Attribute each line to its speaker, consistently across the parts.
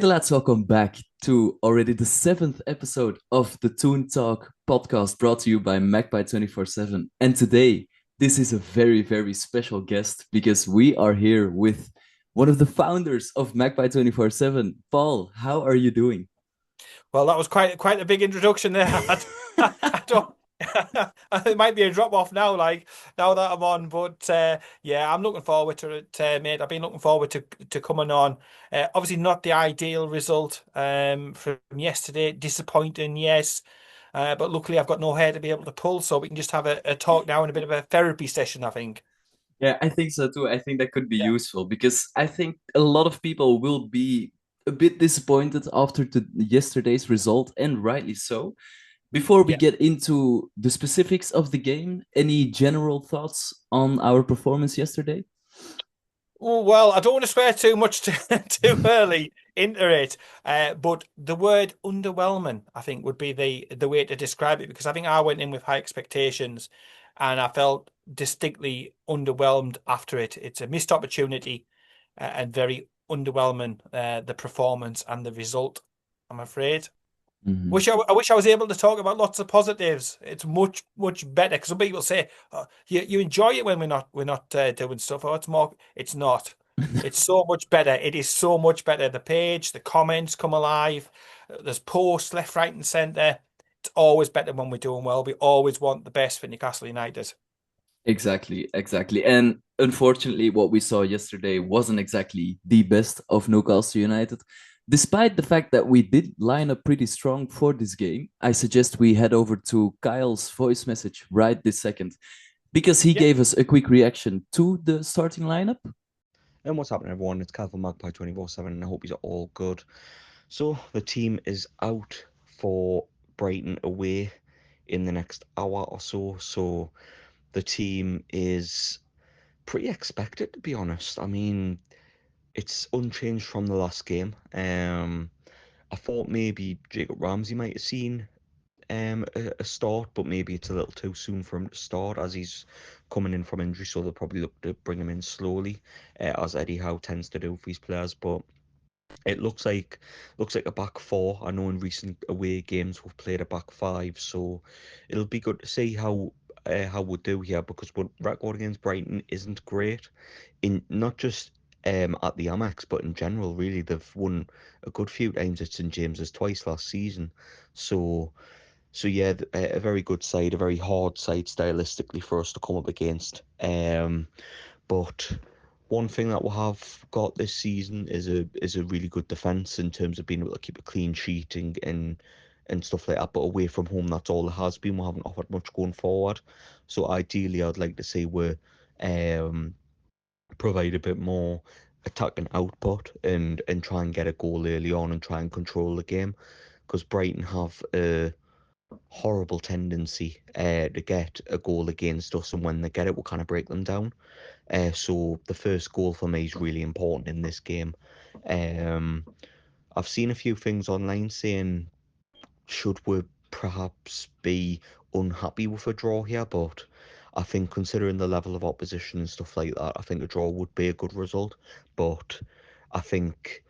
Speaker 1: lads, welcome back to already the seventh episode of the toonTALK podcast brought to you by Magpie 24/7. And today, this is a very, very special guest because we are here with one of the founders of Magpie 24/7. Paul, how are you doing?
Speaker 2: Well, that was quite a big introduction there. I don't. It might be a drop off now, like now that I'm on. But yeah, I'm looking forward to it, mate. I've been looking forward to coming on. Obviously, not the ideal result from yesterday. Disappointing, yes. But luckily, I've got no hair to be able to pull, so we can just have a talk now and a bit of a therapy session, I think.
Speaker 1: Yeah, I think so too. I think that could be
Speaker 2: Yeah.
Speaker 1: useful because I think a lot of people will be a bit disappointed after yesterday's result, and rightly so. Before we
Speaker 2: Yeah.
Speaker 1: get into the specifics of the game, any general thoughts on our performance yesterday?
Speaker 2: Oh, well, I don't want to swear too much too early into it, but the word underwhelming, I think, would be the way to describe it because I think I went in with high expectations, and I felt distinctly underwhelmed after it. It's a missed opportunity, and very underwhelming, the performance and the result, I'm afraid.
Speaker 1: Mhm.
Speaker 2: I wish I was able to talk about lots of positives. It's much better because some people say, oh, you enjoy it when we're not doing stuff. Oh, it's more. It's not. It's so much better. It is so much better. The page, the comments come alive. There's posts left, right, and centre. It's always better when we're doing well. We always want the best for Newcastle United.
Speaker 1: Exactly, exactly. And unfortunately, what we saw yesterday wasn't exactly the best of Newcastle United. Despite the fact that we did line up pretty strong for this game, I suggest we head over to Kyle's voice message right this second because he
Speaker 2: Yeah.
Speaker 1: gave us a quick reaction to the starting lineup.
Speaker 3: And what's happening, everyone? It's Cal from Magpie 24/7, and I hope you're all good. So, the team is out for Brighton away in the next hour or so. So, the team is pretty expected, to be honest. I mean, it's unchanged from the last game. I thought maybe Jacob Ramsey might have seen a start, but maybe it's a little too soon for him to start as he's coming in from injury, so they'll probably look to bring him in slowly, as Eddie Howe tends to do for his players. But it looks like a back four. I know in recent away games we've played a back five, so it'll be good to see how we do here because our record against Brighton isn't great in not just at the Amex, but in general, really, they've won a good few times at St James's twice last season. So yeah, a very good side, a very hard side stylistically for us to come up against. But one thing that we have got this season is a really good defense in terms of being able to keep a clean sheet and stuff like that. But away from home, that's all it has been. We haven't offered much going forward. So ideally, I'd like to see we um provide a bit more attacking output and try and get a goal early on and try and control the game because Brighton have a horrible tendency to get a goal against us, and when they get it, we'll kind of break them down. So the first goal for me is really important in this game. Um, I've seen a few things online saying should we perhaps be unhappy with a draw here, but I think considering the level of opposition and stuff like that, I think a draw would be a good result. But I think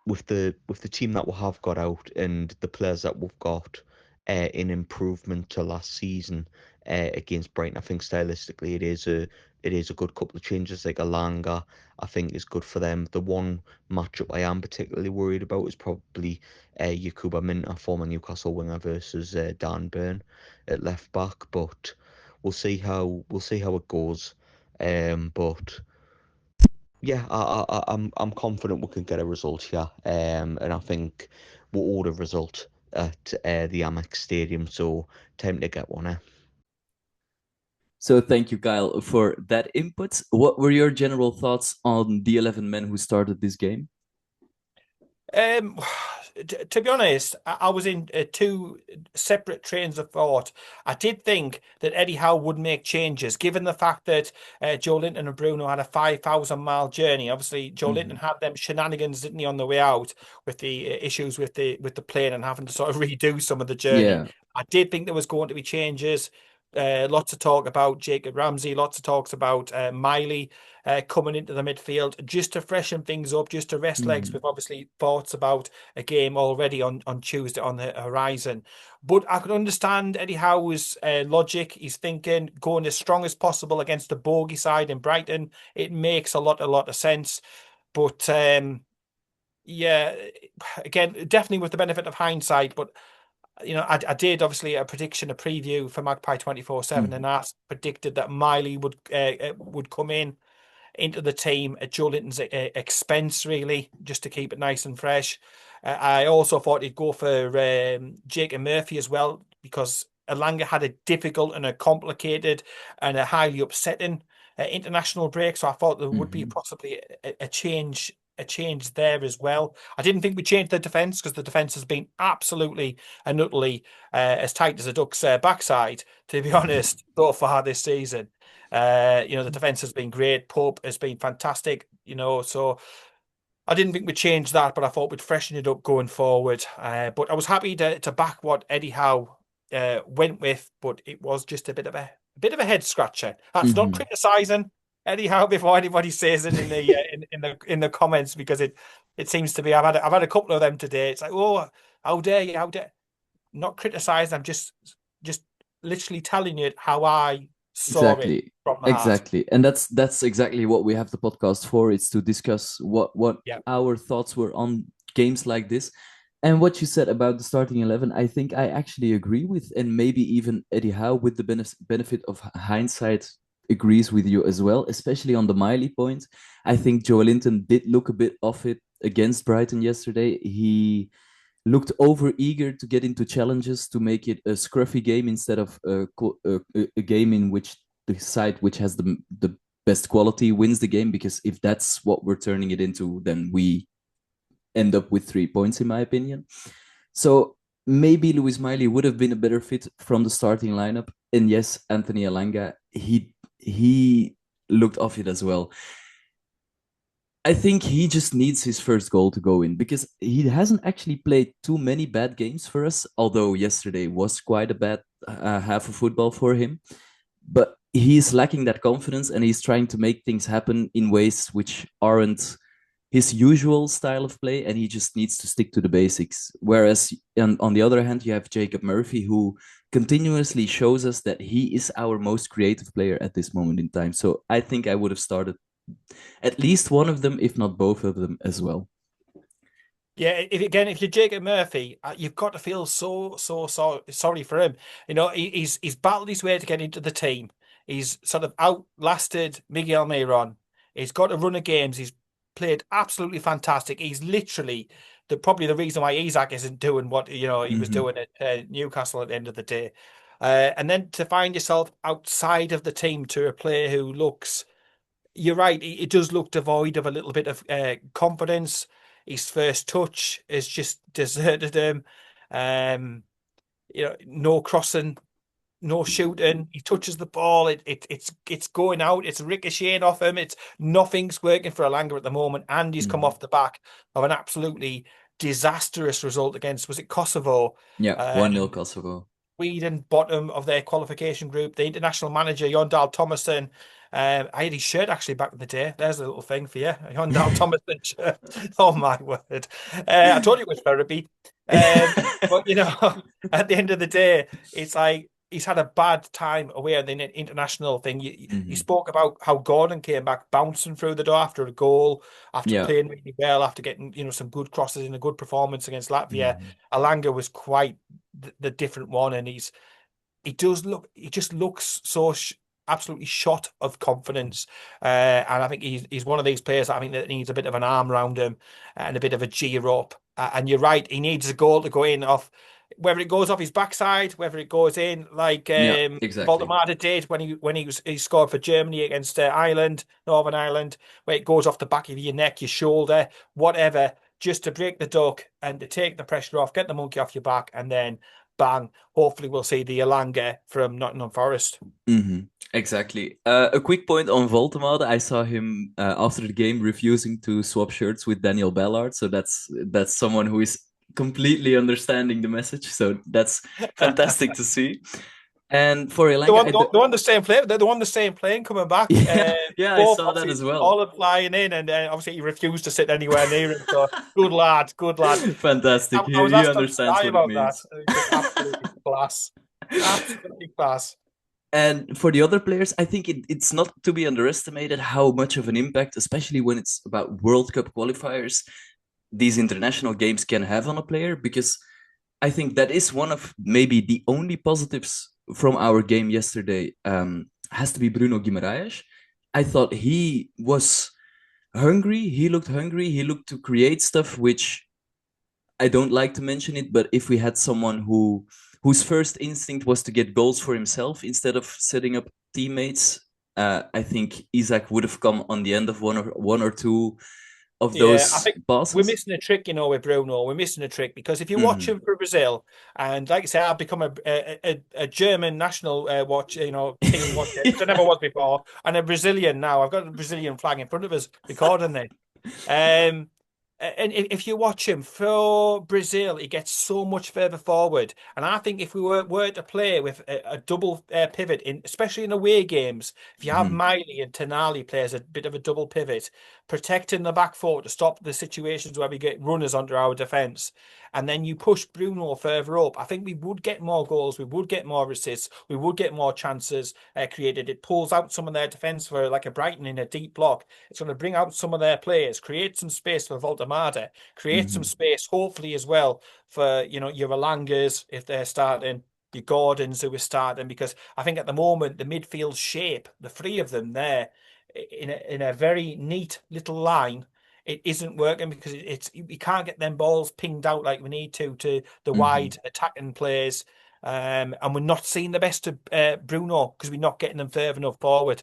Speaker 3: with the team that we have got out and the players that we've got in improvement to last season against Brighton, I think stylistically it is a good couple of changes. Like Alanga, I think is good for them. The one matchup I am particularly worried about is probably Yakuba Minta, former Newcastle winger, versus Dan Burn at left back. But we'll see how it goes. But yeah, I'm confident we can get a result here. And I think we'll order a result at the Amex Stadium. So time to get one.
Speaker 1: So thank you, Kyle, for that input. What were your general thoughts on the 11 men who started this game?
Speaker 2: Um, to be honest, I was in two separate trains of thought. I did think that Eddie Howe would make changes, given the fact that Joe Linton and Bruno had a 5,000 mile journey. Obviously, Joe Linton
Speaker 1: Mhm.
Speaker 2: had them shenanigans, didn't he, on the way out with the issues with the plane and having to sort of redo some of the journey.
Speaker 1: Yeah.
Speaker 2: I did think there was going to be changes. Lots of talk about Jacob Ramsey, lots of talks about Miley coming into the midfield just to freshen things up, just to rest legs, with obviously thoughts about a game already on Tuesday on the horizon. But I could understand Eddie Howe's logic. He's thinking going as strong as possible against the bogey side in Brighton. It makes a lot of sense. But yeah, again, definitely with the benefit of hindsight, but I did obviously a prediction, a preview for Magpie 24/7, and I predicted that Miley would come into the team at Joe Linton's expense, really, just to keep it nice and fresh. I also thought he'd go for Jacob Murphy as well, because Elanga had a difficult and a complicated and a highly upsetting international break. So I thought there would be possibly a change. A change there as well. I didn't think we'd change the defence, because the defence has been absolutely and utterly as tight as a duck's backside, to be honest, so far this season. The defense has been great. Pope has been fantastic, so I didn't think we'd change that, but I thought we'd freshen it up going forward. But I was happy to back what Eddie Howe went with, but it was just a bit of a head scratcher. That's not criticising Eddie Howe before anybody says it in the comments, because it seems to be. I've had a couple of them today. It's like, oh, how dare you? How dare not criticize? I'm just literally telling you how I saw it from the heart.
Speaker 1: Exactly. And that's exactly what we have the podcast for. It's to discuss what our thoughts were on games like this. And what you said about the starting 11, I think I actually agree with, and maybe even Eddie Howe, with the benefit of hindsight, agrees with you as well, especially on the Miley point. I think Joe Linton did look a bit off it against Brighton yesterday. He looked over eager to get into challenges, to make it a scruffy game instead of a game in which the side which has the best quality wins the game. Because if that's what we're turning it into, then we end up with 3 points, in my opinion. So maybe Lewis Miley would have been a better fit from the starting lineup. And yes, Anthony Elanga, he looked off it as well. I think he just needs his first goal to go in, because he hasn't actually played too many bad games for us, although yesterday was quite a bad half of football for him. But he's lacking that confidence, and he's trying to make things happen in ways which aren't his usual style of play, and he just needs to stick to the basics. Whereas on the other hand, you have Jacob Murphy, who continuously shows us that he is our most creative player at this moment in time. So I think I would have started at least one of them, if not both of them as well.
Speaker 2: Yeah, if you're Jacob Murphy, you've got to feel so sorry for him. He's battled his way to get into the team. He's sort of outlasted Miguel Miron. He's got a run of games. He's played absolutely fantastic. He's literally probably the reason why Isak isn't doing what he was doing at Newcastle at the end of the day. And then to find yourself outside of the team to a player who looks, you're right, it does look devoid of a little bit of confidence. His first touch has just deserted him. No crossing, no shooting. He touches the ball, it's going out, it's ricocheting off him. It's nothing's working for Elanga at the moment, and he's come off the back of an absolutely disastrous result against, was it Kosovo?
Speaker 1: Yeah, 1-0 Kosovo.
Speaker 2: Sweden, bottom of their qualification group. The international manager, Jon Dahl Tomasson. I had his shirt actually back in the day. There's a little thing for you. Jon Dahl Tomasson shirt. Oh my word. I told you it was therapy. But at the end of the day, it's like he's had a bad time away on the international thing. You spoke about how Gordon came back bouncing through the door after a goal, after playing really well, after getting some good crosses in a good performance against Latvia. Elanga was quite the different one, and he just looks so absolutely shot of confidence, and I think he's one of these players that I think that needs a bit of an arm around him and a bit of a G up. And you're right, he needs a goal to go in off, whether it goes off his backside, whether it goes in like
Speaker 1: exactly.
Speaker 2: Valdemar did when he scored for Germany against Northern Ireland, where it goes off the back of your neck, your shoulder, whatever, just to break the duck and to take the pressure off, get the monkey off your back, and then bang, hopefully we'll see the Elanga from Nottingham Forest.
Speaker 1: Exactly. A quick point on Voltemade. I saw him after the game refusing to swap shirts with Daniel Ballard. So that's someone who is completely understanding the message. So that's fantastic to see. And for
Speaker 2: The
Speaker 1: Elanga,
Speaker 2: one, the one the same plane. The one the same plane coming back.
Speaker 1: yeah, I
Speaker 2: Both
Speaker 1: saw that
Speaker 2: obviously
Speaker 1: as well.
Speaker 2: all flying in, and obviously he refused to sit anywhere near him. So good lad, good lad.
Speaker 1: Fantastic.
Speaker 2: I was
Speaker 1: He
Speaker 2: asked on
Speaker 1: understands
Speaker 2: Sky
Speaker 1: what it
Speaker 2: about that.
Speaker 1: means.
Speaker 2: Just absolutely class, absolutely class.
Speaker 1: And for the other players, I think it's not to be underestimated how much of an impact, especially when it's about World Cup qualifiers, these international games can have on a player. Because I think that is one of maybe the only positives from our game yesterday. Has to be Bruno Guimaraes. I thought he was hungry. He looked hungry. He looked to create stuff, which I don't like to mention it, but if we had someone whose first instinct was to get goals for himself instead of setting up teammates, I think Isaac would have come on the end of one or two of
Speaker 2: Yeah, I
Speaker 1: those
Speaker 2: think we're
Speaker 1: passes.
Speaker 2: missing a trick, with Bruno. We're missing a trick because if you watch
Speaker 1: Mm-hmm.
Speaker 2: him for Brazil, and like I say, I've become a German national watch, team watcher, which I never was before, and a Brazilian now. I've got a Brazilian flag in front of us recording this. Um, and if you watch him for Brazil, he gets so much further forward. And I think if we were to play with a double pivot, especially in away games, if you have
Speaker 1: Mm-hmm.
Speaker 2: Miley and Tonali plays a bit of a double pivot, protecting the back four to stop the situations where we get runners under our defence, and then you push Bruno further up, I think we would get more goals, we would get more assists, we would get more chances created. It pulls out some of their defence for like a Brighton in a deep block. It's going to bring out some of their players, create some space for Valdemada, create some
Speaker 1: Mm-hmm.
Speaker 2: space, hopefully as well for your Alangas if they're starting, your Gordons who are starting, because I think at the moment the midfield shape, the three of them there in a very neat little line, it isn't working because it's we can't get them balls pinged out like we need to the
Speaker 1: Mm-hmm.
Speaker 2: wide attacking players. And we're not seeing the best of Bruno because we're not getting them further enough forward.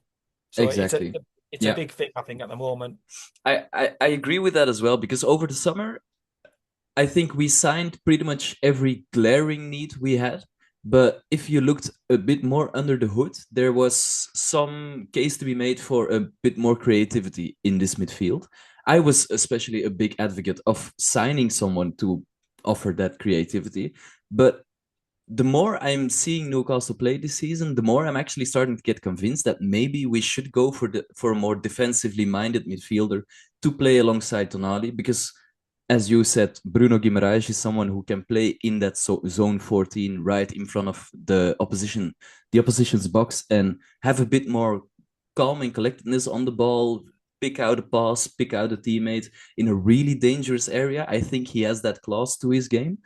Speaker 2: So
Speaker 1: Exactly.
Speaker 2: it's a
Speaker 1: Yeah,
Speaker 2: big thing, I think, at the moment.
Speaker 1: I agree with that as well, because over the summer I think we signed pretty much every glaring need we had. But if you looked a bit more under the hood, there was some case to be made for a bit more creativity in this midfield. I was especially a big advocate of signing someone to offer that creativity. But the more I'm seeing Newcastle play this season, the more I'm actually starting to get convinced that maybe we should go for a more defensively minded midfielder to play alongside Tonali, because as you said, Bruno Guimaraes is someone who can play in that zone 14 right in front of the opposition's box, and have a bit more calm and collectedness on the ball, pick out a pass, pick out a teammate in a really dangerous area. I think he has that class to his game.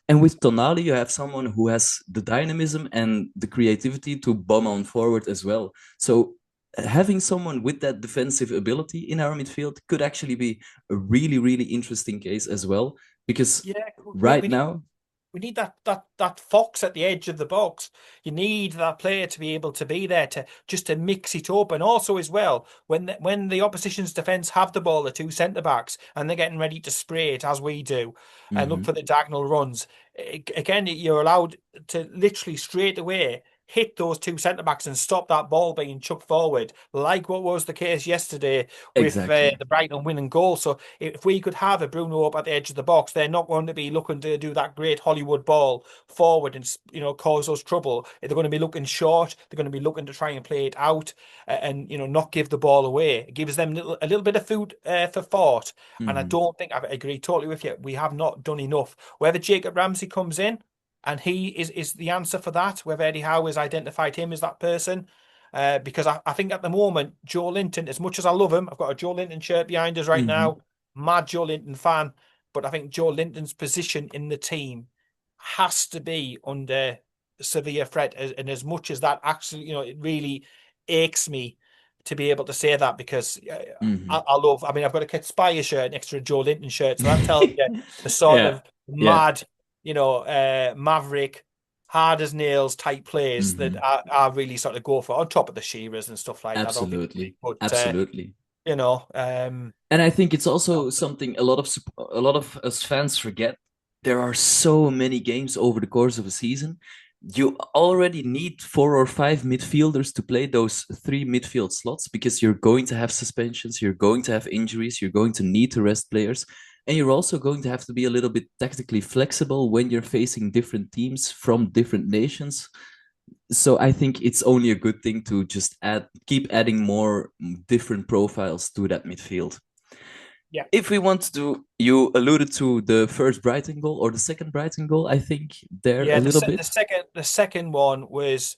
Speaker 1: And with Tonali, you have someone who has the dynamism and the creativity to bomb on forward as well. So having someone with that defensive ability in our midfield could actually be a really, really interesting case as well. Because
Speaker 2: Yeah,
Speaker 1: right now,
Speaker 2: we need that fox at the edge of the box. You need that player to be able to be there to just to mix it up, and also as well when the opposition's defense have the ball, the two centre backs, and they're getting ready to spray it as we do, and look
Speaker 1: mhm,
Speaker 2: for the diagonal runs. Again, you're allowed to literally straight away hit those two centre backs and stop that ball being chucked forward, like what was the case yesterday with
Speaker 1: exactly.
Speaker 2: the Brighton winning goal. So if we could have a Bruno up at the edge of the box, they're not going to be looking to do that great Hollywood ball forward and cause us trouble. They're going to be looking short. They're going to be looking to try and play it out and not give the ball away. It gives them a little bit of food for thought. And I
Speaker 1: Mhm,
Speaker 2: don't think I agree totally with you. We have not done enough. Whether Jacob Ramsey comes in and he is the answer for that, whether Eddie Howe has identified him as that person. Because I think at the moment, Joe Linton, as much as I love him, I've got a Joe Linton shirt behind us right
Speaker 1: mhm,
Speaker 2: now, mad Joe Linton fan, but I think Joe Linton's position in the team has to be under severe threat. And as much as that actually, it really aches me to be able to say that because
Speaker 1: mhm.
Speaker 2: I love, I mean, I've got a Kit Spire shirt next to a Joe Linton shirt. So that tells you the sort
Speaker 1: Yeah,
Speaker 2: of
Speaker 1: yeah.
Speaker 2: mad, maverick, hard as nails type plays that
Speaker 1: Mhm.
Speaker 2: I really sort of go for on top of the Shearers and stuff like that,
Speaker 1: Absolutely.
Speaker 2: obviously. But,
Speaker 1: Absolutely.
Speaker 2: you know, um,
Speaker 1: And I think it's also something a lot of us fans forget. There are so many games over the course of a season. You already need 4 or 5 midfielders to play those 3 midfield slots, because you're going to have suspensions, you're going to have injuries, you're going to need to rest players, and you're also going to have to be a little bit tactically flexible when you're facing different teams from different nations. So I think it's only a good thing to just keep adding more different profiles to that midfield.
Speaker 2: Yeah.
Speaker 1: If we want to, you alluded to the first Brighton goal or the second Brighton goal, I think there a
Speaker 2: Yeah,
Speaker 1: little
Speaker 2: the
Speaker 1: bit.
Speaker 2: second one was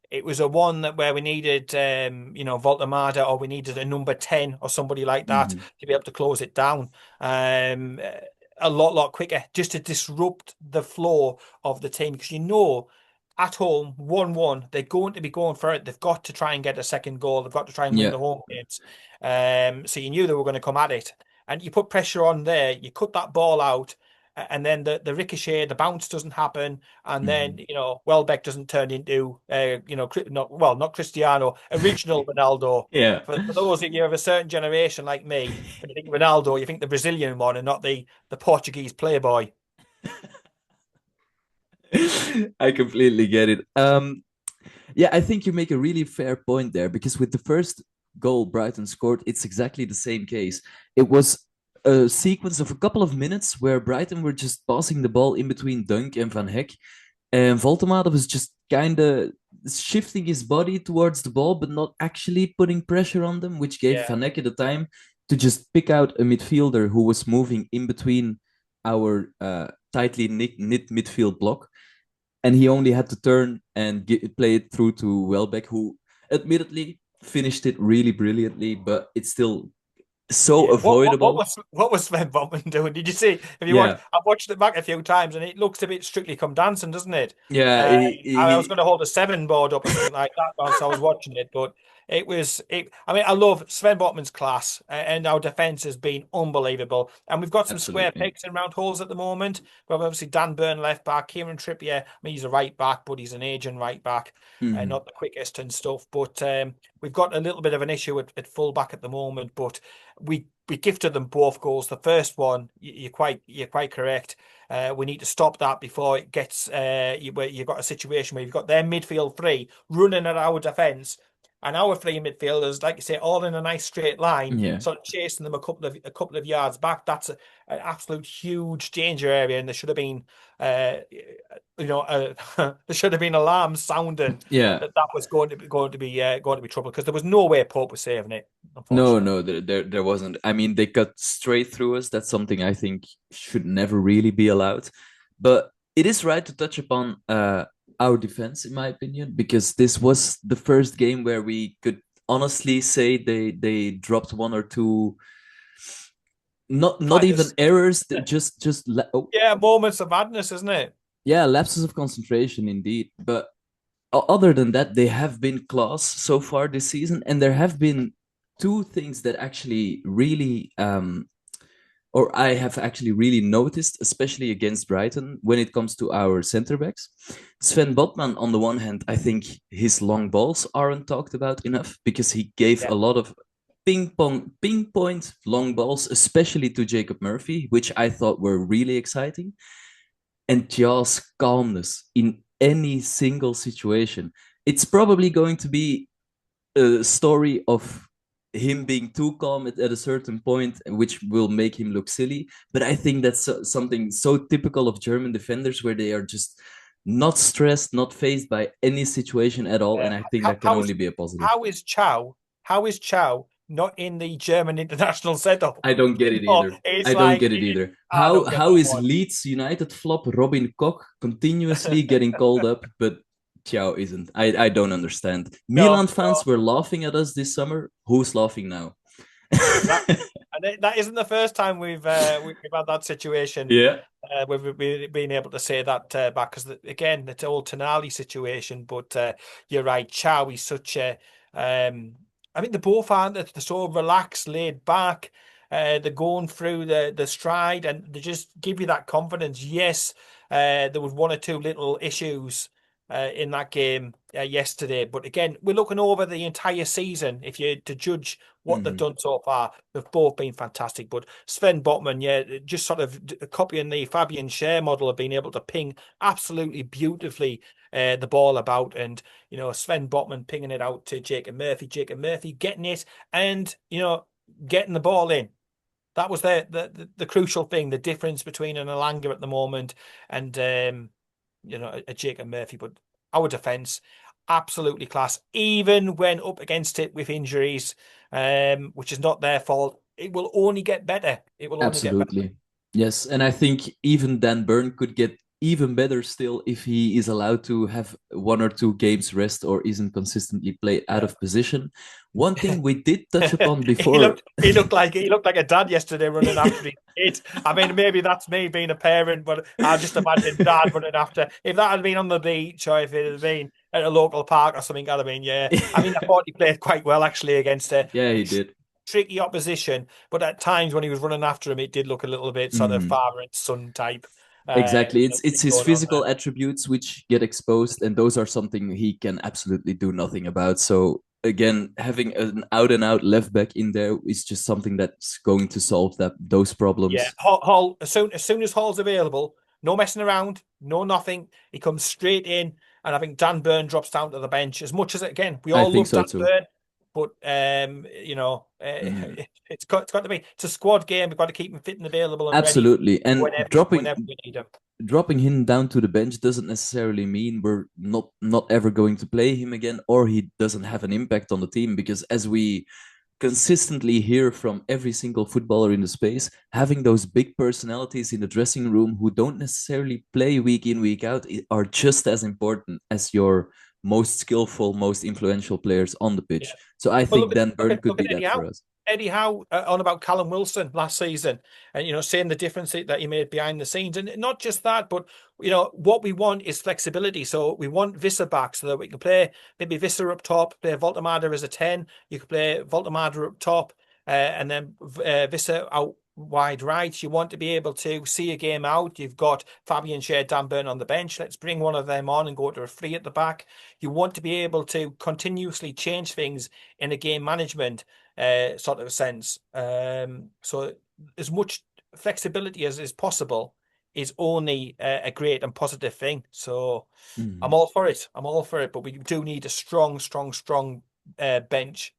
Speaker 2: it was a one that where we needed Voltemada, or we needed a number 10 or somebody like that
Speaker 1: Mhm.
Speaker 2: to be able to close it down um a lot quicker, just to disrupt the flow of the team, because at home 1-1 they're going to be going for it. They've got to try and get a second goal. They've got to try and win
Speaker 1: Yeah.
Speaker 2: the home games. So you knew they were going to come at it, and you put pressure on there, you cut that ball out, and then the ricochet, the bounce doesn't happen, and then
Speaker 1: Mhm.
Speaker 2: Welbeck doesn't turn into not Cristiano, original Ronaldo.
Speaker 1: Yeah.
Speaker 2: For those of you of a certain generation like me, when you think Ronaldo, you think the Brazilian one and not the Portuguese playboy.
Speaker 1: I completely get it. Yeah, I think you make a really fair point there because with the first goal Brighton scored, it's exactly the same case. It was a sequence of a couple of minutes where Brighton were just passing the ball in between Dunk and Van Heck, and Voltemade was just kind of shifting his body towards the ball, but not actually putting pressure on them, which gave
Speaker 2: Yeah,
Speaker 1: Van Heck the time to just pick out a midfielder who was moving in between our tightly knit midfield block, and he only had to turn and play it through to Welbeck, who admittedly finished it really brilliantly, but it's still so
Speaker 2: yeah.
Speaker 1: avoidable.
Speaker 2: What was Sven Botman doing? Did you see? Have you watched?
Speaker 1: Yeah,
Speaker 2: I've watched it back a few times, and it looks a bit Strictly Come Dancing, doesn't it?
Speaker 1: yeah,
Speaker 2: I was going to hold a seven board up or something like that whilst I was watching it, but I mean, I love Sven Botman's class, and our defense has been unbelievable. And we've got some square
Speaker 1: absolutely.
Speaker 2: pegs and round holes at the moment. We've obviously Dan Burn left back, Kieran Trippier. I mean, he's a right back, but he's an aging right back, and
Speaker 1: Mhm.
Speaker 2: not the quickest and stuff. But we've got a little bit of an issue at full back at the moment. But we gifted them both goals. The first one, you're quite correct. We need to stop that before it gets where you've got a situation where you've got their midfield three running at our defence, and our three midfielders, like you say, all in a nice straight line,
Speaker 1: Yeah.
Speaker 2: sort of chasing them a couple of yards back. That's an absolute huge danger area, and there should have been, there should have been alarms sounding
Speaker 1: Yeah.
Speaker 2: that was going to be trouble, because there was no way Pope was saving it,
Speaker 1: No,
Speaker 2: unfortunately.
Speaker 1: no, there wasn't. I mean, they cut straight through us. That's something I think should never really be allowed. But it is right to touch upon our defense, in my opinion, because this was the first game where we could honestly say they dropped one or two, not
Speaker 2: Kind
Speaker 1: even
Speaker 2: of,
Speaker 1: errors, oh,
Speaker 2: yeah, moments of madness, isn't it?
Speaker 1: yeah, lapses of concentration indeed. But other than that, they have been class so far this season, and there have been two things that actually really or I have actually really noticed, especially against Brighton, when it comes to our center backs. Sven Botman, on the one hand, I think his long balls aren't talked about enough because he gave
Speaker 2: Yeah.
Speaker 1: a lot of pinpoint long balls, especially to Jacob Murphy, which I thought were really exciting. And Jaws' calmness in any single situation. It's probably going to be a story of him being too calm at a certain point, which will make him look silly. But I think that's something so typical of German defenders, where they are just not stressed, not faced by any situation at all. And I think
Speaker 2: How,
Speaker 1: that can
Speaker 2: how
Speaker 1: only
Speaker 2: is
Speaker 1: be a positive.
Speaker 2: how is Chow? How is Chow not in the German international setup?
Speaker 1: I don't get it either.
Speaker 2: It's
Speaker 1: I don't
Speaker 2: like
Speaker 1: get it either.
Speaker 2: I
Speaker 1: How
Speaker 2: don't get
Speaker 1: how
Speaker 2: that
Speaker 1: is
Speaker 2: one.
Speaker 1: Leeds United flop Robin Koch continuously getting called up, but Thiaw isn't? I don't understand.
Speaker 2: No,
Speaker 1: Milan
Speaker 2: no,
Speaker 1: fans were laughing at us this summer. Who's laughing now?
Speaker 2: exactly. And that isn't the first time we've had that situation.
Speaker 1: Yeah.
Speaker 2: We've been able to say that back, because again, it's old Tonali situation. But you're right, Chow is such a. I mean, they both aren't. They're so relaxed, laid back. They're going through the stride, and they just give you that confidence. Yes, there was one or two little issues in that game yesterday, but again, we're looking over the entire season. If you're to judge what they've
Speaker 1: Mhm.
Speaker 2: done so far, they've both been fantastic. But Sven Botman, yeah, just sort of copying the Fabian Schär model of being able to ping absolutely beautifully the ball about, and Sven Botman pinging it out to Jacob Murphy getting it, and getting the ball in. That was the crucial thing, the difference between an Alanga at the moment and a Jacob Murphy. But our defence, absolutely class. Even when up against it with injuries, which is not their fault, it will only get better. It will only get better.
Speaker 1: Absolutely. Yes, and I think even Dan Burn could get even better still if he is allowed to have 1 or 2 games rest or isn't consistently played out
Speaker 2: Yeah.
Speaker 1: of position. One thing we did touch upon
Speaker 2: he
Speaker 1: before.
Speaker 2: looked he looked like a dad yesterday running after his kids. I mean, maybe that's me being a parent, but I just imagine dad running after. If that had been on the beach or if it had been at a local park or something, I'd have been, yeah. I mean, I thought he played quite well actually against a
Speaker 1: Yeah, he did.
Speaker 2: tricky opposition, but at times when he was running after him, it did look a little bit sort of
Speaker 1: Mhm.
Speaker 2: father and son type.
Speaker 1: Exactly.
Speaker 2: You know,
Speaker 1: It's
Speaker 2: thing
Speaker 1: his
Speaker 2: going on there.
Speaker 1: physical attributes which get exposed, and those are something he can absolutely do nothing about. So again, having an out and out left back in there is just something that's going to solve those
Speaker 2: Yeah,
Speaker 1: problems.
Speaker 2: Hall as soon as Hall's available, no messing around, no nothing. He comes straight in, and I think Dan Burn drops down to the bench. As much as again, we
Speaker 1: I
Speaker 2: all
Speaker 1: think
Speaker 2: love
Speaker 1: so
Speaker 2: Dan
Speaker 1: too.
Speaker 2: Burn, but
Speaker 1: Mhm.
Speaker 2: it's got to be it's a squad game. We've got to keep him fit and available and ready
Speaker 1: Absolutely. And
Speaker 2: whenever we need him.
Speaker 1: dropping him down to the bench doesn't necessarily mean we're not ever going to play him again, or he doesn't have an impact on the team, because as we consistently hear from every single footballer in the space, having those big personalities in the dressing room who don't necessarily play week in week out are just as important as your most skillful, most influential players on the
Speaker 2: Yeah.
Speaker 1: pitch. So I
Speaker 2: Well,
Speaker 1: think Dan Burn could
Speaker 2: look
Speaker 1: be
Speaker 2: at
Speaker 1: that
Speaker 2: Eddie
Speaker 1: for
Speaker 2: Howe.
Speaker 1: us.
Speaker 2: Eddie Howe on about Callum Wilson last season, and saying the difference that he made behind the scenes, and not just that, but what we want is flexibility. So we want Visser back so that we can play maybe Visser up top, play Voltemada as a 10. You could play Voltemada up top, and then Visser out wide right. You want to be able to see a game out. You've got Fabian Schär, Dan Burn on the bench. Let's bring one of them on and go to a free at the back. You want to be able to continuously change things in a game management sort of sense. So as much flexibility as is possible is only a great and positive thing. So I'm
Speaker 1: Mhm.
Speaker 2: all for it. I'm all for it. But we do need a strong, strong, strong bench.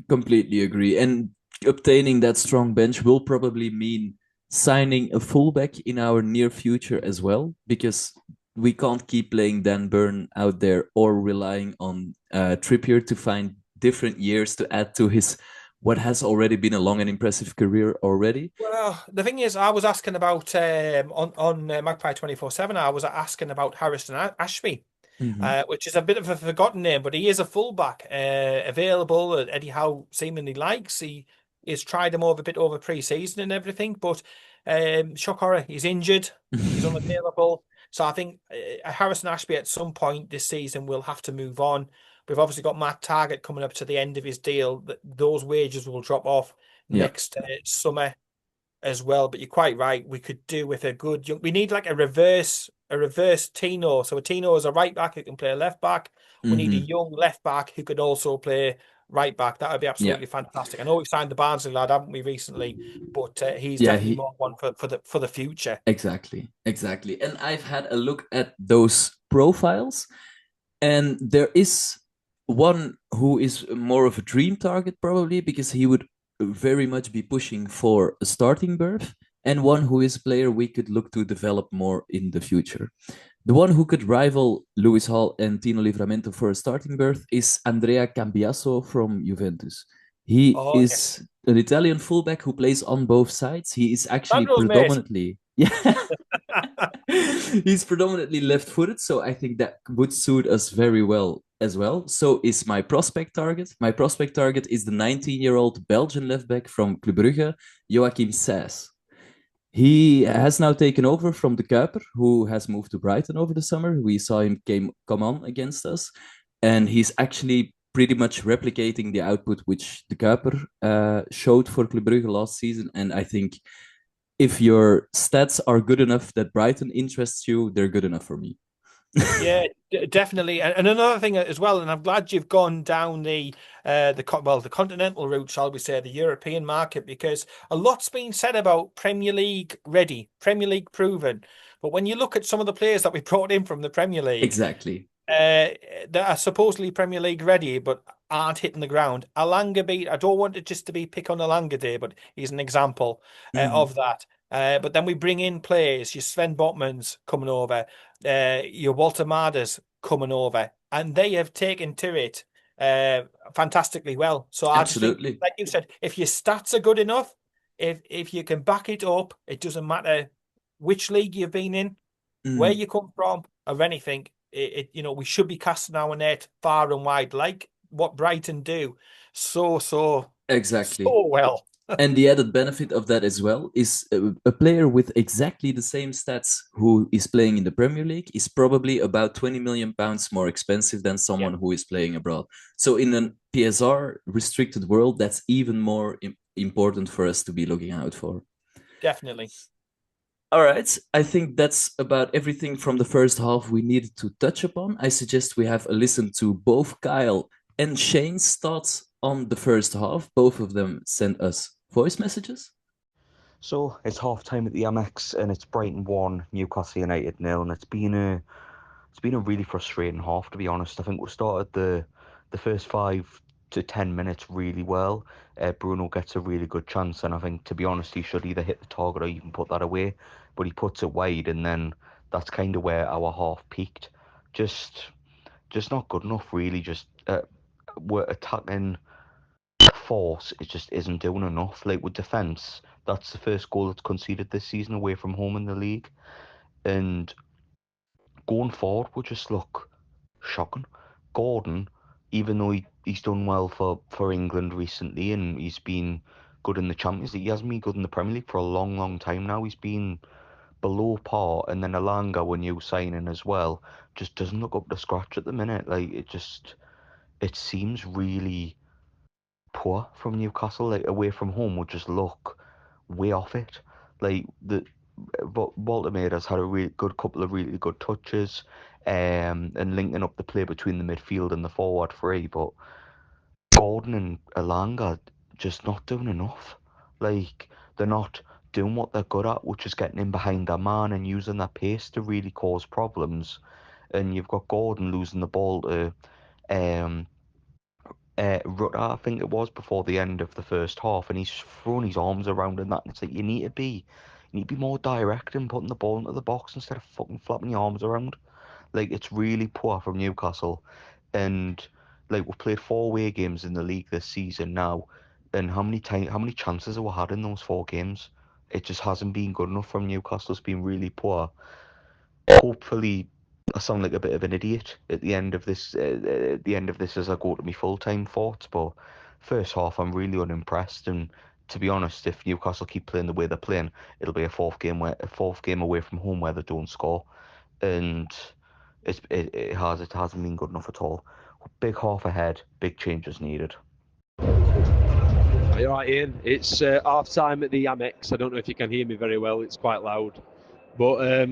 Speaker 1: Completely agree. And obtaining that strong bench will probably mean signing a fullback in our near future as well, because we can't keep playing Dan Burn out there or relying on Trippier to find different years to add to his what has already been a long and impressive career already.
Speaker 2: Well, the thing is, I was asking about on Magpie 24/7. I was asking about Harrison Ashby,
Speaker 1: Mhm.
Speaker 2: which is a bit of a forgotten name, but he is a fullback available. Eddie Howe seemingly likes. He has tried him over a bit over pre-season and everything, but shock horror, he's injured. He's unavailable. So I think Harrison Ashby at some point this season will have to move on. We've obviously got Matt Targett coming up to the end of his deal. Those wages will drop off
Speaker 1: Yeah.
Speaker 2: next summer as well. But you're quite right. We could do with a good young. We need like a reverse Tino. So a Tino is a right back who can play left back. We need a
Speaker 1: Hmm.
Speaker 2: young left back who could also play right back. That would be
Speaker 1: Yeah.
Speaker 2: absolutely fantastic. I know we've signed the Barnsley lad, haven't we, recently? But he's
Speaker 1: Yeah,
Speaker 2: definitely
Speaker 1: he
Speaker 2: more one for the future.
Speaker 1: exactly. And I've had a look at those profiles, and there is one who is more of a dream target, probably, because he would very much be pushing for a starting berth, and one who is a player we could look to develop more in the future. The one who could rival Lewis Hall and Tino Livramento for a starting berth is Andrea Cambiaso from Juventus. He
Speaker 2: Oh yes,
Speaker 1: is an Italian fullback who plays on both sides. He is actually
Speaker 2: Sandro's mate.
Speaker 1: predominantly, yeah, he's predominantly left-footed, so I think that would suit us very well as well. So is my prospect target. My prospect target is the 19-year-old Belgian left back from Club Brugge, Joachim Sass. He has now taken over from the Kuiper, who has moved to Brighton over the summer. We saw him come on against us, and he's actually pretty much replicating the output which the Kuiper showed for Club Brugge last season. And I think if your stats are good enough that Brighton interests you, they're good enough for me.
Speaker 2: Yeah, definitely. And another thing as well, and I'm glad you've gone down the continental route, shall we say, the European market, because a lot's been said about Premier League ready, Premier League proven. But when you look at some of the players that we brought in from the Premier League,
Speaker 1: Exactly.
Speaker 2: that are supposedly Premier League ready, but aren't hitting the ground. Alanga beat. I don't want it just to be pick on Alanga Day, but he's an example
Speaker 1: Mm-hmm.
Speaker 2: of that. But then we bring in players. Your Sven Botman's coming over. Your Walter Marders coming over, and they have taken to it fantastically well. So I just think,
Speaker 1: Absolutely.
Speaker 2: like you said, if your stats are good enough, if you can back it up, it doesn't matter which league you've been in, where you come from, or anything. We should be casting our net far and wide, like what Brighton do so
Speaker 1: Exactly.
Speaker 2: well.
Speaker 1: And the added benefit of that as well is a player with exactly the same stats who is playing in the Premier League is probably about 20 million pounds more expensive than someone
Speaker 2: Yeah.
Speaker 1: who is playing abroad. So in a PSR restricted world, that's even more important for us to be looking out for.
Speaker 2: Definitely.
Speaker 1: All right, I think that's about everything from the first half we needed to touch upon. I suggest we have a listen to both Kyle and Shane's thoughts on the first half. Both of them sent us voice messages.
Speaker 3: So it's half time at the Amex, and it's Brighton 1, Newcastle United 0, and it's been a really frustrating half, to be honest. I think we started the first 5 to 10 minutes really well. Bruno gets a really good chance, and I think, to be honest, he should either hit the target or even put that away, but he puts it wide, and then that's kind of where our half peaked. Just just not good enough, really. Just we're attacking force. It just isn't doing enough. Like with defence, that's the first goal that's conceded this season away from home in the league, and going forward will just look shocking. Gordon, even though he's done well for England recently and he's been good in the Champions League, he hasn't been good in the Premier League for a long, long time now. He's been below par, and then Alanga, when you signing as well, just doesn't look up to scratch at the minute. Like it seems really poor from Newcastle. Like away from home would just look way off it. Like but Walter has had a really good couple of really good touches, and linking up the play between the midfield and the forward three. But Gordon and Alanga just not doing enough. Like they're not doing what they're good at, which is getting in behind their man and using their pace to really cause problems. And you've got Gordon losing the ball to um Rutter, I think it was, before the end of the first half, and he's throwing his arms around and that. And it's like you need to be more direct and putting the ball into the box instead of fucking flapping your arms around. Like it's really poor from Newcastle, and like we've played 4 away games in the league this season now, and how many chances have we had in those 4 games? It just hasn't been good enough from Newcastle. It's been really poor. Hopefully, I sound like a bit of an idiot at the end of this. At the end of this, as I go to my full-time thoughts, but first half I'm really unimpressed. And to be honest, if Newcastle keep playing the way they're playing, it'll be a fourth game away from home where they don't score, and it hasn't been good enough at all. Big half ahead, big changes needed.
Speaker 4: Are you all right, Ian? It's half time at the Amex. I don't know if you can hear me very well. It's quite loud, but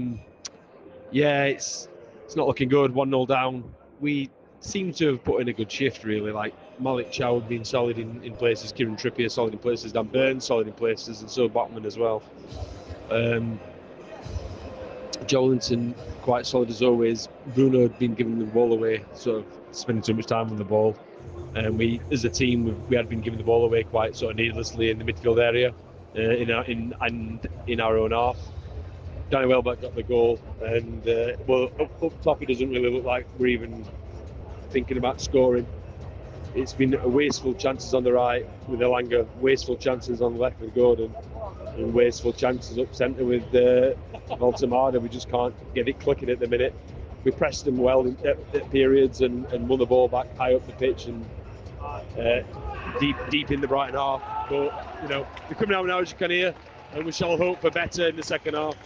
Speaker 4: yeah, it's not looking good. 1-0 down. We seem to have put in a good shift, really. Like Malik Chow being solid in places, Kieran Trippier solid in places, Dan Burns solid in places, and so Botman as well. Jolinton quite solid as always. Bruno had been giving the ball away, sort of spending too much time on the ball. And we, as a team, we had been giving the ball away quite sort of needlessly in the midfield area, in our own half. Danny Welbeck got the goal, and up top it doesn't really look like we're even thinking about scoring. It's been wasteful chances on the right with Elanga, wasteful chances on the left with Gordon, and wasteful chances up centre with Voltamada. We just can't get it clicking at the minute. We pressed them well at periods and won the ball back high up the pitch and deep in the Brighton half. But they're coming out now, as you can hear, and we shall hope for better in the second half.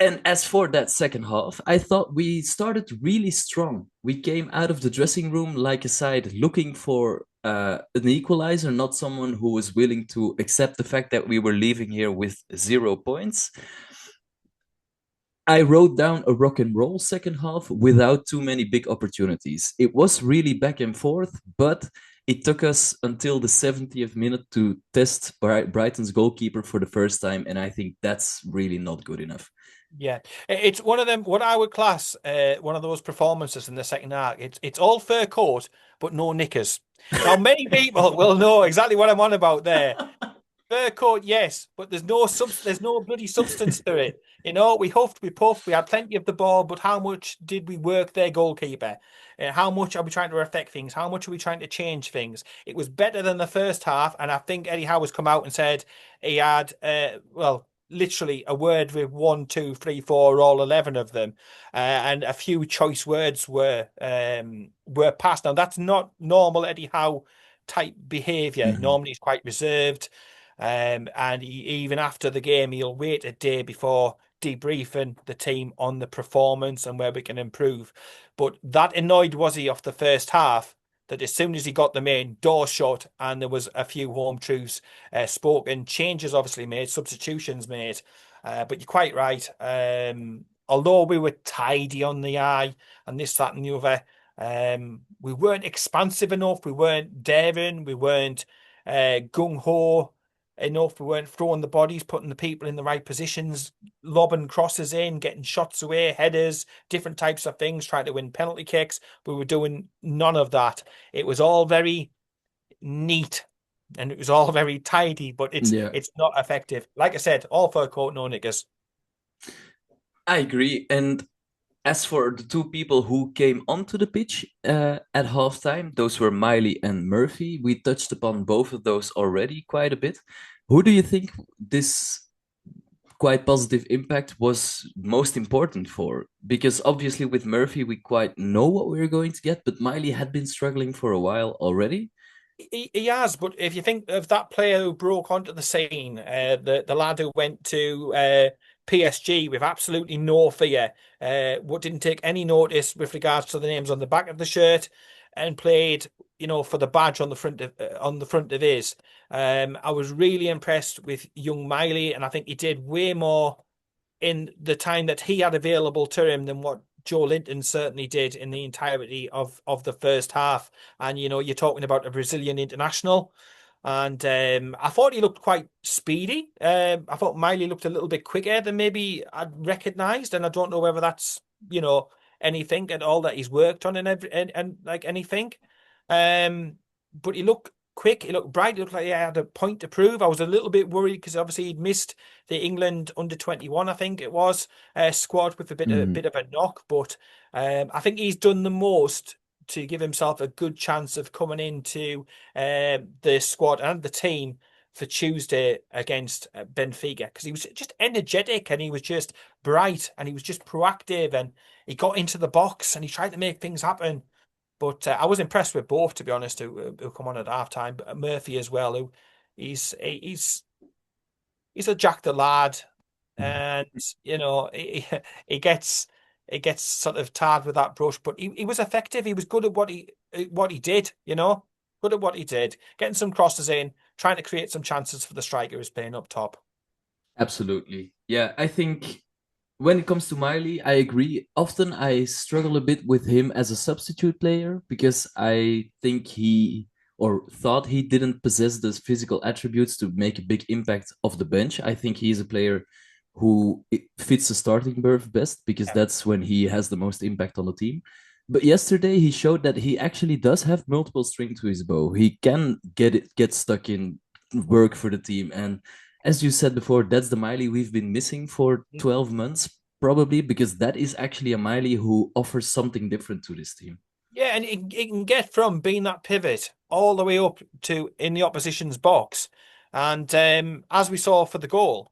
Speaker 1: And as for that second half, I thought we started really strong. We came out of the dressing room like a side looking for an equalizer, not someone who was willing to accept the fact that we were leaving here with 0 points. I wrote down a rock and roll second half without too many big opportunities. It was really back and forth, but it took us until the 70th minute to test Brighton's goalkeeper for the first time, and I think that's really not good enough.
Speaker 2: Yeah, it's one of them. What I would class one of those performances in the second half. It's all fur coat, but no knickers. Now, many people will know exactly what I'm on about there. Fur coat, yes, but there's no bloody substance to it. We huffed, we puffed, we had plenty of the ball, but how much did we work their goalkeeper? How much are we trying to affect things? How much are we trying to change things? It was better than the first half, and I think Eddie Howe has come out and said he had, well, literally a word with 1, 2, 3, 4, all 11 of them, and a few choice words were passed. Now that's not normal Eddie Howe type behaviour. Normally he's quite reserved. And even after the game, he'll wait a day before debriefing the team on the performance and where we can improve. But that annoyed Wazzy off the first half that as soon as he got them in, door shut, and there was a few home truths spoken, changes obviously made, substitutions made. But you're quite right. Although we were tidy on the eye and this, that, and the other, we weren't expansive enough. We weren't daring. We weren't gung ho enough. We weren't throwing the bodies, putting the people in the right positions, lobbing crosses in, getting shots away, headers, different types of things, trying to win penalty kicks. We were doing none of that. It was all very neat and it was all very tidy, but it's not effective. Like I said, all fur coat, no knickers.
Speaker 1: I agree. And as for the two people who came onto the pitch at halftime, those were Miley and Murphy. We touched upon both of those already quite a bit. Who do you think this quite positive impact was most important for? Because obviously with Murphy, we quite know what we were going to get, but Miley had been struggling for a while already.
Speaker 2: He has, but if you think of that player who broke onto the scene, the lad who went to PSG with absolutely no fear, what didn't take any notice with regards to the names on the back of the shirt, and played, for the badge on the front of his. I was really impressed with young Miley, and I think he did way more in the time that he had available to him than what Joe Linton certainly did in the entirety of the first half. And, you're talking about a Brazilian international. And I thought he looked quite speedy. I thought Miley looked a little bit quicker than maybe I'd recognised. And I don't know whether that's, anything at all that he's worked on and like anything. But he looked quick. He looked bright. He looked like he had a point to prove. I was a little bit worried because obviously he'd missed the England under-21, I think it was, squad with a bit of a knock. But I think he's done the most to give himself a good chance of coming into the squad and the team for Tuesday against Benfica, because he was just energetic and he was just bright and he was just proactive and he got into the box and he tried to make things happen. But I was impressed with both, to be honest, who come on at halftime. But Murphy as well, who he's a Jack the lad, and he gets sort of tarred with that brush. But he was effective. He was good at what he did. Good at what he did, getting some crosses in, trying to create some chances for the striker who's playing up top.
Speaker 1: Absolutely, yeah. I think when it comes to Miley, I agree. Often I struggle a bit with him as a substitute player because I think he or thought he didn't possess the physical attributes to make a big impact off the bench. I think he is a player who fits the starting berth best because that's when he has the most impact on the team. But yesterday he showed that he actually does have multiple strings to his bow. He can get stuck in, work for the team, and as you said before, that's the Miley we've been missing for 12 months, probably, because that is actually a Miley who offers something different to this team.
Speaker 2: Yeah, and it can get from being that pivot all the way up to in the opposition's box. And as we saw for the goal,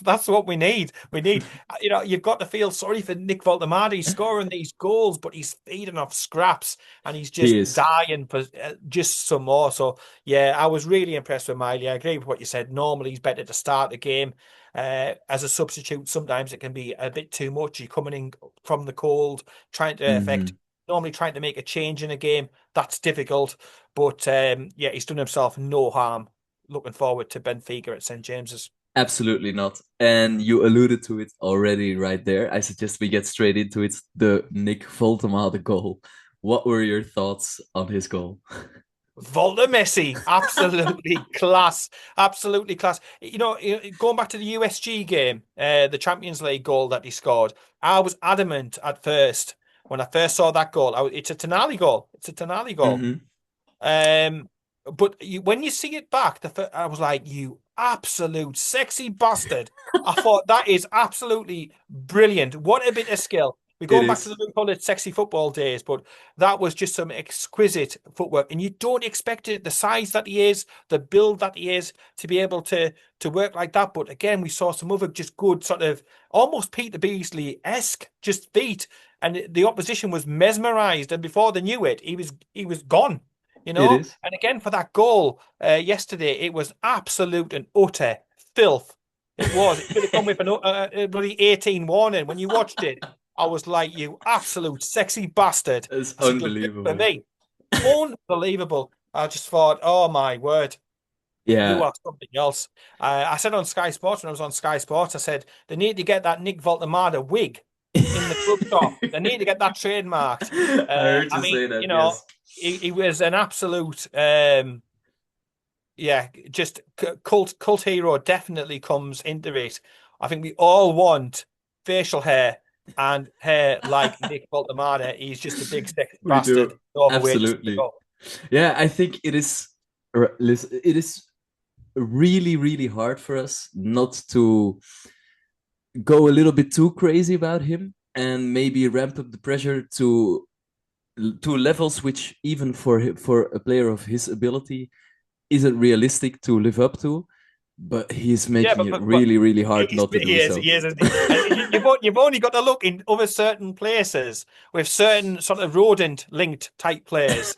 Speaker 2: that's what we need. We need, you've got to feel sorry for Nick Voltemade. He's scoring these goals, but he's feeding off scraps and he's just dying for just some more. So, yeah, I was really impressed with Miley. I agree with what you said. Normally, he's better to start the game. As a substitute, sometimes it can be a bit too much. You're coming in from the cold, trying to normally trying to make a change in a game. That's difficult. But, yeah, he's done himself no harm. Looking forward to Benfica at St. James's.
Speaker 1: Absolutely not. And you alluded to it already right there. I suggest we get straight into it. The Nick Voltemade goal. What were your thoughts on his goal?
Speaker 2: Volta Messi, absolutely class, absolutely class. Going back to the USG game, the Champions League goal that he scored, I was adamant at first when I first saw that goal. It's a Tonali goal. It's a Tonali goal. but when you see it back, I was like, you absolute sexy bastard. I thought that is absolutely brilliant. What a bit of skill. We're
Speaker 1: It
Speaker 2: going back to
Speaker 1: is.
Speaker 2: the call it sexy football days, but that was just some exquisite footwork. And you don't expect it, the size that he is, the build that he is, to be able to work like that. But again, we saw some other just good sort of almost Peter Beasley-esque just feet. And the opposition was mesmerized. And before they knew it, he was gone.
Speaker 1: It is.
Speaker 2: And again, for that goal yesterday, it was absolute and utter filth. It was. It could have come with a bloody 18 warning. When you watched it, I was like, you absolute sexy bastard.
Speaker 1: It's
Speaker 2: I said, "You'll do it for
Speaker 1: unbelievable.
Speaker 2: me." Unbelievable. I just thought, oh my word, you
Speaker 1: Yeah.
Speaker 2: are something else. I said on Sky Sports, when I was on Sky Sports, I said, they need to get that Nick Voltemada wig in the club shop. They need to get that trademarked.
Speaker 1: I heard
Speaker 2: I
Speaker 1: you
Speaker 2: mean,
Speaker 1: say that, yes.
Speaker 2: he was an absolute, just cult hero. Definitely comes into it. I think we all want facial hair and hair like Nick Baltamada. He's just a big sexy
Speaker 1: We
Speaker 2: bastard.
Speaker 1: do.
Speaker 2: Overweight.
Speaker 1: Absolutely. Yeah, I think it is really, really hard for us not to go a little bit too crazy about him and maybe ramp up the pressure to levels which even for a player of his ability isn't realistic to live up to. But he's making it really, really hard not to do so.
Speaker 2: He is, isn't he? And you've only got to look in other certain places with certain sort of rodent-linked type players,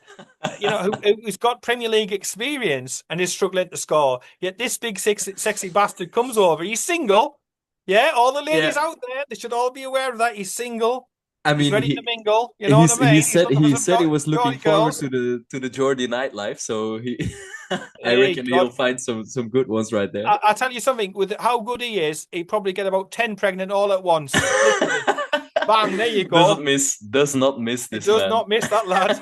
Speaker 2: who's got Premier League experience and is struggling to score. Yet this big sexy bastard comes over. He's single. Yeah, all the ladies out there, they should all be aware of that. He's single.
Speaker 1: I
Speaker 2: He's
Speaker 1: mean,
Speaker 2: ready to mingle. You know what I mean?
Speaker 1: he said he was looking
Speaker 2: Geordie
Speaker 1: forward
Speaker 2: girls.
Speaker 1: to the Geordie nightlife, so he I
Speaker 2: Hey,
Speaker 1: reckon he'll find some good ones right there.
Speaker 2: I'll tell you something. With how good he is, he'd probably get about 10 pregnant all at once. Literally. Bang! There you go.
Speaker 1: Does not miss this.
Speaker 2: It does
Speaker 1: man.
Speaker 2: not miss that lad.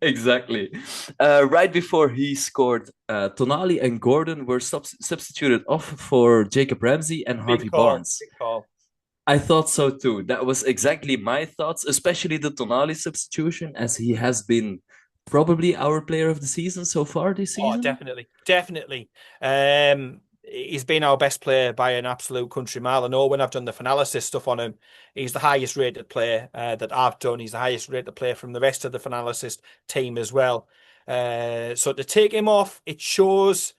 Speaker 1: Exactly. Right before he scored, Tonali and Gordon were substituted off for Jacob Ramsey and Harvey Barnes.
Speaker 2: Big call.
Speaker 1: I thought so too. That was exactly my thoughts, especially the Tonali substitution, as he has been probably our player of the season so far this season.
Speaker 2: Oh, definitely. He's been our best player by an absolute country mile. I know when I've done the Finalysis stuff on him, he's the highest rated player that I've done. He's the highest rated player from the rest of the Finalysis team as well. So to take him off, it shows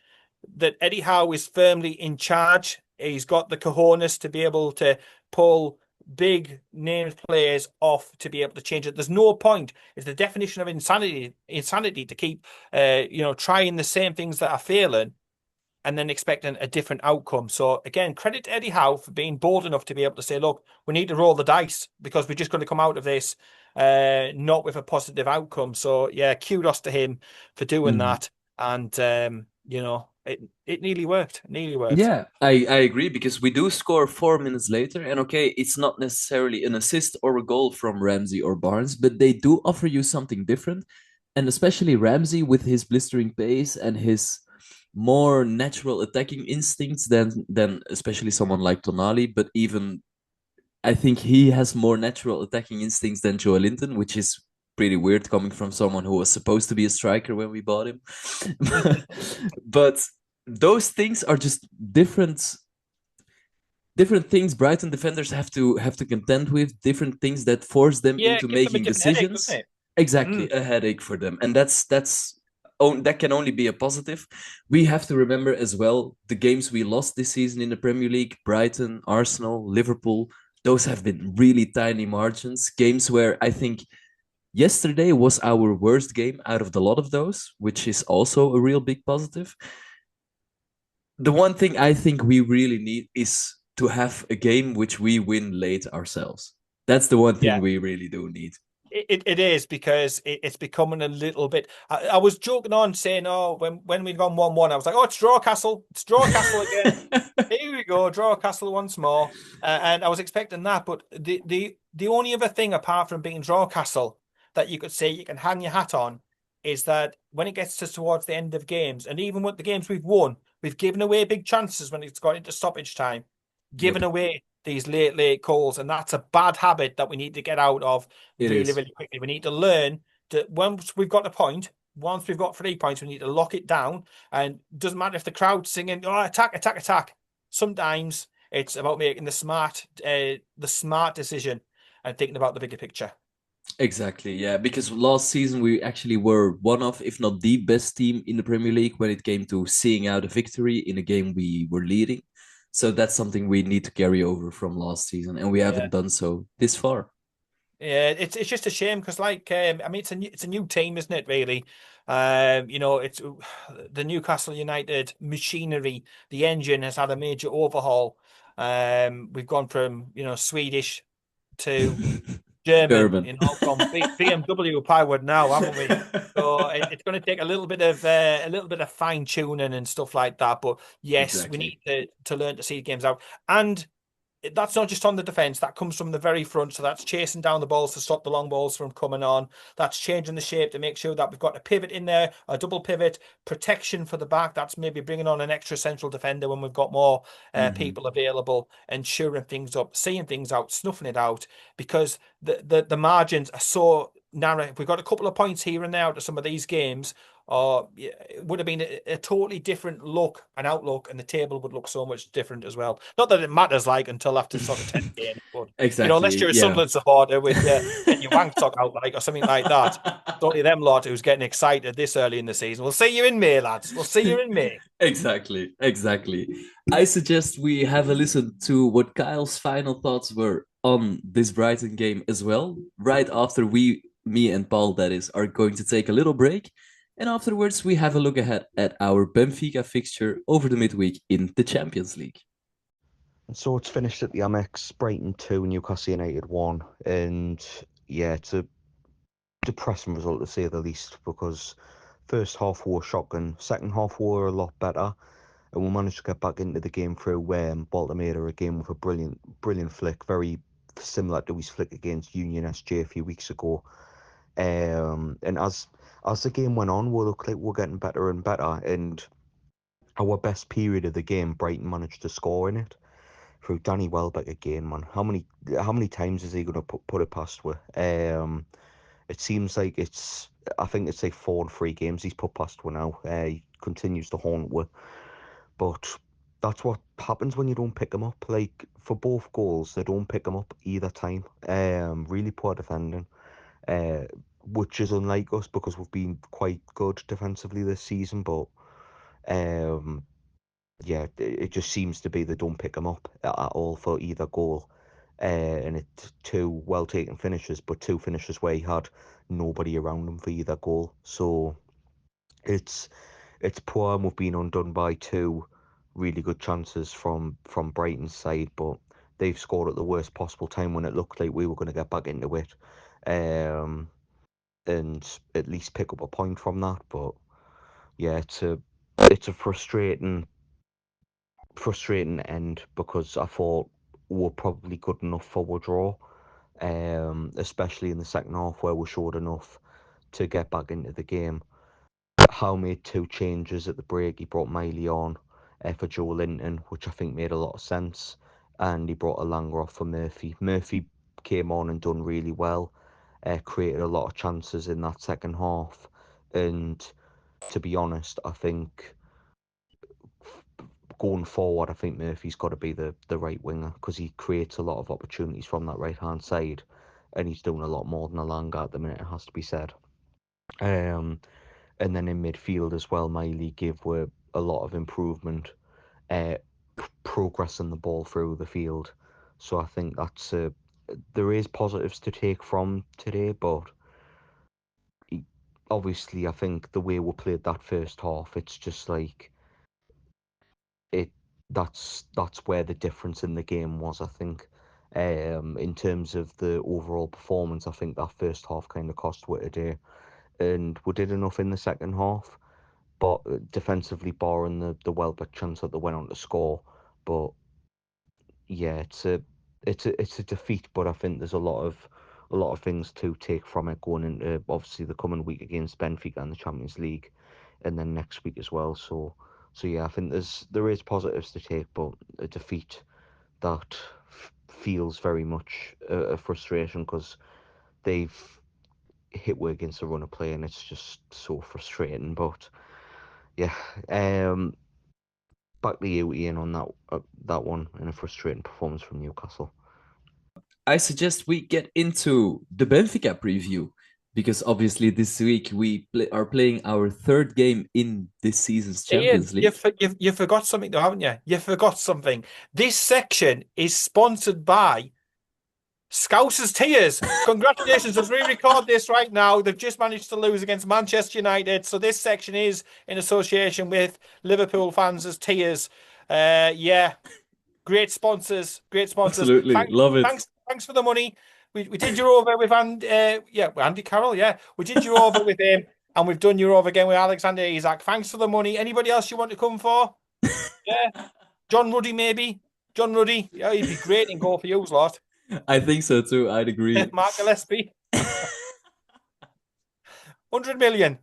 Speaker 2: that Eddie Howe is firmly in charge. He's got the cojones to be able to pull big named players off to be able to change it. There's no point. It's the definition of insanity to keep trying the same things that are failing and then expecting a different outcome. So again, credit to Eddie Howe for being bold enough to be able to say, look, we need to roll the dice because we're just going to come out of this not with a positive outcome. So yeah, kudos to him for doing that. And it nearly worked.
Speaker 1: Yeah, I agree, because we do score 4 minutes later, and okay, it's not necessarily an assist or a goal from Ramsey or Barnes, but they do offer you something different. And especially Ramsey with his blistering pace and his more natural attacking instincts than especially someone like Tonali, but even I think he has more natural attacking instincts than Joe Linton, which is pretty weird coming from someone who was supposed to be a striker when we bought him. But those things are just different things Brighton defenders have to contend with, different things that force them into making decisions.
Speaker 2: Headache,
Speaker 1: exactly, a headache for them, and that can only be a positive. We have to remember as well the games we lost this season in the Premier League: Brighton, Arsenal, Liverpool. Those have been really tiny margins, games where I think yesterday was our worst game out of the lot of those, which is also a real big positive. The one thing I think we really need is to have a game which we win late ourselves. That's the one thing we really do need.
Speaker 2: It is, because it's becoming a little bit. I was joking on saying, when we'd gone 1-1, I was like, it's draw castle. It's draw castle again. Here we go, draw castle once more. And I was expecting that, but the only other thing apart from being draw castle that you could say you can hang your hat on is that when it gets towards the end of games, and even with the games we've won, we've given away big chances when it's got into stoppage time, given away these late goals, and that's a bad habit that we need to get out of really quickly. We need to learn that once we've got a point, once we've got 3 points, we need to lock it down. And it doesn't matter if the crowd's singing, "Oh, attack, attack, attack." Sometimes it's about making the smart decision and thinking about the bigger picture.
Speaker 1: Exactly, yeah. Because last season we actually were one of, if not the best team in the Premier League when it came to seeing out a victory in a game we were leading. So that's something we need to carry over from last season, and we haven't done so this far.
Speaker 2: Yeah, it's just a shame because, like, I mean, it's a new team, isn't it? Really, it's the Newcastle United machinery. The engine has had a major overhaul. We've gone from Swedish to German,
Speaker 1: German.
Speaker 2: from BMW powered now, haven't we? So it's going to take a little bit of fine tuning and stuff like that. But yes, we
Speaker 1: Exactly.
Speaker 2: need to learn to see games out. And that's not just on the defense, that comes from the very front. So that's chasing down the balls to stop the long balls from coming on. That's changing the shape to make sure that we've got a pivot in there, a double pivot, protection for the back. That's maybe bringing on an extra central defender when we've got more people available, ensuring things up, seeing things out, snuffing it out, because the margins are so narrow. If we've got a couple of points here and there out of some of these games, or it would have been a totally different look and outlook, and the table would look so much different as well. Not that it matters, like, until after sort of 10 games, but unless
Speaker 1: Exactly,
Speaker 2: you're a
Speaker 1: yeah.
Speaker 2: Sunderland supporter with getting your wank sock out, like, or something like that, it's only them lot who's getting excited this early in the season. We'll see you in May, lads. We'll see you in May.
Speaker 1: Exactly, exactly. I suggest we have a listen to what Kyle's final thoughts were on this Brighton game as well, right after me and Paul, that is, are going to take a little break. And afterwards, we have a look ahead at our Benfica fixture over the midweek in the Champions League.
Speaker 3: And so it's finished at the Amex, Brighton 2, Newcastle United 1. And yeah, it's a depressing result to say the least, because first half were shocking, second half were a lot better, and we managed to get back into the game through Baltimore again with a brilliant flick, very similar to his flick against Union SJ a few weeks ago. And as the game went on, we looked like we're getting better and better. And our best period of the game, Brighton managed to score in it through Danny Welbeck again, man. How many times is he gonna put it past we? It seems like I think it's like 4 in 3 games he's put past we now. He continues to haunt we, but that's what happens when you don't pick them up. Like for both goals, they don't pick them up either time. Really poor defending. Which is unlike us because we've been quite good defensively this season, but um, yeah, it just seems to be they don't pick them up at all for either goal. And it's 2 well taken finishes, but 2 finishes where he had nobody around him for either goal. So it's poor, and we've been undone by 2 really good chances from Brighton's side, but they've scored at the worst possible time when it looked like we were going to get back into it. And at least pick up a point from that. But yeah, it's a frustrating end, because I thought we're probably good enough for a draw, especially in the second half where we showed enough to get back into the game. Howe made 2 changes at the break. He brought Miley on for Joe Linton, which I think made a lot of sense, and he brought Alanga off for Murphy. Murphy came on and done really well, created a lot of chances in that second half, and to be honest, I think going forward, I think Murphy's got to be the right winger, because he creates a lot of opportunities from that right hand side, and he's doing a lot more than Alanga at the minute, it has to be said. And then in midfield as well, Miley gave a lot of improvement, uh, progressing the ball through the field. So I think there is positives to take from today, but obviously I think the way we played that first half, it's just like it. That's where the difference in the game was. I think, in terms of the overall performance, I think that first half kind of cost us today, and we did enough in the second half. But defensively, barring the Welbeck chance that they went on to score. But yeah, it's a defeat. But I think there's a lot of things to take from it going into obviously the coming week against Benfica in the Champions League, and then next week as well. So yeah, I think there is positives to take, but a defeat that feels very much a frustration, because they've hit work against the run of play, and it's just so frustrating. But yeah, back to you, Ian, on that one, and a frustrating performance from Newcastle.
Speaker 1: I suggest we get into the Benfica preview because obviously this week we are playing our third game in this season's Champions
Speaker 2: Ian,
Speaker 1: League.
Speaker 2: you forgot something though, haven't you? You forgot something. This section is sponsored by Scousers Tears. Congratulations, as we record this right now, they've just managed to lose against Manchester United. So this section is in association with Liverpool fans as Tears. Yeah, great sponsors, great sponsors.
Speaker 1: Absolutely, love it.
Speaker 2: Thanks for the money. We did you over with Andy Carroll. Yeah, we did you over with him, and we've done you over again with Alexander Isak. Thanks for the money. Anybody else you want to come for? Yeah, John Ruddy maybe. John Ruddy. Yeah, he'd be great in goal for you, lot.
Speaker 1: I think so too. I'd agree.
Speaker 2: Mark Gillespie. 100 million.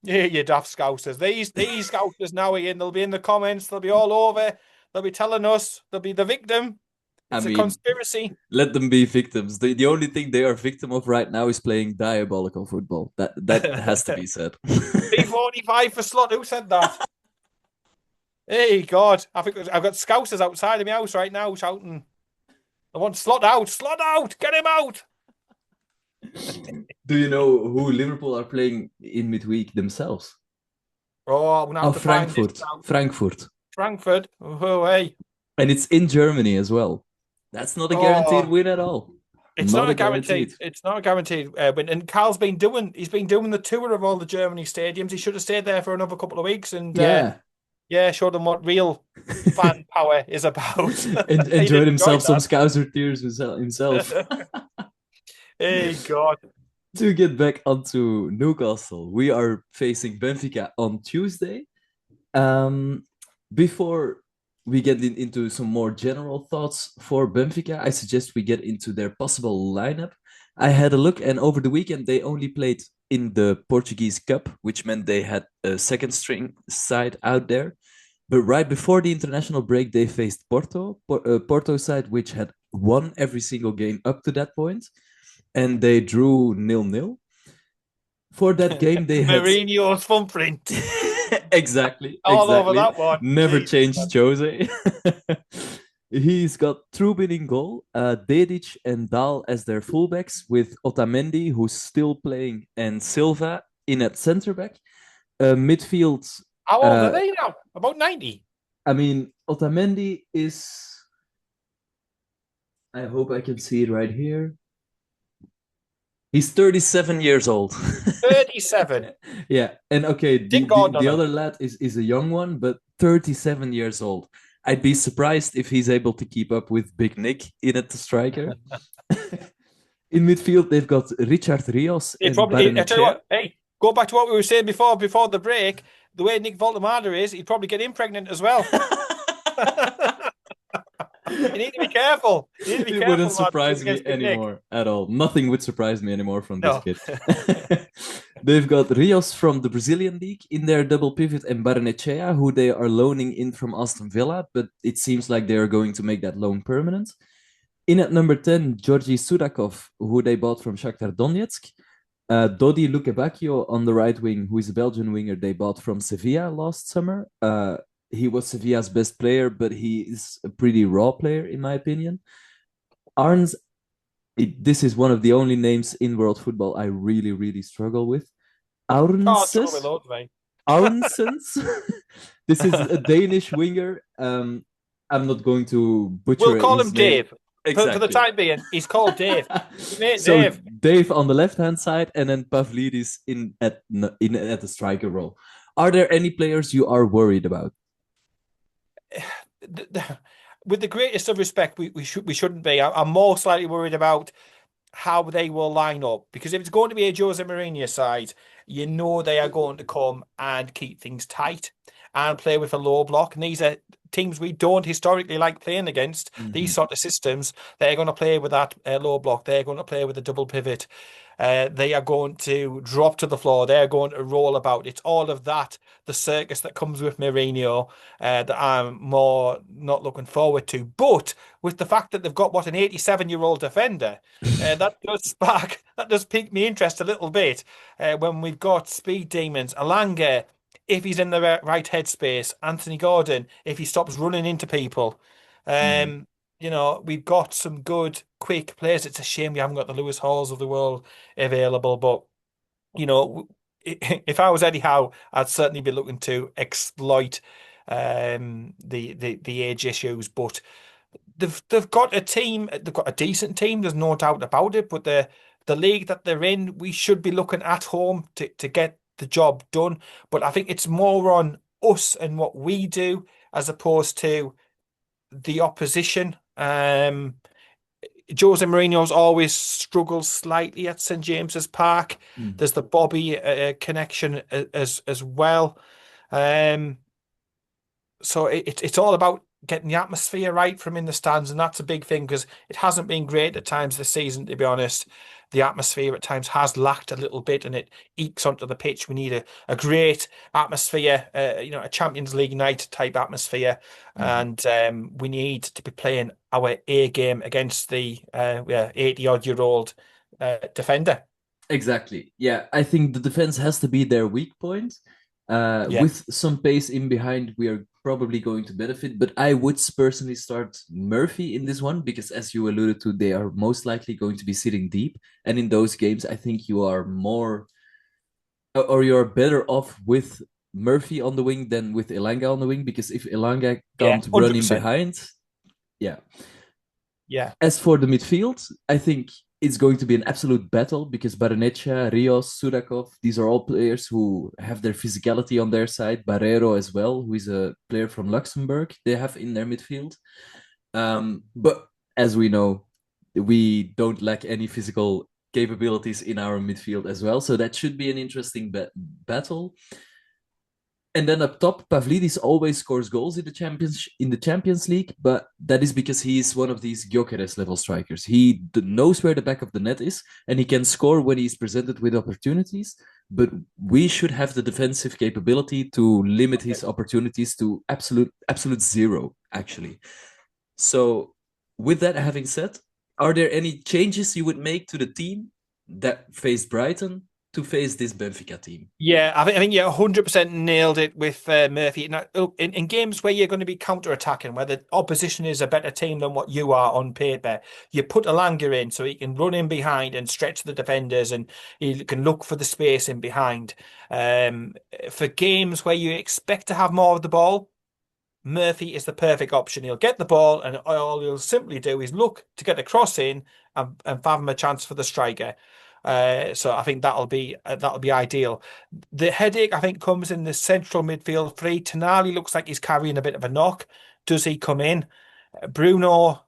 Speaker 2: Yeah, you daft Scousers. These Scousers now, Ian, they'll be in the comments. They'll be all over. They'll be telling us. They'll be the victim. It's a conspiracy.
Speaker 1: Let them be victims. The only thing they are victim of right now is playing diabolical football. That has to be said.
Speaker 2: P45 for Slot. Who said that? Hey, God. I've got Scousers outside of my house right now shouting, I want Slot out. Slot out. Get him out.
Speaker 1: Do you know who Liverpool are playing in midweek themselves?
Speaker 2: Oh, I'm going to
Speaker 1: Frankfurt.
Speaker 2: Frankfurt. Oh, hey.
Speaker 1: And it's in Germany as well. That's not a guaranteed win at all.
Speaker 2: It's not a guaranteed. It's not a guaranteed win. And Carl's been doing the tour of all the Germany stadiums. He should have stayed there for another couple of weeks and show them what real fan power is about.
Speaker 1: Enjoyed himself some Scouser tears himself.
Speaker 2: Hey, God.
Speaker 1: To get back onto Newcastle, we are facing Benfica on Tuesday. Before we get into some more general thoughts for Benfica, I suggest we get into their possible lineup. I had a look, and over the weekend, they only played in the Portuguese Cup, which meant they had a second string side out there. But right before the international break, they faced Porto side, which had won every single game up to that point, and they drew 0-0. For that game, they had
Speaker 2: Mourinho's thumbprint.
Speaker 1: Exactly.
Speaker 2: All over that one.
Speaker 1: Never changed Jose. He's got Trubin in goal, Dedic and Dahl as their fullbacks, with Otamendi, who's still playing, and Silva in at centre back. Midfield.
Speaker 2: How old are they now? About 90.
Speaker 1: I mean, Otamendi is. I hope I can see it right here. He's 37 years old.
Speaker 2: 37.
Speaker 1: Yeah, and okay, the other lad is a young one, but 37 years old. I'd be surprised if he's able to keep up with Big Nick in at the striker. In midfield, they've got Richard Rios.
Speaker 2: I tell you what, hey, go back to what we were saying before the break. The way Nick Voltemada is, he'd probably get him pregnant as well. You need to be careful.
Speaker 1: It wouldn't surprise me anymore at all. Nothing would surprise me anymore from this kid. They've got Rios from the Brazilian League in their double pivot and Barnechea, who they are loaning in from Aston Villa, but it seems like they are going to make that loan permanent. In at number 10, Georgi Sudakov, who they bought from Shakhtar Donetsk. Dodi Lukebakio on the right wing, who is a Belgian winger they bought from Sevilla last summer. He was Sevilla's best player, but he is a pretty raw player, in my opinion. Arns, this is one of the only names in world football I really, really struggle with. Arnsens. This is a Danish winger. I'm not going to butcher.
Speaker 2: We'll call him
Speaker 1: name.
Speaker 2: Dave.
Speaker 1: Exactly.
Speaker 2: For the time being, he's called Dave.
Speaker 1: So Dave on the left-hand side, and then Pavlidis in at the striker role. Are there any players you are worried about?
Speaker 2: With the greatest of respect, we shouldn't be. I'm more slightly worried about how they will line up, because if it's going to be a Jose Mourinho side, you know they are going to come and keep things tight and play with a low block. And these are teams we don't historically like playing against. These sort of systems, they're going to play with that low block. They're going to play with a double pivot. They are going to drop to the floor. They're going to roll about. It's all of that, the circus that comes with Mourinho, that I'm more not looking forward to. But with the fact that they've got an 87-year-old defender, that does pique me interest a little bit. When we've got speed demons, Alanga, if he's in the right headspace, Anthony Gordon, if he stops running into people. We've got some good, quick players. It's a shame we haven't got the Lewis Halls of the world available. But, if I was Eddie Howe, I'd certainly be looking to exploit the age issues. But they've got a team. They've got a decent team. There's no doubt about it. But the league that they're in, we should be looking at home to get the job done. But I think it's more on us and what we do as opposed to the opposition. Jose Mourinho's always struggles slightly at St James's Park. There's the Bobby connection as well. So it's all about getting the atmosphere right from in the stands, and that's a big thing because it hasn't been great at times this season, to be honest. The atmosphere at times has lacked a little bit, and it ekes onto the pitch. We need a great atmosphere, a Champions League night type atmosphere, and we need to be playing our A game against the 80-odd-year-old defender.
Speaker 1: Exactly. Yeah, I think the defense has to be their weak point. With some pace in behind, we are probably going to benefit. But I would personally start Murphy in this one because, as you alluded to, they are most likely going to be sitting deep. And in those games, I think you are more, or you're better off with Murphy on the wing than with Elanga on the wing, because if Elanga can't run in
Speaker 2: 100%.
Speaker 1: behind, yeah.
Speaker 2: Yeah.
Speaker 1: As for the midfield, I think it's going to be an absolute battle because Barrenetxea, Rios, Sudakov, these are all players who have their physicality on their side. Barrero as well, who is a player from Luxembourg, they have in their midfield. But as we know, we don't lack any physical capabilities in our midfield as well. So that should be an interesting battle. And then up top, Pavlidis always scores goals in the Champions League, but that is because he is one of these Gyökeres level strikers. He knows where the back of the net is, and he can score when he's presented with opportunities. But we should have the defensive capability to limit his opportunities to absolute zero, actually. So, with that having said, are there any changes you would make to the team that faced Brighton to face this Benfica team?
Speaker 2: Yeah, I think you 100% nailed it with Murphy. Now, in games where you're going to be counter-attacking, where the opposition is a better team than what you are on paper, you put Elanga in so he can run in behind and stretch the defenders, and he can look for the space in behind. For games where you expect to have more of the ball, Murphy is the perfect option. He'll get the ball, and all he'll simply do is look to get a cross in and fathom a chance for the striker. So I think that'll be ideal. The headache, I think, comes in the central midfield three. Tonali looks like he's carrying a bit of a knock. Does he come in? Bruno,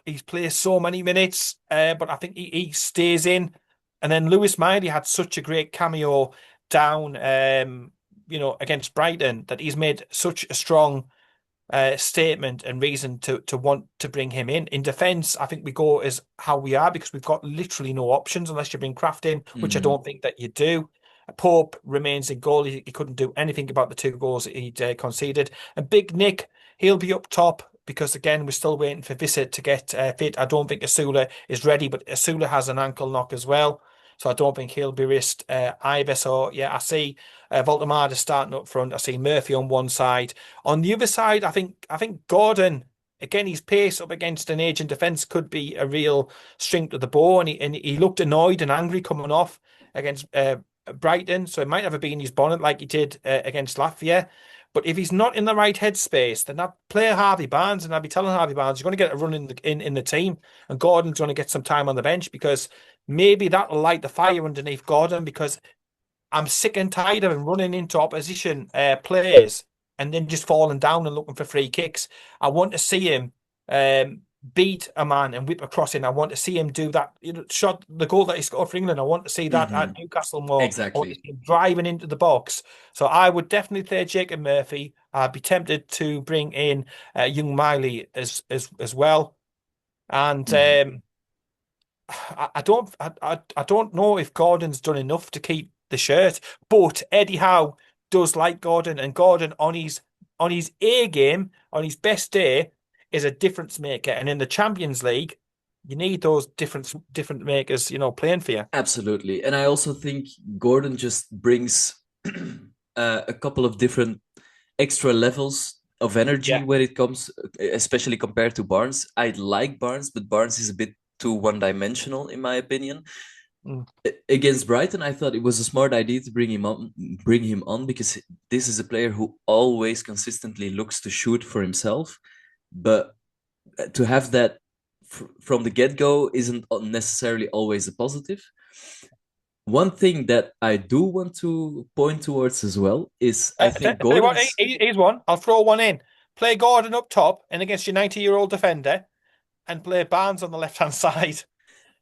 Speaker 2: he's played so many minutes, but I think he stays in. And then Lewis Miley had such a great cameo down, against Brighton, that he's made such a strong statement and reason to want to bring him in. In defence, I think we go as how we are because we've got literally no options unless you bring Kraft in, which I don't think that you do. Pope remains in goal. He couldn't do anything about the 2 goals that he'd conceded. And Big Nick, he'll be up top because, again, we're still waiting for Visser to get fit. I don't think Asula is ready, but Asula has an ankle knock as well. So I don't think he'll be risked either. So, yeah, I see Voltemade starting up front. I see Murphy on one side. On the other side, I think Gordon, again, his pace up against an aging defence could be a real string to the bow. And he looked annoyed and angry coming off against Brighton. So it might have been his bonnet like he did against Latvia. But if he's not in the right headspace, then I'd play Harvey Barnes, and I'd be telling Harvey Barnes, you're going to get a run in the team, and Gordon's going to get some time on the bench because maybe that'll light the fire underneath Gordon, because I'm sick and tired of him running into opposition players and then just falling down and looking for free kicks. I want to see him beat a man and whip across in. I want to see him do that. Shot the goal that he scored for England. I want to see that at Newcastle more.
Speaker 1: Exactly.
Speaker 2: I want to see him driving into the box. So I would definitely play Jacob Murphy. I'd be tempted to bring in young Miley as well. And I don't know if Gordon's done enough to keep the shirt, but Eddie Howe does like Gordon, and Gordon on his A game, on his best day, is a difference maker. And in the Champions League, you need those different makers, playing for you.
Speaker 1: Absolutely. And I also think Gordon just brings a couple of different extra levels of energy when it comes, especially compared to Barnes. I like Barnes, but Barnes is a bit too one-dimensional, in my opinion. Against Brighton, I thought it was a smart idea to bring him on because this is a player who always consistently looks to shoot for himself, but to have that from the get-go isn't necessarily always a positive. One thing that I do want to point towards as well is I think Gordon.
Speaker 2: Here's one. I'll throw one in. Play Gordon up top and against your 90-year-old defender, and play Barnes on the left-hand side.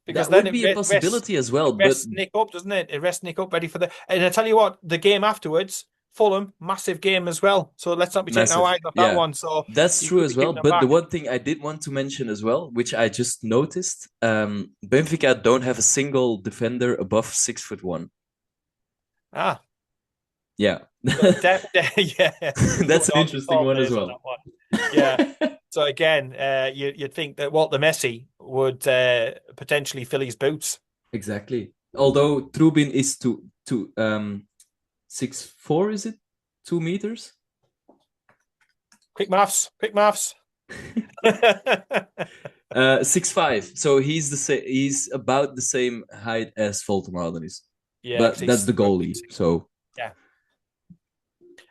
Speaker 1: Because that would be a possibility as well.
Speaker 2: It rests Nick up, doesn't it? It rests Nick up ready for the. And I tell you what, the game afterwards, Fulham, massive game as well. So let's not be taking our eyes off that one. So
Speaker 1: that's true as well. But the one thing I did want to mention as well, which I just noticed, Benfica don't have a single defender above 6'1".
Speaker 2: Ah.
Speaker 1: Yeah.
Speaker 2: Yeah.
Speaker 1: That's an interesting one as well.
Speaker 2: Yeah. So again, you'd think that Walter Messi would potentially fill his boots.
Speaker 1: Exactly. Although Trubin is 6'4", is it? 2 meters?
Speaker 2: Quick maths.
Speaker 1: 6'5". So he's about the same height as Voltemade is. Yeah, but that's the goalie. So
Speaker 2: yeah.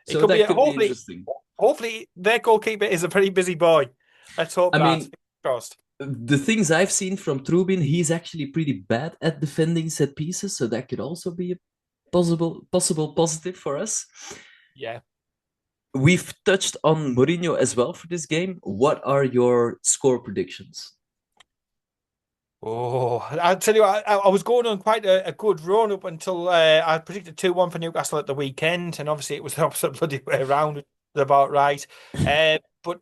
Speaker 1: So that could be interesting.
Speaker 2: Hopefully, their goalkeeper is a pretty busy boy. Let's hope that.
Speaker 1: I mean, the things I've seen from Trubin, he's actually pretty bad at defending set pieces, so that could also be a possible positive for us.
Speaker 2: Yeah.
Speaker 1: We've touched on Mourinho as well for this game. What are your score predictions?
Speaker 2: Oh, I'll tell you what, I was going on quite a good run up until I predicted 2-1 for Newcastle at the weekend, and obviously it was the opposite bloody way around, about right. But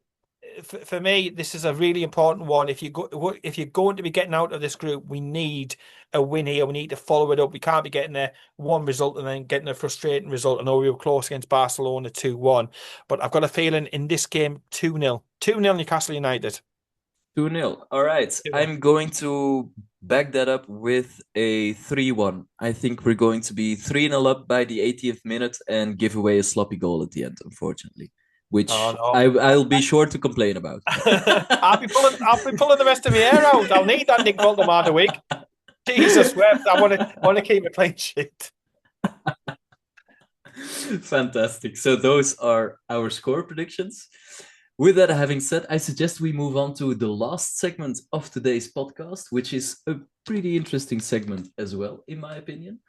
Speaker 2: for me, this is a really important one. If you're going to be getting out of this group, we need a win here. We need to follow it up. We can't be getting a one result and then getting a frustrating result. I know we were close against Barcelona 2-1, but I've got a feeling in this game 2-0 Newcastle United.
Speaker 1: 2-0. All right. 2-0. I'm going to back that up with a 3-1. I think we're going to be 3-0 up by the 80th minute and give away a sloppy goal at the end, unfortunately. Which I'll be sure to complain about.
Speaker 2: I'll be pulling the rest of my hair out. I'll need that Nick Voltemade wig. Jesus wept. I want to keep a clean sheet.
Speaker 1: Fantastic. So those are our score predictions. With that having said, I suggest we move on to the last segment of today's podcast, which is a pretty interesting segment as well, in my opinion.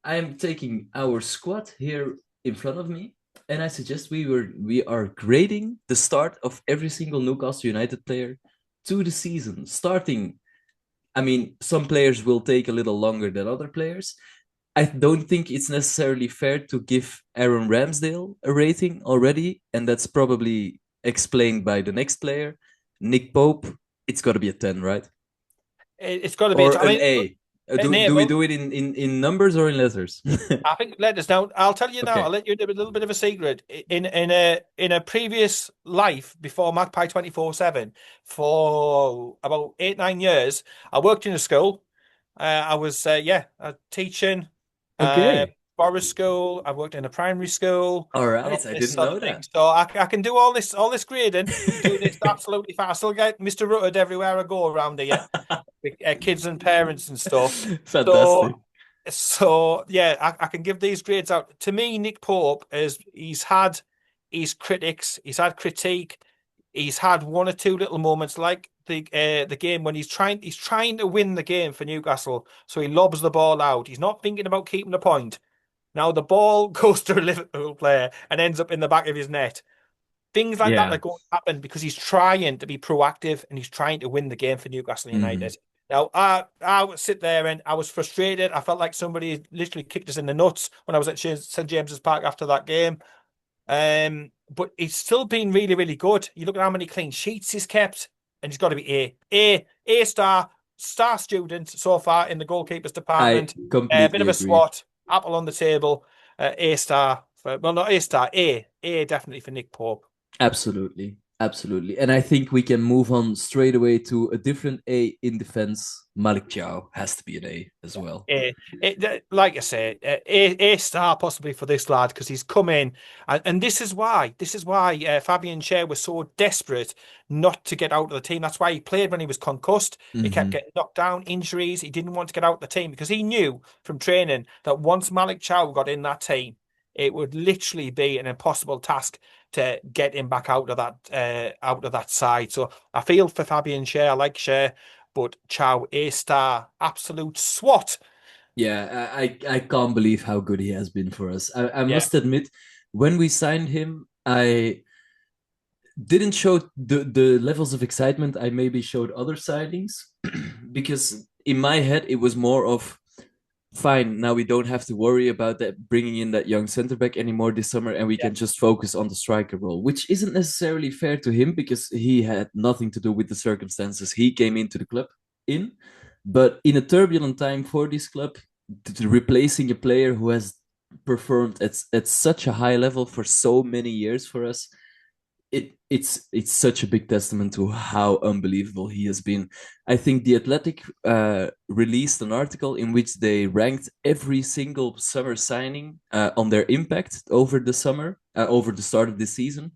Speaker 1: I am taking our squad here in front of me, and I suggest we are grading the start of every single Newcastle United player to the season. Starting, I mean, some players will take a little longer than other players. I don't think it's necessarily fair to give Aaron Ramsdale a rating already, and that's probably explained by the next player, Nick Pope. It's got to be a 10, right?
Speaker 2: It's got to be
Speaker 1: an A. Do we do it in numbers or in letters?
Speaker 2: I think letters. Now I'll tell you now. Okay. I'll let you do a little bit of a secret. In a previous life before Magpie 24/7, for about 8-9 years, I worked in a school. I was teaching.
Speaker 1: Okay.
Speaker 2: Forest school. I worked in a primary school.
Speaker 1: All right, I didn't know that.
Speaker 2: So I can do all this grading. Do this absolutely fast. I still get Mr. Rutted everywhere I go around here, with kids and parents and stuff.
Speaker 1: Fantastic.
Speaker 2: So yeah, I can give these grades out. To me, Nick Pope he's had his critics, he's had critique, he's had one or two little moments like the game when he's trying to win the game for Newcastle. So he lobs the ball out. He's not thinking about keeping the point. Now the ball goes to a Liverpool player and ends up in the back of his net. Things like that are going to happen because he's trying to be proactive and he's trying to win the game for Newcastle United. Now, I would sit there and I was frustrated. I felt like somebody literally kicked us in the nuts when I was at St. James's Park after that game. But he's still been really, really good. You look at how many clean sheets he's kept, and he's got to be A star, star students so far in the goalkeepers
Speaker 1: I
Speaker 2: department. A
Speaker 1: completely
Speaker 2: bit of a
Speaker 1: agree.
Speaker 2: SWAT, apple on the table, A star. Not A star, A definitely for Nick Pope.
Speaker 1: Absolutely. Absolutely. And I think we can move on straight away to a different A in defense. Malik Chow has to be an A as well.
Speaker 2: Like I say, A star possibly for this lad because he's come in, and this is why Fabian Schär was so desperate not to get out of the team. That's why he played when he was concussed. He kept getting knocked down, injuries. He didn't want to get out of the team because he knew from training that once Malik Chow got in that team, it would literally be an impossible task to get him back out of that side. So I feel for Fabian Schär, I like Schär, but Chow A star, absolute SWAT.
Speaker 1: Yeah, I can't believe how good he has been for us. I
Speaker 2: Yeah.
Speaker 1: must admit, when we signed him, I didn't show the levels of excitement I maybe showed other signings because in my head it was more of fine, now we don't have to worry about that bringing in that young center back anymore this summer, and we
Speaker 2: Yeah.
Speaker 1: can just focus on the striker role, which isn't necessarily fair to him because he had nothing to do with the circumstances he came into the club in. But in a turbulent time for this club, replacing a player who has performed at such a high level for so many years for us, it's such a big testament to how unbelievable he has been. I think the Athletic released an article in which they ranked every single summer signing on their impact over the summer, over the start of the season,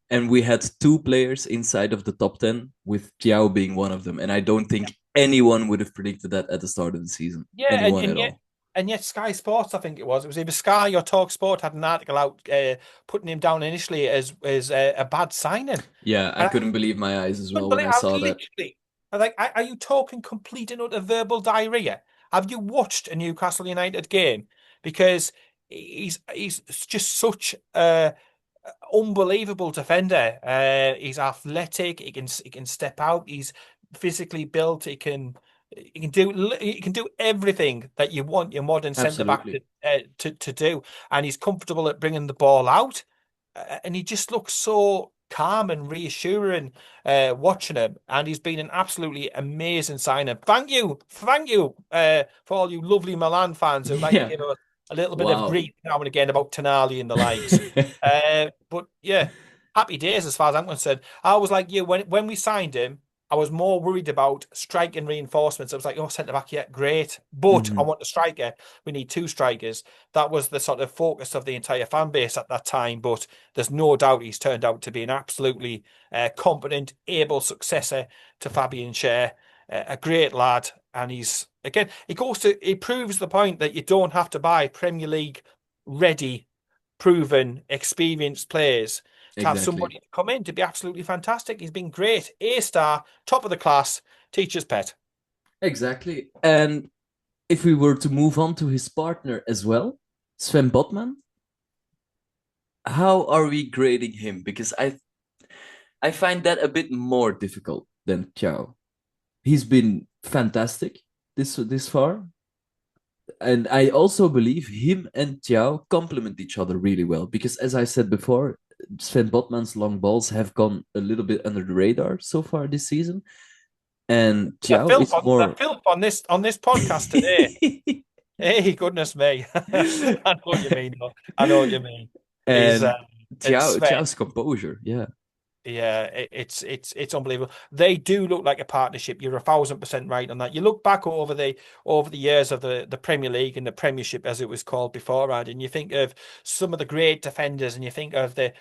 Speaker 1: and we had two players inside of the top 10, with Piao being one of them. And I don't think anyone would have predicted that at the start of the season.
Speaker 2: Yeah,
Speaker 1: Anyone
Speaker 2: and
Speaker 1: at
Speaker 2: yet
Speaker 1: all.
Speaker 2: and yet Sky Sports, I think it was either Sky or Talk Sport had an article out putting him down initially as a bad signing.
Speaker 1: Yeah, I
Speaker 2: And
Speaker 1: couldn't believe my eyes as well
Speaker 2: But
Speaker 1: when I
Speaker 2: I was
Speaker 1: saw that.
Speaker 2: literally, I'm like, are you talking complete and utter verbal diarrhea? Have you watched a Newcastle United game? Because he's just such a unbelievable defender. He's athletic. He can step out. He's physically built. He can do everything that you want your modern centre back
Speaker 1: Absolutely.
Speaker 2: to do, and he's comfortable at bringing the ball out, and he just looks so calm and reassuring watching him, and he's been an absolutely amazing signing. Thank you for all you lovely Milan fans who like to
Speaker 1: Yeah.
Speaker 2: give a little bit of
Speaker 1: Wow.
Speaker 2: grief now and again about Tonali and the likes. But yeah, happy days as far as I'm concerned. I was like you when we signed him. I was more worried about striking reinforcements. I was like, oh, centre back, yeah, great. But I want a striker. We need two strikers. That was the sort of focus of the entire fan base at that time. But there's no doubt he's turned out to be an absolutely competent, able successor to Fabian Schär. A great lad. And he's, again, he proves the point that you don't have to buy Premier League ready, proven, experienced players to have
Speaker 1: Exactly.
Speaker 2: somebody to come in to be absolutely fantastic. He's been great. A star, top of the class, teacher's pet.
Speaker 1: Exactly. And if we were to move on to his partner as well, Sven Botman, how are we grading him? Because I find that a bit more difficult than Chow. He's been fantastic this far. And I also believe him and Chow complement each other really well. Because as I said before, Sven Botman's long balls have gone a little bit under the radar so far this season. And Chow is more
Speaker 2: Filth on this podcast today. Hey, goodness me. I know what you mean. I know what you mean. He's
Speaker 1: and
Speaker 2: and Sven.
Speaker 1: Chow's composure, yeah.
Speaker 2: Yeah, it's unbelievable. They do look like a partnership. You're 1,000% right on that. You look back over the years of the Premier League and the Premiership as it was called beforehand, and you think of some of the great defenders, and you think of the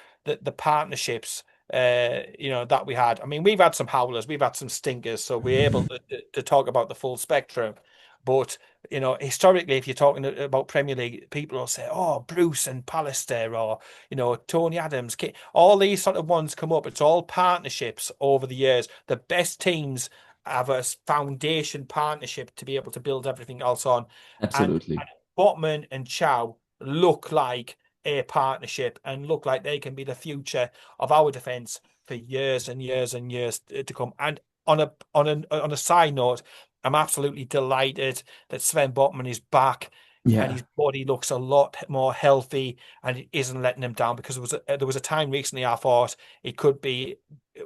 Speaker 2: partnerships that we had. I mean, we've had some howlers, we've had some stinkers, so we're able to talk about the full spectrum. But historically, if you're talking about Premier League, people will say, "Oh, Bruce and Pallister," or Tony Adams. All these sort of ones come up. It's all partnerships over the years. The best teams have a foundation partnership to be able to build everything else on.
Speaker 1: Absolutely.
Speaker 2: And Botman and Chow look like a partnership and look like they can be the future of our defence for years and years and years to come. And on a side note, I'm absolutely delighted that Sven Botman is back. And his body looks a lot more healthy, and it isn't letting him down, because there was a time recently I thought it could be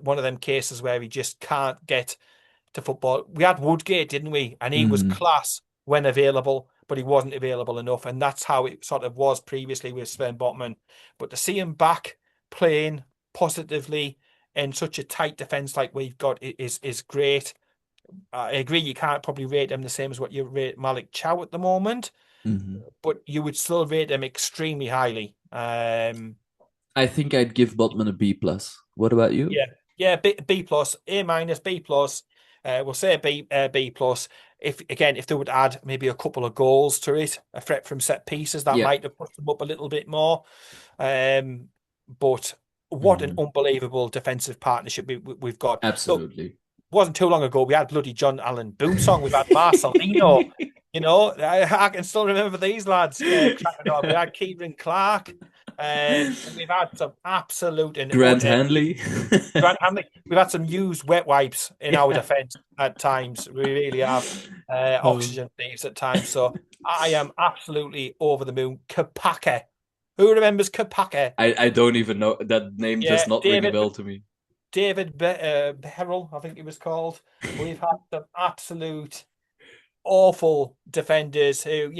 Speaker 2: one of them cases where he just can't get to football. We had Woodgate, didn't we? And he was
Speaker 1: Mhm.
Speaker 2: class when available, but he wasn't available enough. And that's how it sort of was previously with Sven Botman. But to see him back playing positively in such a tight defence like we've got is great. I agree you can't probably rate him the same as what you rate Malik Chow at the moment,
Speaker 1: Mhm.
Speaker 2: but you would still rate him extremely highly.
Speaker 1: I think I'd give Botman a B plus. What about you?
Speaker 2: Yeah, B plus, A minus, B plus. We'll say B plus. If they would add maybe a couple of goals to it, a threat from set pieces, that
Speaker 1: Yeah.
Speaker 2: might have pushed them up a little bit more. But what an
Speaker 1: Mhm.
Speaker 2: unbelievable defensive partnership we've got. Look,
Speaker 1: Absolutely.
Speaker 2: wasn't too long ago we had bloody John Allen Boomsong, we've had Marcelino, I can still remember these lads cracking on. We had Kieran Clark, and we've had some absolute and
Speaker 1: Grant
Speaker 2: utter
Speaker 1: Hanley.
Speaker 2: we've had some used wet wipes in our
Speaker 1: Yeah.
Speaker 2: defence at times. We really have
Speaker 1: Oh.
Speaker 2: oxygen thieves at times. So I am absolutely over the moon. Kapaka. Who remembers Kapaka?
Speaker 1: I don't even know. That name
Speaker 2: Yeah,
Speaker 1: does not ring a bell to me.
Speaker 2: David Beryl, I think he was called. We've had some absolute awful defenders who,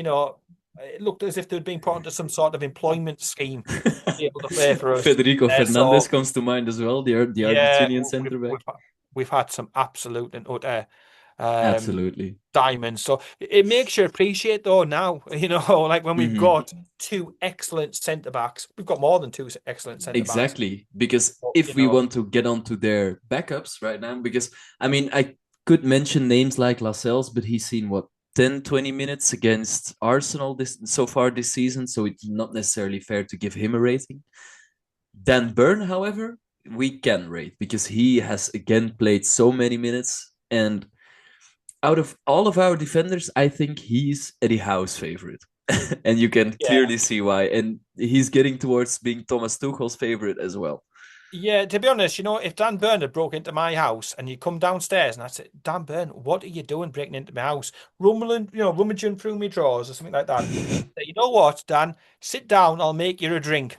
Speaker 2: it looked as if they'd been put into some sort of employment scheme to be able to play for us.
Speaker 1: Federico Fernandez
Speaker 2: So
Speaker 1: comes to mind as well, the
Speaker 2: yeah,
Speaker 1: Argentinian center back.
Speaker 2: we've had some absolute and utter
Speaker 1: Absolutely.
Speaker 2: diamonds. So it makes you appreciate though now, like when we've
Speaker 1: Mhm.
Speaker 2: got two excellent centre backs, we've got more than two excellent centre backs.
Speaker 1: Exactly. Because
Speaker 2: But,
Speaker 1: if we want to get onto their backups right now, because I mean, I could mention names like Lascelles, but he's seen what 10, 20 minutes against Arsenal this season, so it's not necessarily fair to give him a rating. Dan Burn, however, we can rate because he has again played so many minutes. And out of all of our defenders, I think he's Eddie Howe's favorite. And you can
Speaker 2: yeah.
Speaker 1: clearly see why. And he's getting towards being Thomas Tuchel's favorite as well.
Speaker 2: Yeah, to be honest, if Dan Burn had broke into my house and you come downstairs and I said, Dan Burn, what are you doing breaking into my house? Rummaging through my drawers or something like that. Say, you know what, Dan? Sit down, I'll make you a drink.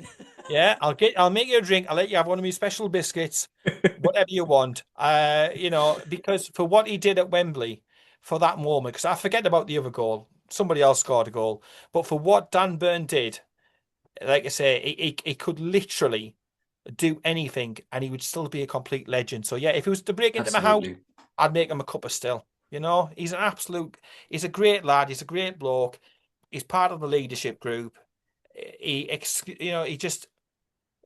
Speaker 2: Yeah, I'll make you a drink. I'll let you have one of my special biscuits, whatever you want. Because for what he did at Wembley for that moment, because I forget about the other goal. Somebody else scored a goal. But for what Dan Burn did, like I say, he could literally do anything and he would still be a complete legend. So yeah, if he was to break into my house,
Speaker 1: Absolutely.
Speaker 2: I'd make him a cup of still. He's he's a great lad. He's a great bloke. He's part of the leadership group. He just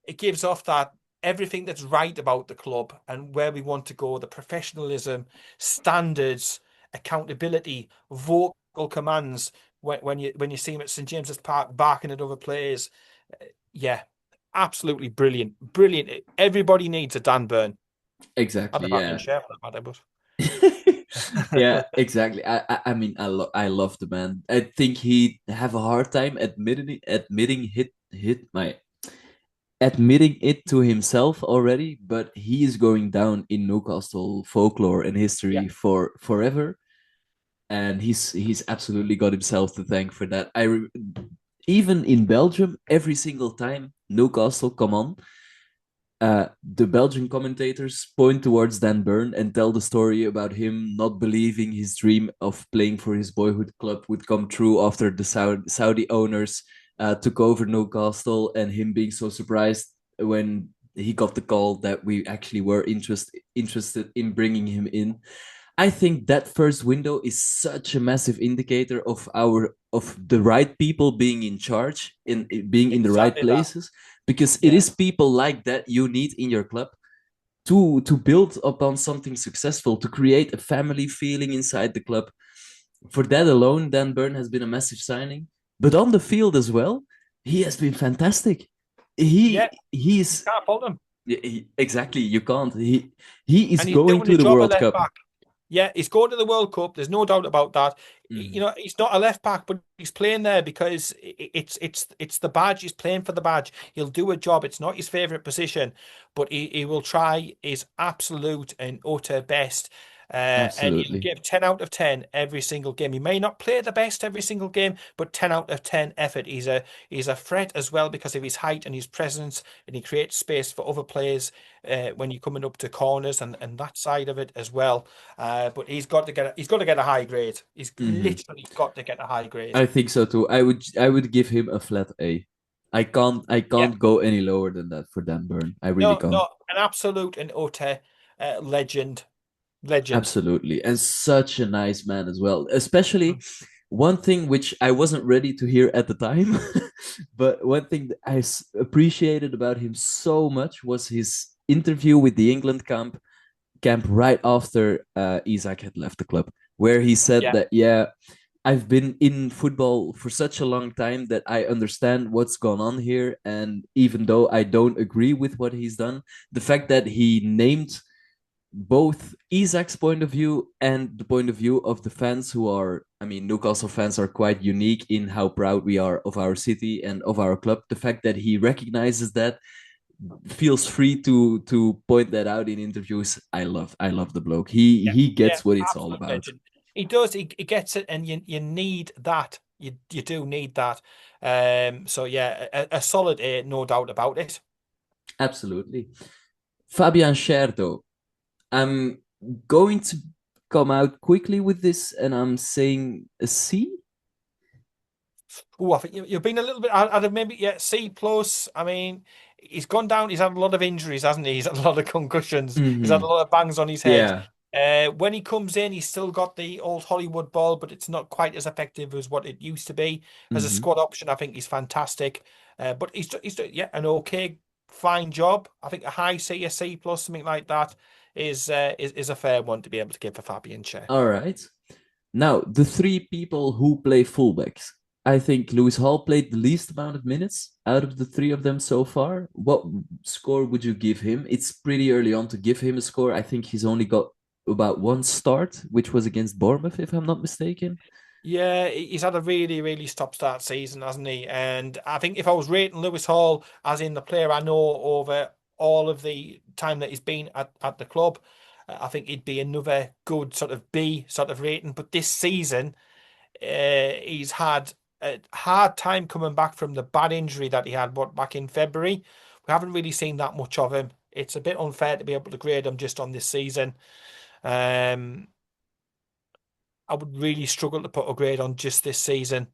Speaker 2: it gives off that everything that's right about the club and where we want to go, the professionalism, standards, accountability, vocal commands. When you see him at St James's Park barking at other players, yeah, absolutely brilliant, brilliant. Everybody needs a Dan Burn. I don't know
Speaker 1: Exactly.
Speaker 2: if I can
Speaker 1: Yeah.
Speaker 2: share for that matter, but
Speaker 1: Yeah, exactly. I mean, I love the man. I think he have a hard time admitting it to himself already, but he is going down in Newcastle folklore and
Speaker 2: yeah,
Speaker 1: history for forever, and he's absolutely got himself to thank for that. Even in Belgium, every single time Newcastle come on, the Belgian commentators point towards Dan Burn and tell the story about him not believing his dream of playing for his boyhood club would come true after the Saudi owners took over Newcastle, and him being so surprised when he got the call that we actually were interested in bringing him in. I think that first window is such a massive indicator of the right people being in charge, in being in the right
Speaker 2: exactly that.
Speaker 1: places, because it
Speaker 2: Yeah,
Speaker 1: is people like that you need in your club to build upon something successful, to create a family feeling inside the club. For that alone, Dan Burn has been a massive signing, but on the field as well, he has been fantastic.
Speaker 2: yeah, you
Speaker 1: He's
Speaker 2: can't fault him,
Speaker 1: exactly, you can't. He is
Speaker 2: and he's
Speaker 1: going
Speaker 2: doing
Speaker 1: to
Speaker 2: the
Speaker 1: the
Speaker 2: job of
Speaker 1: World
Speaker 2: left
Speaker 1: Cup.
Speaker 2: back. Yeah, he's going to the World Cup. There's no doubt about that.
Speaker 1: Mhm.
Speaker 2: He's not a left back, but he's playing there because it's the badge. He's playing for the badge. He'll do a job. It's not his favorite position, but he will try his absolute and utter best. And he'll
Speaker 1: Absolutely.
Speaker 2: give 10 out of 10 every single game. He may not play the best every single game, but 10 out of 10 effort. He's a threat as well because of his height and his presence, and he creates space for other players when you're coming up to corners and that side of it as well. But he's got to get a high grade. He's
Speaker 1: Mhm.
Speaker 2: literally got to get a high grade.
Speaker 1: I think so too. I would give him a flat A. I
Speaker 2: Yeah.
Speaker 1: can't go any lower than that for Dan Burn. I really
Speaker 2: No,
Speaker 1: can't.
Speaker 2: no, an absolute and utter legend. Legend.
Speaker 1: Absolutely. And such a nice man as well. Especially
Speaker 2: Mm.
Speaker 1: one thing which I wasn't ready to hear at the time, but one thing that appreciated about him so much was his interview with the England camp right after Isaac had left the club, where he said
Speaker 2: Yeah.
Speaker 1: that, yeah, I've been in football for such a long time that I understand what's gone on here. And even though I don't agree with what he's done, the fact that he named both Isaac's point of view and the point of view of the fans who are, I mean, Newcastle fans are quite unique in how proud we are of our city and of our club. The fact that he recognizes that, feels free to point that out in interviews. I love the bloke. He
Speaker 2: Yeah,
Speaker 1: he
Speaker 2: yeah,
Speaker 1: gets what it's all
Speaker 2: absolute
Speaker 1: about.
Speaker 2: legend. He does. He gets it, and you need that. You do need that. So yeah, a solid A, no doubt about it.
Speaker 1: Absolutely. Fabian Scherdo. I'm going to come out quickly with this, and I'm saying a C.
Speaker 2: Oh, I think you've been a little bit out of maybe C plus. I mean, he's gone down. He's had a lot of injuries, hasn't he? He's had a lot of concussions. He's had a
Speaker 1: Mm-hmm.
Speaker 2: lot of bangs on his head.
Speaker 1: Yeah.
Speaker 2: When he comes in, he's still got the old Hollywood ball, but it's not quite as effective as what it used to be. As a
Speaker 1: Mm-hmm.
Speaker 2: squad option, I think he's fantastic. But he's yeah, an okay, fine job. I think a high C, a C plus, something like that is a fair one to be able to give for Fabian Schär.
Speaker 1: All right. Now, the three people who play fullbacks. I think Lewis Hall played the least amount of minutes out of the three of them so far. What score would you give him? It's pretty early on to give him a score. I think he's only got about one start, which was against Bournemouth, if I'm not mistaken.
Speaker 2: Yeah, he's had a really, really stop-start season, hasn't he? And I think if I was rating Lewis Hall as in the player I know over all of the time that he's been at the club, I think he'd be another good sort of B sort of rating. But this season, he's had a hard time coming back from the bad injury that he had back in February. We haven't really seen that much of him. It's a bit unfair to be able to grade him just on this season. Um, I would really struggle to put a grade on just this season,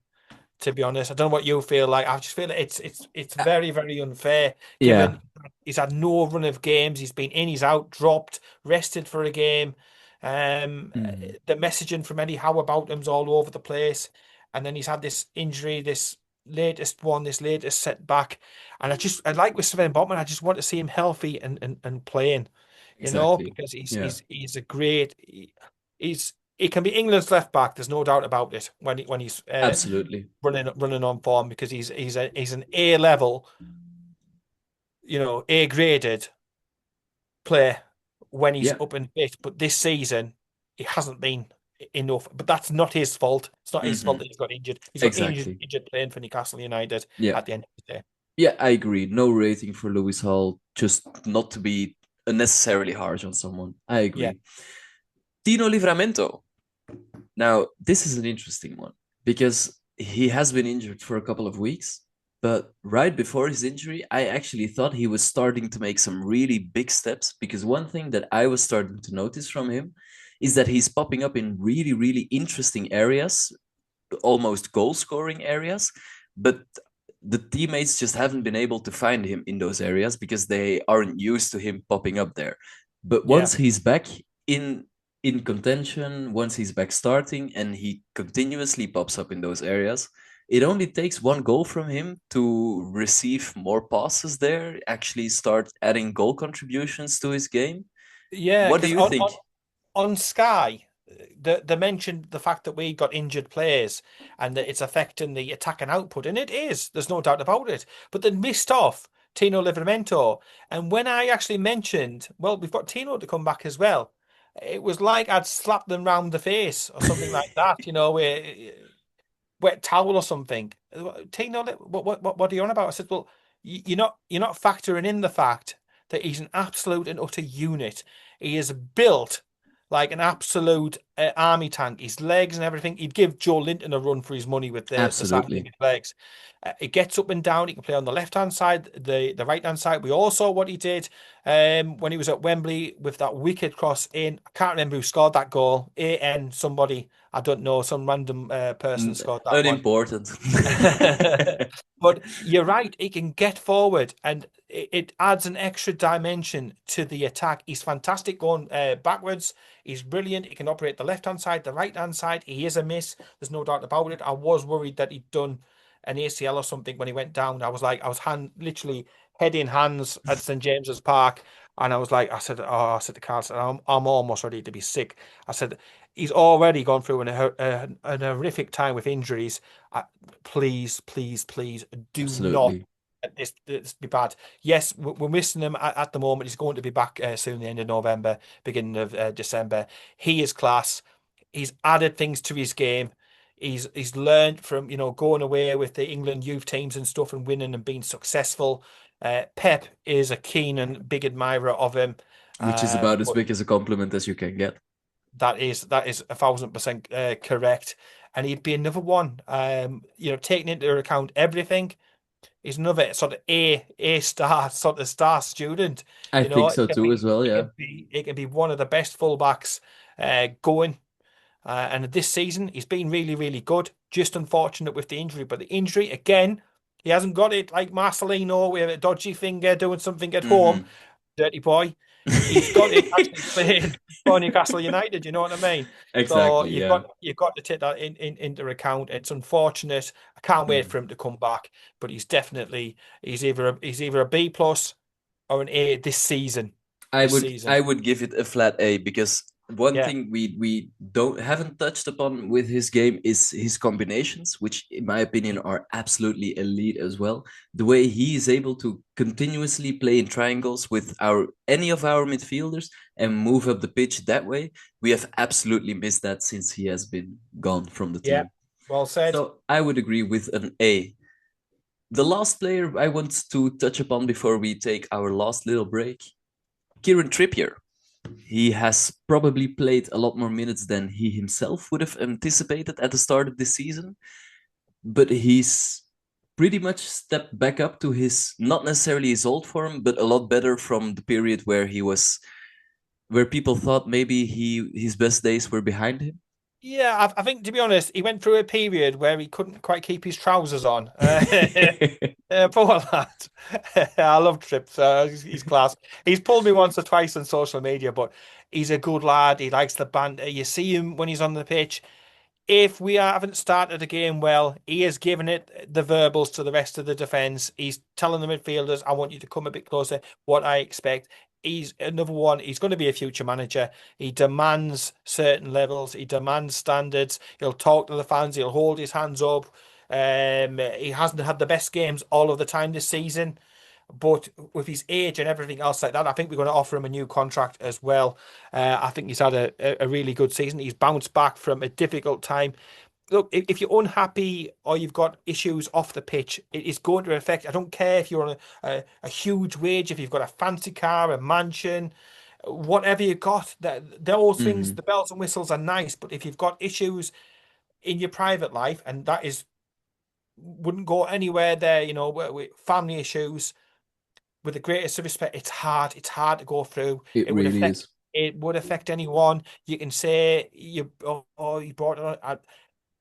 Speaker 2: to be honest. I don't know what you feel like. I just feel it's
Speaker 1: Uh,
Speaker 2: very, very unfair
Speaker 1: yeah.
Speaker 2: given he's had no run of games. He's been in, he's out, dropped, rested for a game.
Speaker 1: Mhm.
Speaker 2: The messaging from Eddie Howe about him's all over the place. And then he's had this injury, this latest one, this latest setback. And I like with Sven Botman, I just want to see him healthy and playing,
Speaker 1: Exactly.
Speaker 2: because he's
Speaker 1: Yeah.
Speaker 2: he's he's a great he can be England's left back. There's no doubt about it when he's
Speaker 1: Absolutely.
Speaker 2: running on form because he's an A level, A graded player when he's
Speaker 1: Yeah.
Speaker 2: up in fit. But this season, he hasn't been enough. But that's not his fault. It's not his fault
Speaker 1: Hmm.
Speaker 2: that he's got injured. He's got
Speaker 1: Exactly.
Speaker 2: injured playing for Newcastle United
Speaker 1: Yeah.
Speaker 2: at the end of the day.
Speaker 1: Yeah, I agree. No rating for Lewis Hall, just not to be unnecessarily harsh on someone. I
Speaker 2: Yeah,
Speaker 1: agree. Tino Livramento. Now, this is an interesting one because he has been injured for a couple of weeks, but right before his injury, I actually thought he was starting to make some really big steps because one thing that I was starting to notice from him is that he's popping up in really, really interesting areas, almost goal scoring areas, but the teammates just haven't been able to find him in those areas because they aren't used to him popping up there. But
Speaker 2: yeah,
Speaker 1: once he's back in contention, once he's back starting and he continuously pops up in those areas, it only takes one goal from him to receive more passes there, actually start adding goal contributions to his game.
Speaker 2: yeah.
Speaker 1: What do
Speaker 2: Because
Speaker 1: you think?
Speaker 2: on Sky, they mentioned the fact that we got injured players and that it's affecting the attacking output, and it is. There's no doubt about it. But they missed off Tino Livramento, and when I actually mentioned, well, we've got Tino to come back as well, it was like I'd slapped them round the face or something like that, where wet towel or something. Tino, what are you on about? I said, well, you're not factoring in the fact that he's an absolute and utter unit. He is built like an absolute army tank. His legs and everything. He'd give Joe Linton a run for his money with the size of his
Speaker 1: Absolutely.
Speaker 2: legs. He gets up and down. He can play on the left hand side, the right hand side. We all saw what he did when he was at Wembley with that wicked cross in. I can't remember who scored that goal. AN somebody. I don't know. Some random person scored that one.
Speaker 1: Unimportant.
Speaker 2: But you're right, he can get forward and it adds an extra dimension to the attack. He's fantastic going backwards. He's brilliant. He can operate the left hand side, the right hand side. He is a miss. There's no doubt about it. I was worried that he'd done an ACL or something when he went down. I was literally head in hands at St James's Park. And I said to Carl, I'm almost ready to be sick. I said, he's already gone through an horrific time with injuries. Please, please, please do not
Speaker 1: Absolutely.
Speaker 2: let this be bad. Yes, we're missing him at the moment. He's going to be back soon, the end of November, beginning of December. He is class. He's added things to his game. He's learned from going away with the England youth teams and stuff and winning and being successful. Pep is a keen and big admirer of him.
Speaker 1: Which is about as
Speaker 2: But
Speaker 1: big as a compliment as you can get.
Speaker 2: that is 1,000% correct. And he'd be another one. Taking into account everything, he's another sort of A star sort of star student.
Speaker 1: I think
Speaker 2: It
Speaker 1: so
Speaker 2: can
Speaker 1: too as
Speaker 2: be
Speaker 1: well,
Speaker 2: it
Speaker 1: yeah.
Speaker 2: can be it can be one of the best fullbacks going. And this season, he's been really, really good. Just unfortunate with the injury, but the injury again, he hasn't got it like Marcelino with a dodgy finger doing something at home. Dirty boy. He's got it actually playing for Newcastle United. You know what I mean? So
Speaker 1: Exactly, yeah.
Speaker 2: you've got to take that into account. It's unfortunate. I can't wait for him to come back, but he's either a B plus or an A this season.
Speaker 1: I
Speaker 2: This
Speaker 1: would
Speaker 2: season,
Speaker 1: I would give it a flat A because one
Speaker 2: yeah,
Speaker 1: thing we haven't touched upon with his game is his combinations, which in my opinion are absolutely elite as well. The way he is able to continuously play in triangles with any of our midfielders and move up the pitch that way, we have absolutely missed that since he has been gone from the
Speaker 2: yeah.
Speaker 1: team.
Speaker 2: Well said.
Speaker 1: So I would agree with an A. The last player I want to touch upon before we take our last little break, Kieran Trippier. He has probably played a lot more minutes than he himself would have anticipated at the start of this season, but he's pretty much stepped back up to his, not necessarily his old form, but a lot better from the period where people thought maybe his best days were behind him.
Speaker 2: Yeah, I think to be honest, he went through a period where he couldn't quite keep his trousers on. Poor lad. I love Trips. He's class. He's pulled me once or twice on social media, but he's a good lad. He likes the banter. You see him when he's on the pitch. If we haven't started the game well, he is giving it the verbals to the rest of the defence. He's telling the midfielders, I want you to come a bit closer, what I expect. He's another one. He's going to be a future manager. He demands certain levels. He demands standards. He'll talk to the fans. He'll hold his hands up. He hasn't had the best games all of the time this season. But with his age and everything else like that, I think we're going to offer him a new contract as well. I think he's had a really good season. He's bounced back from a difficult time. Look, if you're unhappy or you've got issues off the pitch, it is going to affect. I don't care if you're on a huge wage, if you've got a fancy car, a mansion, whatever you got. Those things,
Speaker 1: Mhm.
Speaker 2: the bells and whistles are nice. But if you've got issues in your private life, and that is wouldn't go anywhere there, with family issues with the greatest of respect, it's hard. It's hard to go through.
Speaker 1: It
Speaker 2: It would
Speaker 1: really
Speaker 2: affect.
Speaker 1: is.
Speaker 2: It would affect anyone. You can say you brought it on.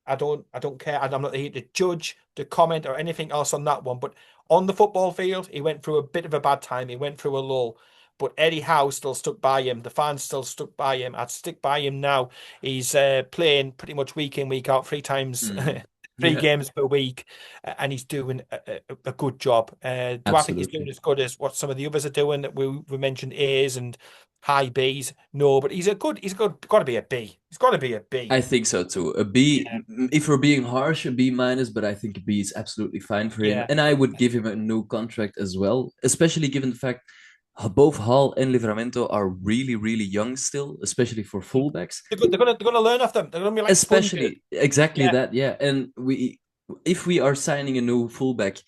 Speaker 2: I don't care. I'm not here to judge, to comment, or anything else on that one. But on the football field, he went through a bit of a bad time. He went through a lull. But Eddie Howe still stuck by him. The fans still stuck by him. I'd stick by him now. He's playing pretty much week in, week out, three times,
Speaker 1: Mhm.
Speaker 2: three
Speaker 1: Yeah,
Speaker 2: games per week, and he's doing a good job. Do I think he's doing
Speaker 1: absolutely.
Speaker 2: as good as what some of the others are doing that we mentioned A's and high B's? No, but got to be a B. He's got to be a B.
Speaker 1: I think so too. A B,
Speaker 2: Yeah,
Speaker 1: if we're being harsh, a B minus, but I think a B is absolutely fine for him.
Speaker 2: yeah.
Speaker 1: And I would give him a new contract as well, especially given the fact both Hall and Livramento are really, really young still, especially for fullbacks.
Speaker 2: They're gonna learn off them. They're gonna be like sponges.
Speaker 1: Especially exactly
Speaker 2: Yeah,
Speaker 1: that, yeah. And if we are signing a new fullback,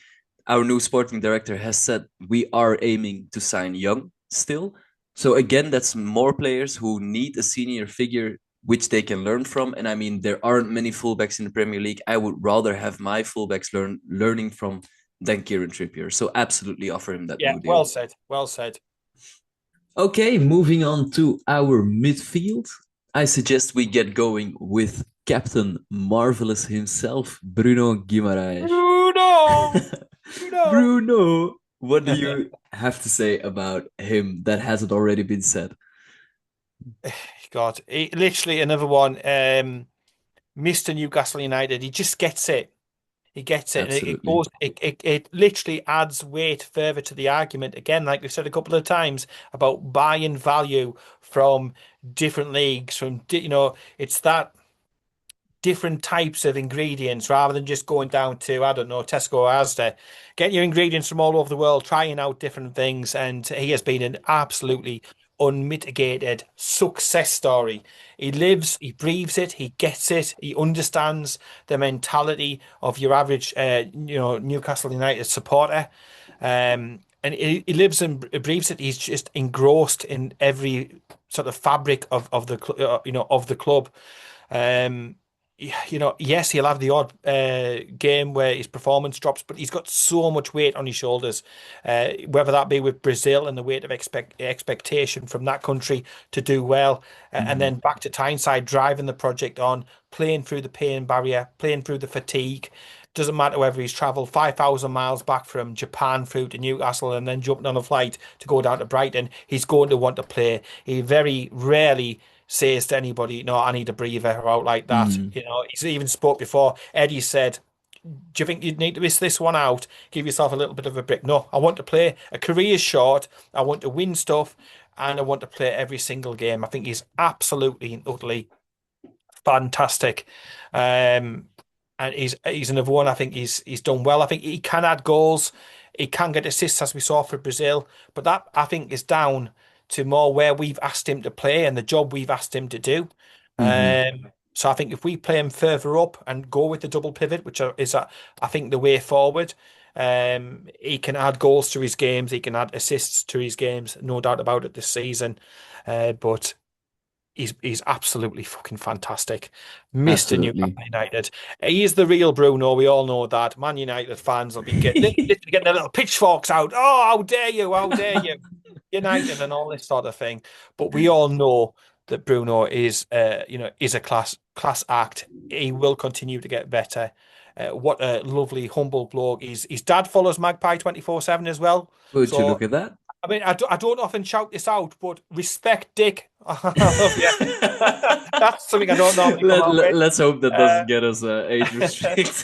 Speaker 1: our new sporting director has said we are aiming to sign young still. So again, that's more players who need a senior figure which they can learn from. And I mean, there aren't many fullbacks in the Premier League. I would rather have my fullbacks learning from than Kieran Trippier. So absolutely offer him that
Speaker 2: Yeah,
Speaker 1: new deal.
Speaker 2: well said. Well said.
Speaker 1: Okay, moving on to our midfield. I suggest we get going with Captain Marvelous himself, Bruno Guimaraes.
Speaker 2: Bruno!
Speaker 1: Bruno, what do you have to say about him that hasn't already been said?
Speaker 2: God, literally another one. Mr. Newcastle United. He just gets it. He gets it. And it
Speaker 1: Absolutely.
Speaker 2: goes. It literally adds weight further to the argument. Again, like we've said a couple of times about buying value from different leagues. It's that different types of ingredients rather than just going down to, I don't know, Tesco or Asda. Get your ingredients from all over the world, trying out different things. And he has been an absolutely unmitigated success story. He lives, he breathes it, he gets it, he understands the mentality of your average, Newcastle United supporter. And he lives and breathes it. He's just engrossed in every sort of fabric of the club. Um, yes, he'll have the odd game where his performance drops, but he's got so much weight on his shoulders, whether that be with Brazil and the weight of expectation from that country to do well, and then back to Tyneside, driving the project on, playing through the pain barrier, playing through the fatigue. Doesn't matter whether he's travelled 5,000 miles back from Japan through to Newcastle and then jumping on a flight to go down to Brighton, he's going to want to play. He very rarely says to anybody, "No, I need a breather," or out like that. He's even spoke before. Eddie said, "Do you think you'd need to miss this one out? Give yourself a little bit of a break." No, I want to play. A career is short. I want to win stuff, and I want to play every single game. I think he's absolutely and utterly fantastic. And he's another one. I think he's done well. I think he can add goals. He can get assists as we saw for Brazil, but that I think is down to more where we've asked him to play and the job we've asked him to do. So I think if we play him further up and go with the double pivot, which is I think the way forward, he can add goals to his games. He can add assists to his games. No doubt about it this season. But he's absolutely fucking fantastic. Mr.
Speaker 1: Absolutely.
Speaker 2: Newcastle United. He is the real Bruno. We all know that. Man United fans will be getting their little pitchforks out. Oh, how dare you? How dare you? United and all this sort of thing. But we all know that Bruno is a class act. He will continue to get better. What a lovely, humble bloke. His dad follows Magpie 24/7 as well.
Speaker 1: Would you
Speaker 2: So
Speaker 1: look at that?
Speaker 2: I mean, I don't often shout this out, but respect, Dick. I love you. That's something I don't normally come out with.
Speaker 1: Let's hope that doesn't get us age restrict.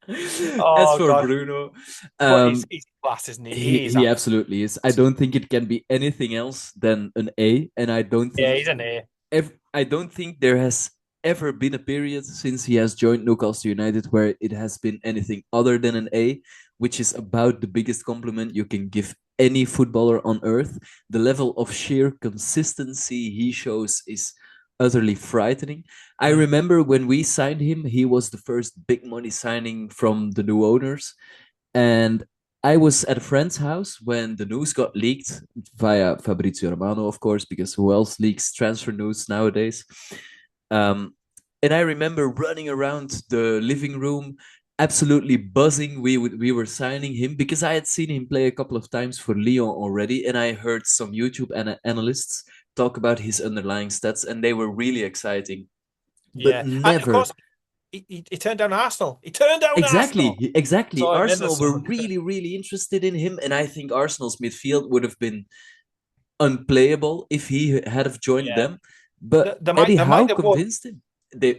Speaker 1: As for
Speaker 2: God.
Speaker 1: Bruno,
Speaker 2: But he's class, isn't he?
Speaker 1: he absolutely is. I don't think it can be anything else than an A, and I don't think
Speaker 2: he's an A.
Speaker 1: I don't think there has ever been a period since he has joined Newcastle United where it has been anything other than an A, which is about the biggest compliment you can give any footballer on earth. The level of sheer consistency he shows is utterly frightening. I remember when we signed him, he was the first big money signing from the new owners. And I was at a friend's house when the news got leaked via Fabrizio Romano, of course, because who else leaks transfer news nowadays? And I remember running around the living room, absolutely buzzing. We were signing him because I had seen him play a couple of times for Lyon already, and I heard some YouTube analysts talk about his underlying stats, and they were really exciting. But never.
Speaker 2: And of course, he turned down Arsenal. He turned down
Speaker 1: Exactly.
Speaker 2: So
Speaker 1: Arsenal were really, really interested in him, and I think Arsenal's midfield would have been unplayable if he had have joined them. But Eddie Howe convinced him.
Speaker 2: They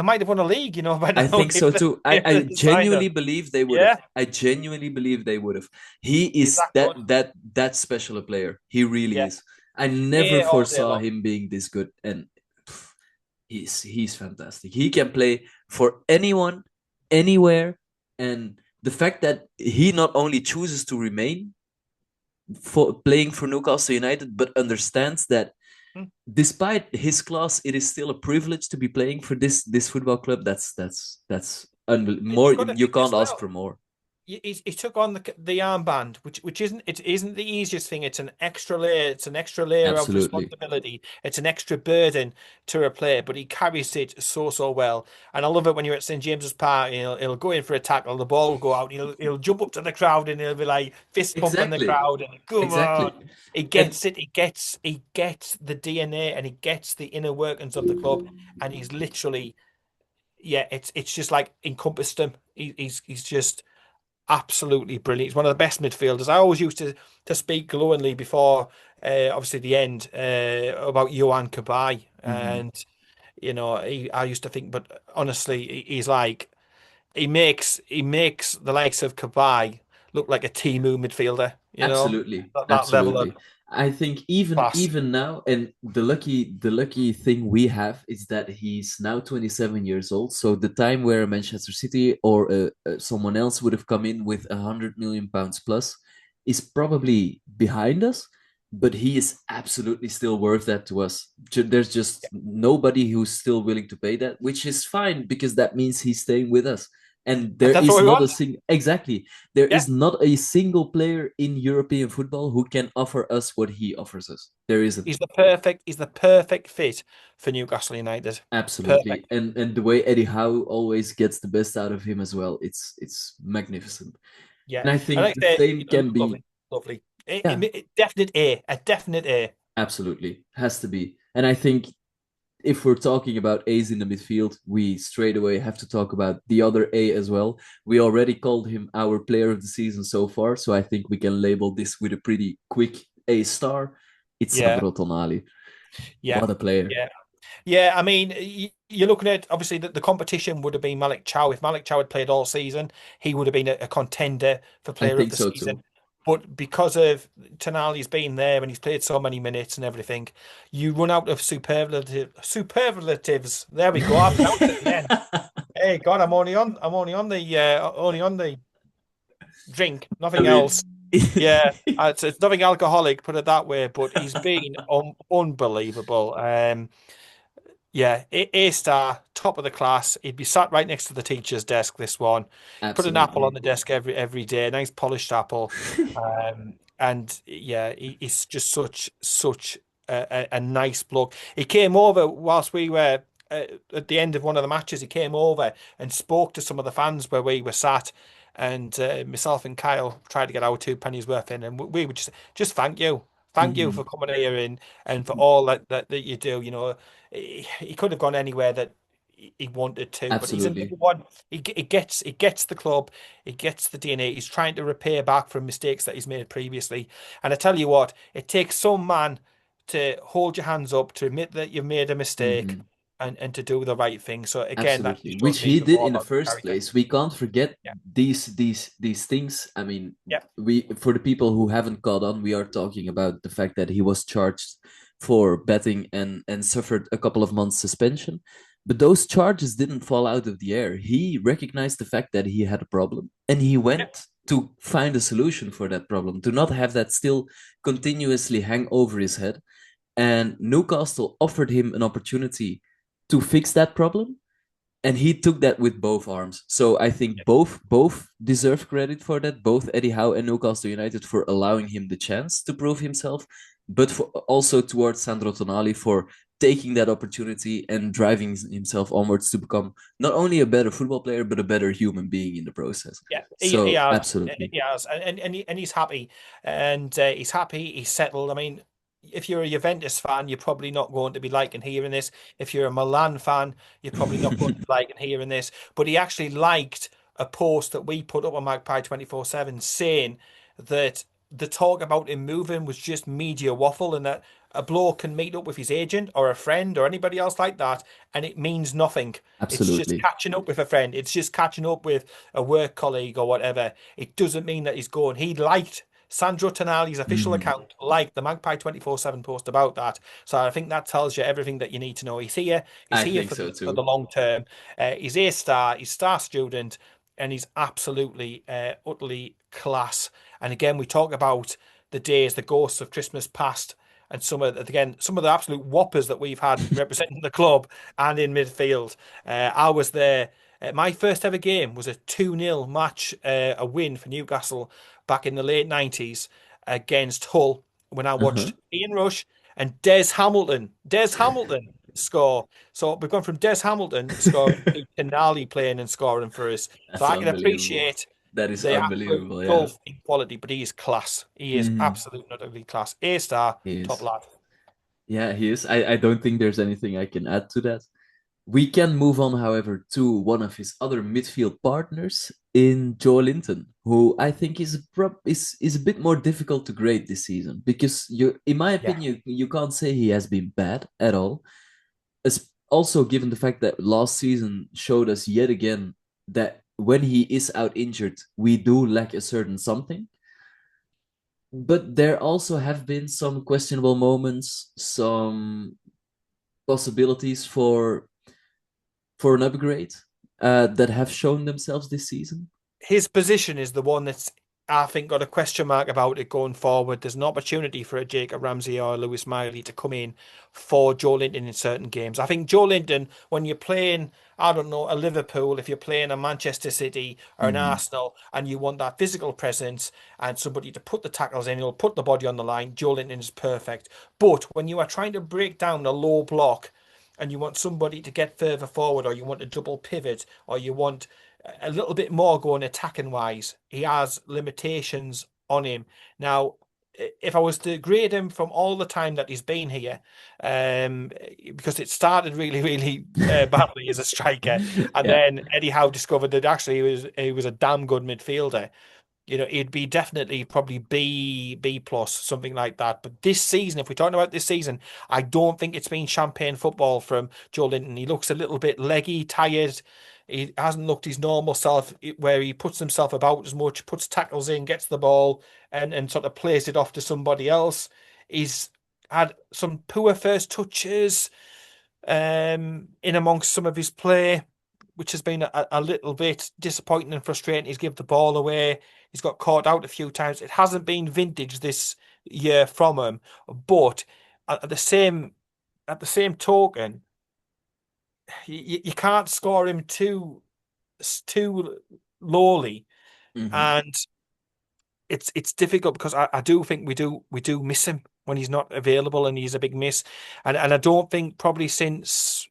Speaker 2: might have won a league, by now.
Speaker 1: I think so too. I genuinely believe they would have. I genuinely believe they would have. He is that special a player. He really is. I never foresaw him being this good, and he's fantastic. He can play for anyone, anywhere, and the fact that he not only chooses to remain for playing for Newcastle United, but understands that despite his class, it is still a privilege to be playing for this football club. That's more. You can't ask for more.
Speaker 2: he took on the armband, which isn't the easiest thing. It's an extra layer. It's an extra layer of
Speaker 1: Absolutely.
Speaker 2: responsibility. It's an extra burden to a player, but he carries it so well. And I love it when you're at St James's Park. He'll go in for a tackle, the ball will go out. He'll jump up to the crowd and he'll be like fist pumping the
Speaker 1: Exactly.
Speaker 2: crowd and come
Speaker 1: Exactly.
Speaker 2: on. He
Speaker 1: And
Speaker 2: gets it. He gets the DNA and he gets the inner workings of the club. And he's literally, yeah, it's just like encompassed him. He's just absolutely brilliant. He's one of the best midfielders. I always used to speak glowingly before, obviously the end, about Johan Kabay,
Speaker 1: mhm,
Speaker 2: and I used to think, but honestly, he's like he makes the likes of Kabay look like a Timu midfielder.
Speaker 1: absolutely.
Speaker 2: That level of
Speaker 1: Absolutely. I think even
Speaker 2: class.
Speaker 1: even now, and the lucky thing we have is that he's now 27 years old. So the time where Manchester City or someone else would have come in with £100 million plus is probably behind us, but he is absolutely still worth that to us. There's just nobody who's still willing to pay that, which is fine because that means he's staying with us. And there
Speaker 2: That's what
Speaker 1: is
Speaker 2: we
Speaker 1: not a
Speaker 2: want.
Speaker 1: single, exactly, there
Speaker 2: Yeah,
Speaker 1: is not a single player in European football who can offer us what he offers us. There isn't.
Speaker 2: he's the perfect fit for Newcastle United.
Speaker 1: Absolutely.
Speaker 2: Perfect.
Speaker 1: And the way Eddie Howe always gets the best out of him as well, it's magnificent.
Speaker 2: Yeah,
Speaker 1: And I
Speaker 2: and
Speaker 1: think
Speaker 2: like
Speaker 1: the
Speaker 2: I say,
Speaker 1: same can be,
Speaker 2: lovely, lovely.
Speaker 1: yeah,
Speaker 2: Definite a definite A.
Speaker 1: absolutely. Has to be. And I think if we're talking about A's in the midfield, we straight away have to talk about the other A as well. We already called him our player of the season so far, so I think we can label this with a pretty quick A star. It's
Speaker 2: Yeah,
Speaker 1: Sandro Tonali.
Speaker 2: yeah,
Speaker 1: What a player.
Speaker 2: yeah. Yeah, I mean, you're looking at obviously the competition would have been Malik Chow. If Malik Chow had played all season, he would have been a contender for
Speaker 1: I
Speaker 2: player of
Speaker 1: think
Speaker 2: the
Speaker 1: so
Speaker 2: season.
Speaker 1: too.
Speaker 2: But because of Tonali's been there and he's played so many minutes and everything, you run out of superlatives. There we go. I pronounced it again. Hey God, I'm only on the drink,
Speaker 1: I
Speaker 2: nothing
Speaker 1: mean,
Speaker 2: else. Yeah, it's nothing alcoholic, put it that way. But he's been unbelievable. Yeah, A star, top of the class. He'd be sat right next to the teacher's desk. This one, put an apple on
Speaker 1: absolutely.
Speaker 2: the desk every day, nice polished apple. And yeah, he's just such a nice bloke. He came over whilst we were at the end of one of the matches. He came over and spoke to some of the fans where we were sat, and myself and Kyle tried to get our two pennies worth in, and we would just thank you for
Speaker 1: Mhm.
Speaker 2: coming here and for all that you do. He could have gone anywhere that he wanted to, but he's another
Speaker 1: Absolutely.
Speaker 2: one. He gets the club, he gets the DNA. He's trying to repair back from mistakes that he's made previously. And I tell you what, it takes some man to hold your hands up, to admit that you've made a mistake,
Speaker 1: Mhm.
Speaker 2: and to do the right thing. So again, that
Speaker 1: Absolutely.
Speaker 2: just shows
Speaker 1: Which
Speaker 2: me
Speaker 1: he
Speaker 2: even
Speaker 1: did
Speaker 2: more
Speaker 1: in the
Speaker 2: about his
Speaker 1: first
Speaker 2: character.
Speaker 1: place. We can't forget
Speaker 2: Yeah,
Speaker 1: these things. I mean,
Speaker 2: yeah,
Speaker 1: we for the people who haven't caught on, we are talking about the fact that he was charged for betting and suffered a couple of months suspension. But those charges didn't fall out of the air. He recognized the fact that he had a problem and he
Speaker 2: yeah,
Speaker 1: went to find a solution for that problem, to not have that still continuously hang over his head. And Newcastle offered him an opportunity to fix that problem, and he took that with both arms. So I think both deserve credit for that, both Eddie Howe and Newcastle United for allowing him the chance to prove himself, but for also towards Sandro Tonali for taking that opportunity and driving himself onwards to become not only a better football player but a better human being in the process.
Speaker 2: yeah. He
Speaker 1: So
Speaker 2: has,
Speaker 1: absolutely.
Speaker 2: he has, and he's happy, and he's happy. He's settled. I mean, if you're a Juventus fan, you're probably not going to be liking hearing this. If you're a Milan fan, you're probably not going to be liking hearing this. But he actually liked a post that we put up on Magpie 24/7 saying that the talk about him moving was just media waffle, and that a bloke can meet up with his agent or a friend or anybody else like that, and it means nothing. It's just
Speaker 1: Absolutely.
Speaker 2: catching up with a friend. It's just catching up with a work colleague or whatever. It doesn't mean that he's going. He liked Sandro Tonali's official
Speaker 1: Mhm.
Speaker 2: account, liked the Magpie 24/7 post about that. So I think that tells you everything that you need to know. He's here. He's
Speaker 1: I
Speaker 2: here
Speaker 1: think
Speaker 2: for
Speaker 1: so
Speaker 2: the
Speaker 1: too.
Speaker 2: long term. He's a star. He's star student, and he's absolutely, utterly class. And again, we talk about the days, the ghosts of Christmas past, and some of the absolute whoppers that we've had representing the club and in midfield. I was there My first ever game was a 2-0 match, a win for Newcastle back in the late 90s against Hull when I
Speaker 1: Uh-huh.
Speaker 2: watched Ian Rush and Des Hamilton. Des Hamilton score. So we've gone from Des Hamilton scoring to Tenali playing and scoring for us. So
Speaker 1: That's
Speaker 2: I can
Speaker 1: unbelievable.
Speaker 2: appreciate
Speaker 1: That is
Speaker 2: the absolute
Speaker 1: unbelievable, yeah.
Speaker 2: gulf in quality, but he is class. He is
Speaker 1: Mhm.
Speaker 2: absolutely not only class. A star,
Speaker 1: He
Speaker 2: top
Speaker 1: is.
Speaker 2: lad.
Speaker 1: Yeah, he is. I don't think there's anything I can add to that. We can move on, however, to one of his other midfield partners in Joe Linton, who I think is a bit more difficult to grade this season because in my
Speaker 2: Yeah.
Speaker 1: opinion, you can't say he has been bad at all. As also given the fact that last season showed us yet again that when he is out injured, we do lack a certain something. But there also have been some questionable moments, some possibilities for an upgrade that have shown themselves this season.
Speaker 2: His position is the one that's, I think, got a question mark about it going forward. There's an opportunity for a Jacob Ramsey or a Lewis Miley to come in for Joe Linton in certain games. I think Joe Linton, when you're playing, I don't know, a Liverpool, if you're playing a Manchester City or an
Speaker 1: Mhm.
Speaker 2: Arsenal, and you want that physical presence and somebody to put the tackles in, you'll put the body on the line, Joe Linton is perfect. But when you are trying to break down a low block, and you want somebody to get further forward, or you want a double pivot, or you want a little bit more going attacking wise, he has limitations on him. Now, if I was to grade him from all the time that he's been here, because it started really, really badly as a striker, and
Speaker 1: Yeah.
Speaker 2: then Eddie Howe discovered that actually he was a damn good midfielder. He'd be definitely probably B plus, something like that. But this season, if we're talking about this season, I don't think it's been champagne football from Joe Linton. He looks a little bit leggy, tired. He hasn't looked his normal self, where he puts himself about as much, puts tackles in, gets the ball, and sort of plays it off to somebody else. He's had some poor first touches in amongst some of his play, which has been a little bit disappointing and frustrating. He's given the ball away. He's got caught out a few times. It hasn't been vintage this year from him, but at the same token, you can't score him too lowly,
Speaker 1: Mhm.
Speaker 2: and it's difficult because I do think we do miss him when he's not available, and he's a big miss, and I don't think probably since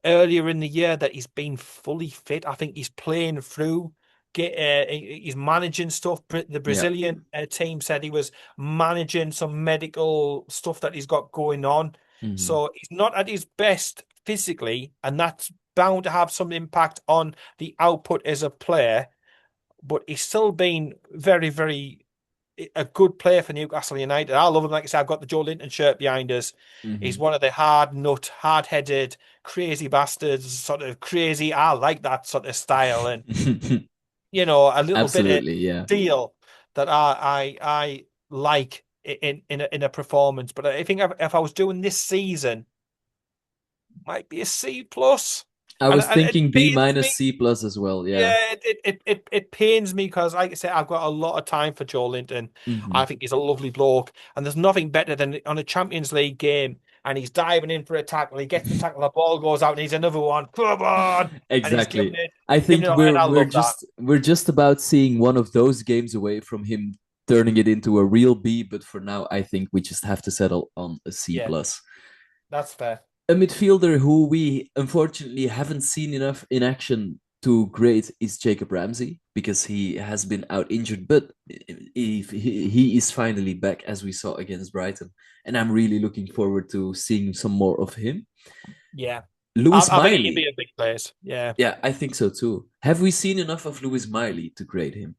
Speaker 2: earlier in the year that he's been fully fit. I think he's playing through. He's managing stuff. The
Speaker 1: Yeah.
Speaker 2: Brazilian team said he was managing some medical stuff that he's got going on.
Speaker 1: Mhm.
Speaker 2: So he's not at his best physically, and that's bound to have some impact on the output as a player. But he's still been very, very a good player for Newcastle United. I love him. Like I said, I've got the Joe Linton shirt behind us. He's
Speaker 1: Mhm.
Speaker 2: one of the hard nut, hard headed, crazy bastards, sort of crazy. I like that sort of style, and a little bit of
Speaker 1: Absolutely, yeah.
Speaker 2: deal that I like in a performance. But I think if I was doing this season, might be a C plus,
Speaker 1: I
Speaker 2: and
Speaker 1: was
Speaker 2: it
Speaker 1: thinking B
Speaker 2: pains
Speaker 1: minus
Speaker 2: me.
Speaker 1: C plus as well, yeah.
Speaker 2: Yeah, it pains me because, like I say, I've got a lot of time for Joe Linton. I
Speaker 1: Mhm.
Speaker 2: think he's a lovely bloke, and there's nothing better than on a Champions League game, and he's diving in for a tackle. He gets the tackle, the ball goes out, and he's another one. Come on, and he's giving
Speaker 1: Exactly.
Speaker 2: it,
Speaker 1: I
Speaker 2: giving
Speaker 1: think
Speaker 2: it, and I love that.
Speaker 1: we're just about seeing one of those games away from him turning it into a real B, but for now I think we just have to settle on a C
Speaker 2: Yeah,
Speaker 1: plus.
Speaker 2: that's fair.
Speaker 1: A midfielder who we unfortunately haven't seen enough in action to grade is Jacob Ramsey because he has been out injured, but he is finally back as we saw against Brighton, and I'm really looking forward to seeing some more of him.
Speaker 2: Yeah,
Speaker 1: Lewis
Speaker 2: I think he'd be
Speaker 1: Miley,
Speaker 2: a big place. Yeah.
Speaker 1: yeah, I think so too. Have we seen enough of Lewis Miley to grade him?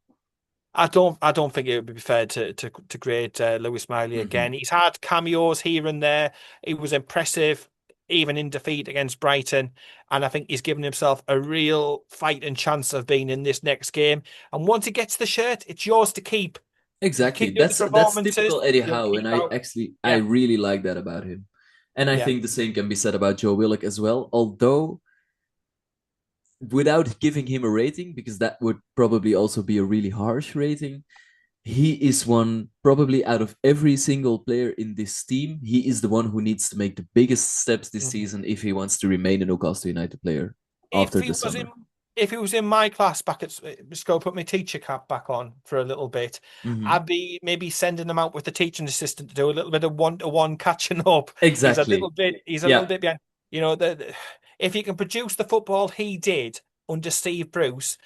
Speaker 2: I don't think it would be fair to grade Lewis Miley
Speaker 1: Mm-hmm.
Speaker 2: again. He's had cameos here and there. He was impressive, even in defeat against Brighton, and I think he's given himself a real fight and chance of being in this next game. And once he gets the shirt, it's yours to keep. You
Speaker 1: Exactly.
Speaker 2: keep doing the
Speaker 1: That's
Speaker 2: performances,
Speaker 1: typical Eddie
Speaker 2: you'll
Speaker 1: Howe, and
Speaker 2: keep
Speaker 1: I
Speaker 2: out.
Speaker 1: actually I
Speaker 2: Yeah,
Speaker 1: really like that about him. And I
Speaker 2: yeah.
Speaker 1: think the same can be said about Joe Willock as well. Although without giving him a rating, because that would probably also be a really harsh rating, he is one probably out of every single player in this team. He is the one who needs to make the biggest steps this
Speaker 2: Mhm.
Speaker 1: season if he wants to remain a Newcastle United player. after
Speaker 2: he
Speaker 1: the
Speaker 2: was in
Speaker 1: summer.
Speaker 2: if he was in my class back at school, put my teacher cap back on for a little bit,
Speaker 1: Mhm.
Speaker 2: I'd be maybe sending him out with the teaching assistant to do a little bit of one-to-one catching up.
Speaker 1: Exactly.
Speaker 2: He's a little
Speaker 1: Yeah,
Speaker 2: bit behind. You know, if he can produce the football he did under Steve Bruce,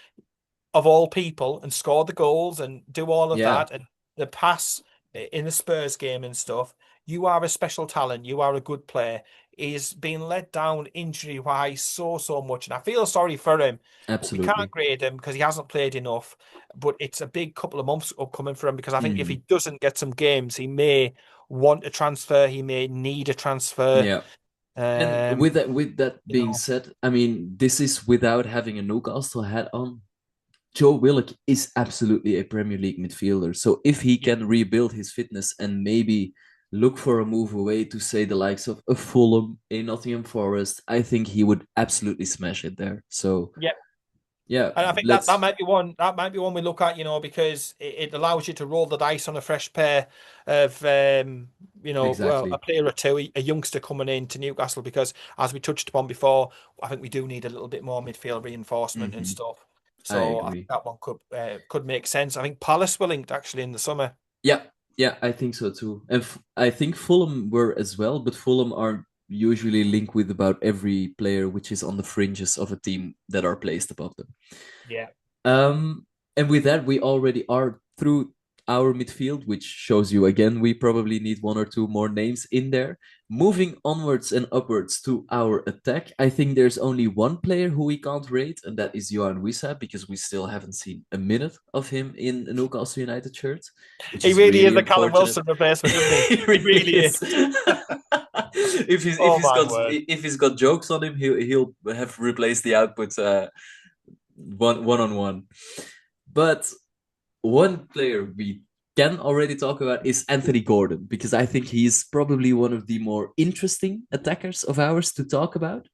Speaker 2: of all people, and score the goals and do all of
Speaker 1: yeah,
Speaker 2: that and the pass in the Spurs game and stuff, you are a special talent. You are a good player. He's been let down injury wise so much, and I feel sorry for him. But we can't
Speaker 1: absolutely.
Speaker 2: grade him because he hasn't played enough. But it's a big couple of months upcoming for him because I think if he
Speaker 1: Mhm.
Speaker 2: doesn't get some games, he may want a transfer. He may need a transfer.
Speaker 1: Yeah. And
Speaker 2: Um,
Speaker 1: with that
Speaker 2: you
Speaker 1: being
Speaker 2: know,
Speaker 1: said, I mean, this is without having a Newcastle hat on. Joe Willock is absolutely a Premier League midfielder. So if he
Speaker 2: yeah.
Speaker 1: can rebuild his fitness and maybe look for a move away to say the likes of a Fulham, a Nottingham Forest, I think he would absolutely smash it there. So
Speaker 2: Yeah,
Speaker 1: yeah,
Speaker 2: and I think that
Speaker 1: let's
Speaker 2: might be one we look at, because it allows you to roll the dice on a fresh pair of well, a
Speaker 1: exactly.
Speaker 2: player or two, a youngster coming in to Newcastle, because as we touched upon before, I think we do need a little bit more midfield reinforcement and
Speaker 1: Hmm.
Speaker 2: stuff.
Speaker 1: I
Speaker 2: So I think
Speaker 1: agree.
Speaker 2: that one could make sense. I think Palace were linked actually in the summer.
Speaker 1: Yeah, yeah, I think so too. And I think Fulham were as well, but Fulham are usually linked with about every player which is on the fringes of a team that are placed above them.
Speaker 2: Yeah.
Speaker 1: Um, and with that, we already are through our midfield, which shows you again we probably need one or two more names in there. Moving onwards and upwards to our attack, I think there's only one player who we can't rate, and that is Johan Wissa, because we still haven't seen a minute of him in a Newcastle United shirt, which
Speaker 2: He
Speaker 1: is
Speaker 2: really
Speaker 1: really
Speaker 2: is the Callum
Speaker 1: unfortunate.
Speaker 2: Wilson replacement, isn't he?
Speaker 1: He
Speaker 2: He
Speaker 1: really
Speaker 2: really
Speaker 1: is.
Speaker 2: is.
Speaker 1: If
Speaker 2: Oh my word.
Speaker 1: he's got jokes on him, he'll have replaced the output one on one. But one player we can already talk about is Anthony Gordon, because I think he's probably one of the more interesting attackers of ours to talk about.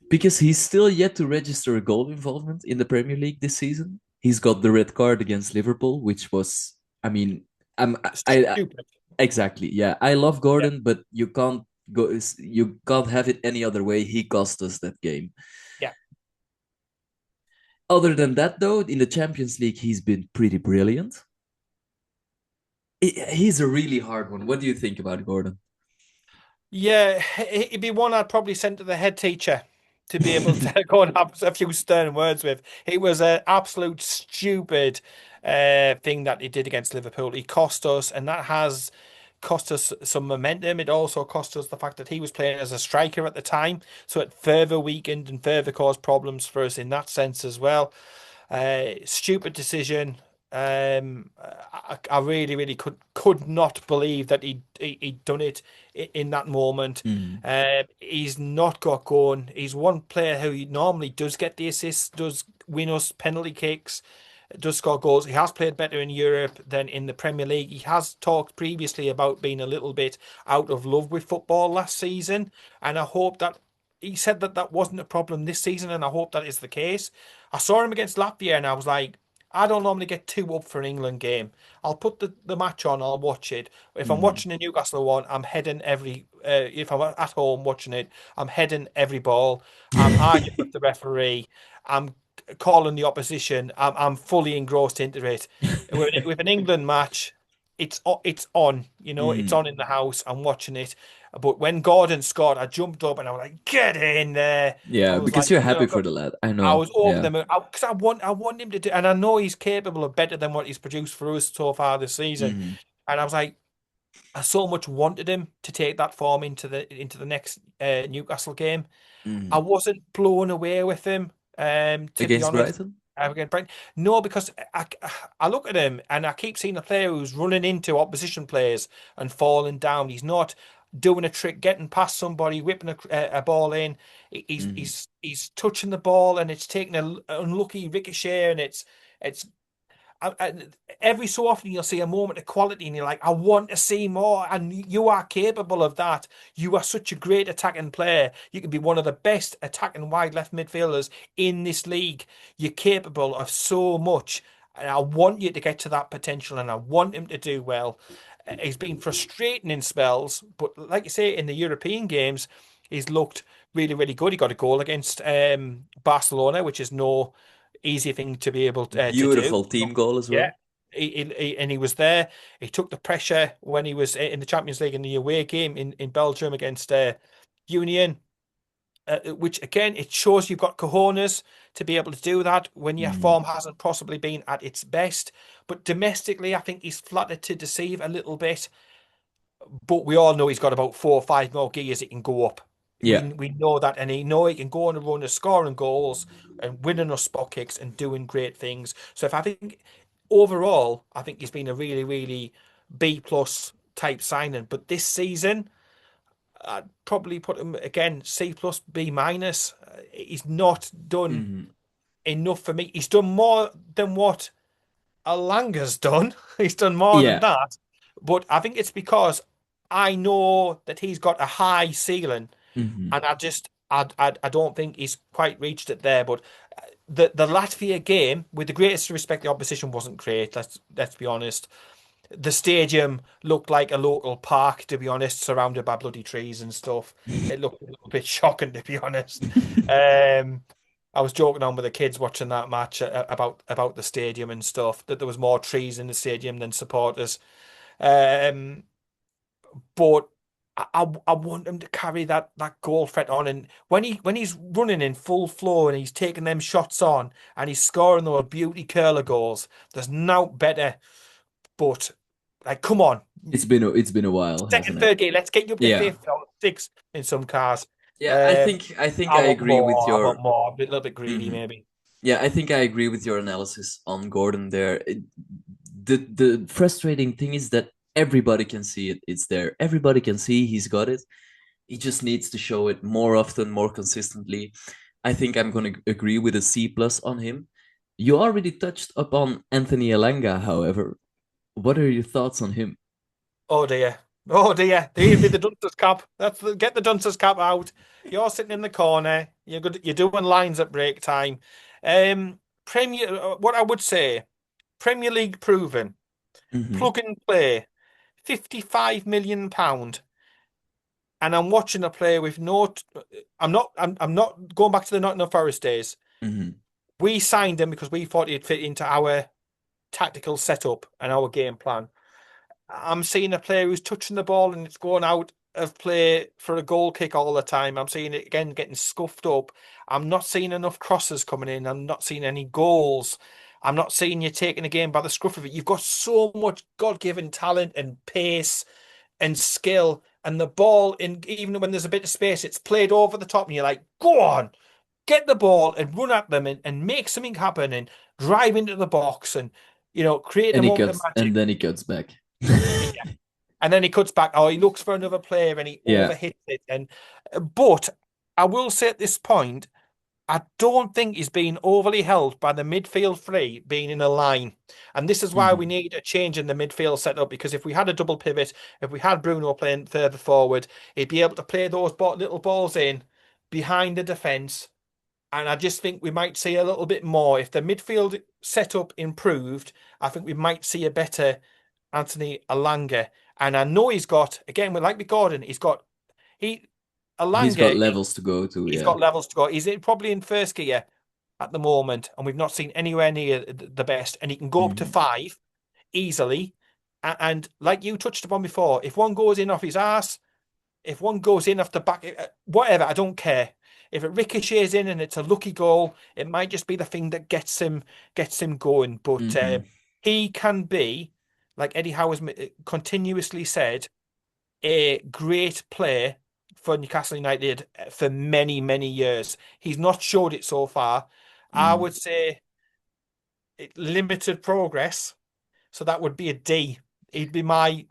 Speaker 1: Because he's still yet to register a goal involvement in the Premier League this season. He's got the red card against Liverpool, which was, I mean, I
Speaker 2: Stupid.
Speaker 1: exactly, yeah. I love Gordon, but you can't have it any other way. He cost us that game.
Speaker 2: Yeah.
Speaker 1: Other than that, though, in the Champions League, he's been pretty brilliant. He's a really hard one. What do you think about Gordon?
Speaker 2: Yeah, it'd be one I'd probably send to the head teacher to be able to go and have a few stern words with. It was an absolute stupid thing that he did against Liverpool. He cost us, and that has cost us some momentum. It also cost us the fact that he was playing as a striker at the time, so it further weakened and further caused problems for us in that sense as well. Stupid decision. I really, really could not believe that he'd done it in that moment.
Speaker 1: Mm,
Speaker 2: He's not got going. He's one player who normally does get the assists, does win us penalty kicks, does score goals. He has played better in Europe than in the Premier League. He has talked previously about being a little bit out of love with football last season, and I hope that he said that that wasn't a problem this season, and I hope that is the case. I saw him against Latvia, and I was like, I don't normally get too up for an England game. I'll put the match on, I'll watch it. If I'm
Speaker 1: mm.
Speaker 2: watching a Newcastle one, I'm heading every. If I'm at home watching it, I'm heading every ball. I'm arguing with the referee. I'm calling the opposition. I'm fully engrossed into it. With an England match, it's on. It's
Speaker 1: Mm.
Speaker 2: on in the house. I'm watching it. But when Gordon scored, I jumped up and I was like, "Get in there!" I
Speaker 1: Yeah,
Speaker 2: was
Speaker 1: because
Speaker 2: like,
Speaker 1: you're happy for the lad. I
Speaker 2: I
Speaker 1: know.
Speaker 2: was over
Speaker 1: Yeah.
Speaker 2: them because I want him to do, and I know he's capable of better than what he's produced for us so far this season.
Speaker 1: Mm,
Speaker 2: And I was like, I so much wanted him to take that form into the next Newcastle game. I
Speaker 1: mm.
Speaker 2: wasn't blown away with him, to be
Speaker 1: Against
Speaker 2: honest.
Speaker 1: Brighton?
Speaker 2: Again, Brighton. No, because I look at him and I keep seeing a player who's running into opposition players and falling down. He's not doing a trick, getting past somebody, whipping a ball in. He's
Speaker 1: Mm.
Speaker 2: he's he's touching the ball and it's taking an unlucky ricochet, and it's every so often you'll see a moment of quality and you're like, I want to see more. And you are capable of that. You are such a great attacking player. You can be one of the best attacking wide left midfielders in this league. You're capable of so much. And I want you to get to that potential and I want him to do well. He's been frustrating in spells, but like you say, in the European games, He's looked really, really good. He got a goal against Barcelona, which is no easy thing to be able to do.
Speaker 1: Beautiful team goal as
Speaker 2: Yeah.
Speaker 1: well.
Speaker 2: And he was there. He took the pressure when he was in the Champions League in the away game in Belgium against Union, which again, it shows you've got cojones to be able to do that when your form hasn't possibly been at its best. But domestically, I think he's flattered to deceive a little bit. But we all know he's got about 4 or 5 more gears he can go up.
Speaker 1: Yeah.
Speaker 2: We know that, and he can go on a run of scoring goals and winning us spot kicks and doing great things. So if I think overall, I think he's been a really, really B plus type signing. But this season, I'd probably put him again C plus B minus. He's not done enough for me. He's done more than what Alanga's done. He's done more than
Speaker 1: Yeah.
Speaker 2: that. But I think it's because I know that he's got a high ceiling, and I don't think he's quite reached it there. But the Latvia game, with the greatest respect, the opposition wasn't great. Let's be honest. The stadium looked like a local park, to be honest, surrounded by bloody trees and stuff. It looked a little bit shocking, to be honest. I was joking on with the kids watching that match about the stadium and stuff, that there was more trees in the stadium than supporters. But I want him to carry that goal threat on, and when he's running in full flow and he's taking them shots on and he's scoring those beauty curler goals, there's no better. But like, come on,
Speaker 1: It's been a while,
Speaker 2: second,
Speaker 1: hasn't it?
Speaker 2: third game, let's get you up to
Speaker 1: Yeah.
Speaker 2: fifth or sixth in some cars.
Speaker 1: Yeah, I think I
Speaker 2: want
Speaker 1: agree with
Speaker 2: more, I
Speaker 1: your
Speaker 2: want more, a little bit greedy, maybe.
Speaker 1: Yeah, I think I agree with your analysis on Gordon there. The frustrating thing is that everybody can see it. It's there. Everybody can see he's got it. He just needs to show it more often, more consistently. I think I'm going to agree with a C plus on him. You already touched upon Anthony Elanga, however. What are your thoughts on him?
Speaker 2: Oh dear. Oh dear. He'd be the duncer's cap. Get the duncer's cap out. You're sitting in the corner. You're doing lines at break time. What I would say, Premier League proven, plug and play, £55 million. And I'm watching a player with I'm not going back to the Nottingham Forest days. We signed him because we thought he'd fit into our tactical setup and our game plan. I'm seeing a player who's touching the ball and it's going out of play for a goal kick all the time. I'm seeing it again getting scuffed up. I'm not seeing enough crosses coming in. I'm not seeing any goals. I'm not seeing you taking the game by the scruff of it. You've got so much God-given talent and pace and skill, and the ball, even when there's a bit of space, it's played over the top, and you're like, go on, get the ball and run at them and make something happen and drive into the box and create a moment of magic.
Speaker 1: And then he cuts back.
Speaker 2: Yeah. And then he cuts back, or he looks for another player and he overhits it. But I will say at this point, I don't think he's been overly held by the midfield three being in a line. And this is why we need a change in the midfield setup, because if we had a double pivot, if we had Bruno playing further forward, he'd be able to play those little balls in behind the defence. And I just think we might see a little bit more. If the midfield setup improved, I think we might see a better Anthony Elanga. And I know he's got, again, like with Gordon, he's got
Speaker 1: levels to go to.
Speaker 2: He's got levels to go. He's probably in first gear at the moment, and we've not seen anywhere near the best. And he can go up to 5 easily. And like you touched upon before, if one goes in off his ass, if one goes in off the back, whatever, I don't care. If it ricochets in and it's a lucky goal, it might just be the thing that gets him going. But he can be, like Eddie Howe has continuously said, a great player for Newcastle United for many, many years. He's not showed it so far. I would say limited progress. So that would be a D. He'd be my,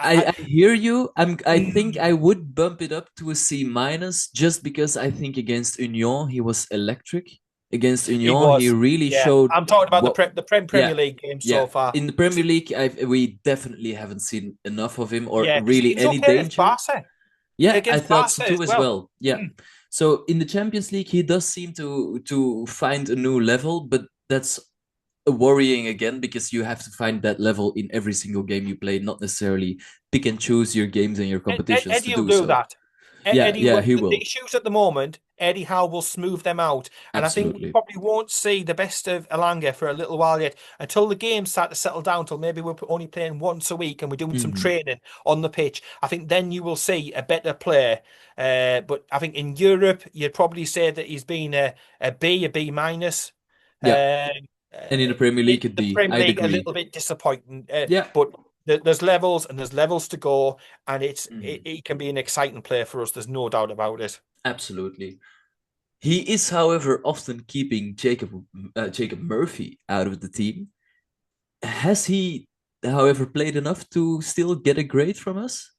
Speaker 1: I hear you. I think I would bump it up to a C minus, just because I think against Union he was electric. Against Union, he really showed.
Speaker 2: I'm talking about the Premier League games so far.
Speaker 1: In the Premier League, we definitely haven't seen enough of him, or
Speaker 2: he's
Speaker 1: really any danger.
Speaker 2: Barca.
Speaker 1: Yeah, I thought so too as well. Yeah. So in the Champions League, he does seem to find a new level, but that's worrying again because you have to find that level in every single game you play, not necessarily pick and choose your games and your competitions to
Speaker 2: Eddie will
Speaker 1: do
Speaker 2: do
Speaker 1: so.
Speaker 2: that.
Speaker 1: Yeah,
Speaker 2: Eddie,
Speaker 1: yeah, he
Speaker 2: the
Speaker 1: will.
Speaker 2: issues at the moment, Eddie Howe will smooth them out. And I think we
Speaker 1: Absolutely.
Speaker 2: probably won't see the best of Elanga for a little while yet until the games start to settle down, till maybe we're only playing once a week and we're doing some
Speaker 1: Mhm.
Speaker 2: training on the pitch. I think then you will see a better player. But I think in Europe, you'd probably say that he's been a B minus.
Speaker 1: Yeah.
Speaker 2: Um,
Speaker 1: And in the Premier
Speaker 2: in
Speaker 1: League, it'd
Speaker 2: the
Speaker 1: be,
Speaker 2: Premier
Speaker 1: I'd
Speaker 2: League, a
Speaker 1: agree.
Speaker 2: little bit disappointing.
Speaker 1: Yeah.
Speaker 2: But there's levels and there's levels to go, and
Speaker 1: Mhm.
Speaker 2: it can be an exciting player for us. There's no doubt about it.
Speaker 1: Absolutely. He is, however, often keeping Jacob Murphy out of the team. Has he, however, played enough to still get a grade from us?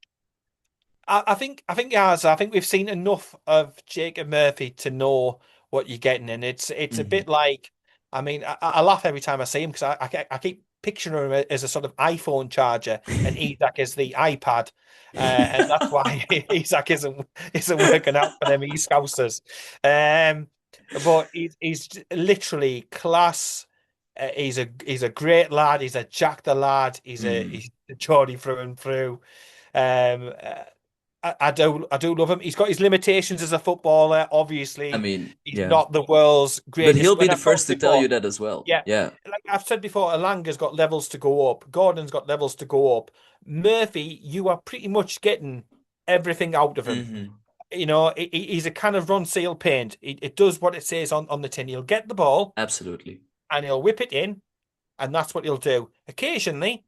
Speaker 2: I think he has. I think we've seen enough of Jacob Murphy to know what you're getting, and it's a
Speaker 1: Mhm.
Speaker 2: bit like. I mean, I laugh every time I see him because I keep picturing him as a sort of iPhone charger, and Isaac is the iPad, and that's why Isaac isn't working out for them East Scousers. But he's literally class. He's a great lad. He's a Jack the lad.
Speaker 1: Mm.
Speaker 2: He's a Geordie through and through. Um, I do love him. He's got his limitations as a footballer.
Speaker 1: I
Speaker 2: Obviously,
Speaker 1: mean,
Speaker 2: he's
Speaker 1: yeah.
Speaker 2: not the world's
Speaker 1: But he'll
Speaker 2: greatest.
Speaker 1: be
Speaker 2: When
Speaker 1: the
Speaker 2: I've talked
Speaker 1: first to tell
Speaker 2: before,
Speaker 1: you that as well.
Speaker 2: yeah,
Speaker 1: Yeah.
Speaker 2: like I've said before, Alanga's got levels to go up. Gordon's got levels to go up. Murphy, you are pretty much getting everything out of him.
Speaker 1: Hmm.
Speaker 2: You know, he's a kind of run seal paint. It does what it says on the tin. He'll get the ball
Speaker 1: Absolutely.
Speaker 2: and he'll whip it in, and that's what he'll do. Occasionally,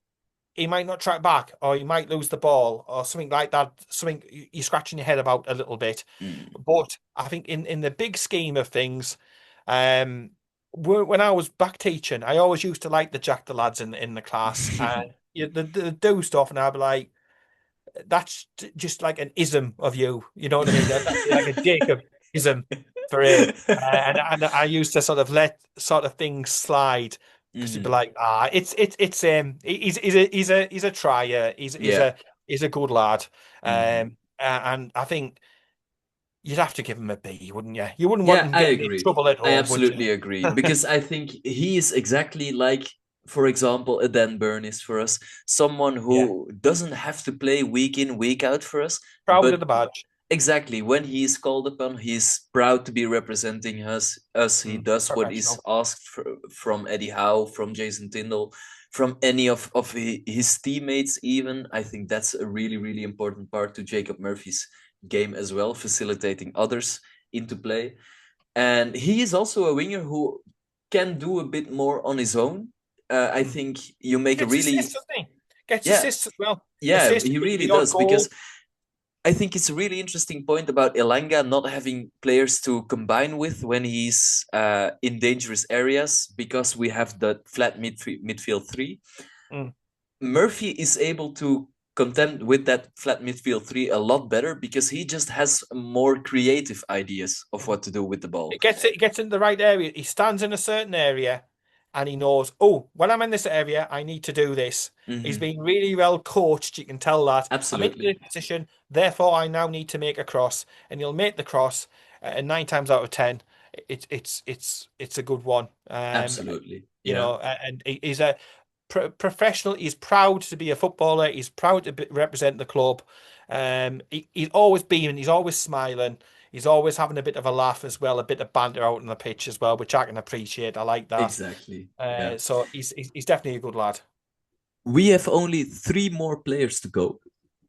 Speaker 2: he might not track back, or he might lose the ball, or something like that. Something you're scratching your head about a little bit.
Speaker 1: Mm.
Speaker 2: But I think in the big scheme of things, um, when I was back teaching, I always used to like the Jack the lads in the class, and they do stuff, and I'd be like, "That's just like an ism of you," you know what I mean? That'd be like a Jacob ism for him. And I used to sort of let sort of things slide because he'd be
Speaker 1: Hmm.
Speaker 2: like, he's a trier.
Speaker 1: Yeah.
Speaker 2: He's a good lad.
Speaker 1: Hmm.
Speaker 2: And I think you'd have to give him a B, wouldn't you? You wouldn't want
Speaker 1: Yeah,
Speaker 2: him
Speaker 1: I
Speaker 2: getting in
Speaker 1: agree.
Speaker 2: trouble at
Speaker 1: I
Speaker 2: home, would you?
Speaker 1: absolutely agree because I think he is exactly like, for example, a Dan Burn is for us, someone
Speaker 2: Yeah,
Speaker 1: who doesn't have to play week in, week out for us,
Speaker 2: proud of
Speaker 1: but
Speaker 2: the badge.
Speaker 1: exactly when he is called upon, he's proud to be representing us. He does what is
Speaker 2: Professional.
Speaker 1: asked from Eddie Howe, from Jason Tyndall, from any of his teammates. Even I think that's a really really important part to Jacob Murphy's game as well, facilitating others into play. And he is also a winger who can do a bit more on his own. I
Speaker 2: Mm.
Speaker 1: think you make a
Speaker 2: Gets assists,
Speaker 1: really,
Speaker 2: doesn't he? Gets
Speaker 1: yeah,
Speaker 2: assists as well.
Speaker 1: yeah,
Speaker 2: Assists,
Speaker 1: he really
Speaker 2: the odd
Speaker 1: does because
Speaker 2: goal.
Speaker 1: I think it's a really interesting point about Elanga not having players to combine with when he's in dangerous areas because we have the flat midfield three.
Speaker 2: Mm.
Speaker 1: Murphy is able to contend with that flat midfield three a lot better because he just has more creative ideas of what to do with the ball.
Speaker 2: It gets in the right area. He stands in a certain area and he knows, oh, when I'm in this area, I need to do this. He's
Speaker 1: Hmm.
Speaker 2: been really well coached. You can tell that. I'm in this
Speaker 1: Absolutely.
Speaker 2: position, therefore I now need to make a cross. And he'll make the cross, and 9 times out of 10, it's a good one.
Speaker 1: Absolutely.
Speaker 2: You
Speaker 1: Yeah.
Speaker 2: know, and he's a professional. He's proud to be a footballer. He's proud to represent the club. He's always beaming. He's always smiling. He's always having a bit of a laugh as well, a bit of banter out on the pitch as well, which I can appreciate. I like that.
Speaker 1: Exactly. Yeah.
Speaker 2: So he's definitely a good lad.
Speaker 1: We have only three more players to go.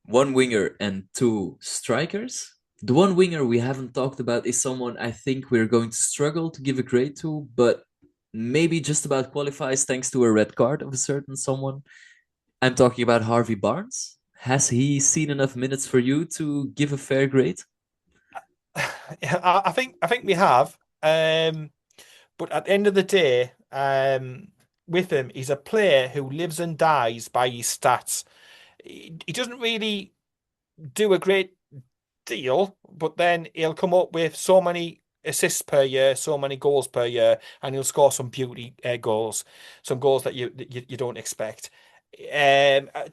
Speaker 1: One winger and two strikers. The one winger we haven't talked about is someone I think we're going to struggle to give a grade to, but maybe just about qualifies thanks to a red card of a certain someone. I'm talking about Harvey Barnes. Has he seen enough minutes for you to give a fair grade?
Speaker 2: I think we have. But at the end of the day, with him, he's a player who lives and dies by his stats. He doesn't really do a great deal, but then he'll come up with so many assists per year, so many goals per year, and he'll score some beauty goals, some goals that you don't expect.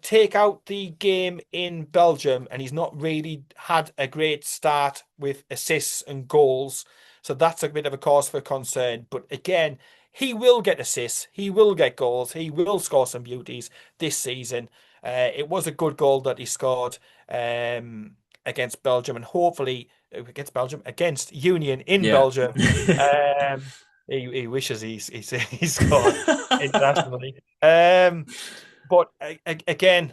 Speaker 2: Take out the game in Belgium, and he's not really had a great start with assists and goals, so that's a bit of a cause for concern. But again, he will get assists, he will get goals, he will score some beauties this season. It was a good goal that he scored against Belgium, and hopefully against Union in Belgium. He wishes he scored internationally. But again,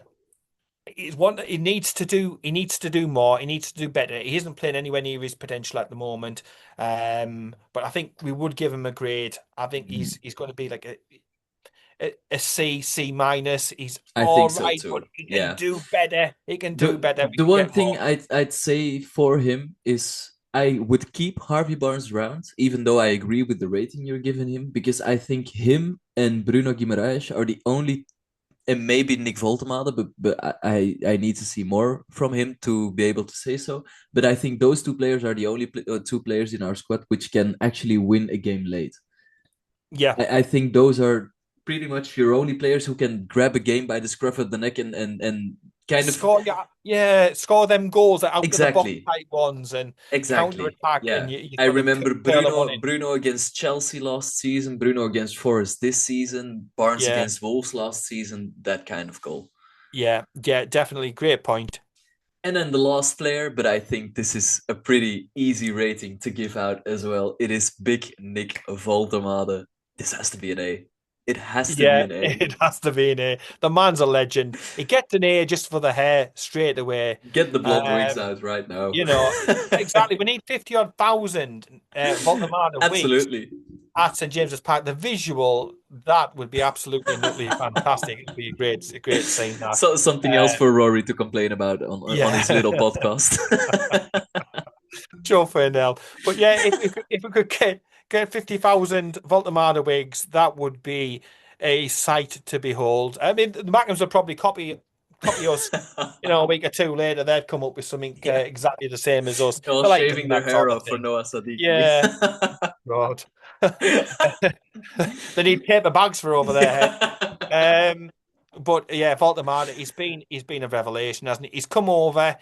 Speaker 2: he needs to do more. He needs to do better. He isn't playing anywhere near his potential at the moment. But I think we would give him a grade. I think he's going to be like a C minus. He's all right, but he can do better. He can do better.
Speaker 1: The one thing I'd say for him is I would keep Harvey Barnes around, even though I agree with the rating you're giving him, because I think him and Bruno Guimaraes are the only, and maybe Nick Voltemade, but I need to see more from him to be able to say so. But I think those two players are the only two players in our squad which can actually win a game late.
Speaker 2: Yeah,
Speaker 1: I think those are pretty much your only players who can grab a game by the scruff of the neck and kind of
Speaker 2: score them goals out
Speaker 1: exactly.
Speaker 2: of the box type ones and counter attack.
Speaker 1: Yeah.
Speaker 2: And you
Speaker 1: I remember Bruno against Chelsea last season, Bruno against Forest this season, Barnes against Wolves last season, that kind of goal.
Speaker 2: Yeah, definitely. Great point.
Speaker 1: And then the last player, but I think this is a pretty easy rating to give out as well. It is Big Nick Voltemade. This has to be an A. It has to be an A.
Speaker 2: It has to be an A. The man's a legend. He gets an A just for the hair straight away.
Speaker 1: Get the blonde wigs out right now.
Speaker 2: Exactly. We need 50-odd thousand Voltemade
Speaker 1: absolutely.
Speaker 2: wigs at St James's Park. The visual, that would be absolutely fantastic. It'd be a great scene. That.
Speaker 1: So something else for Rory to complain about on his little podcast.
Speaker 2: Joe Fernell. But yeah, if we could get 50,000 Voltemade wigs, that would be a sight to behold. I mean, the Mackhams would probably copy us, a week or two later. They'd come up with something exactly the same as us.
Speaker 1: All shaving their hair off for Noah Sadiq.
Speaker 2: Yeah, God. They need paper bags for over their head. But yeah, Voltemade, he's been a revelation, hasn't he? He's come over.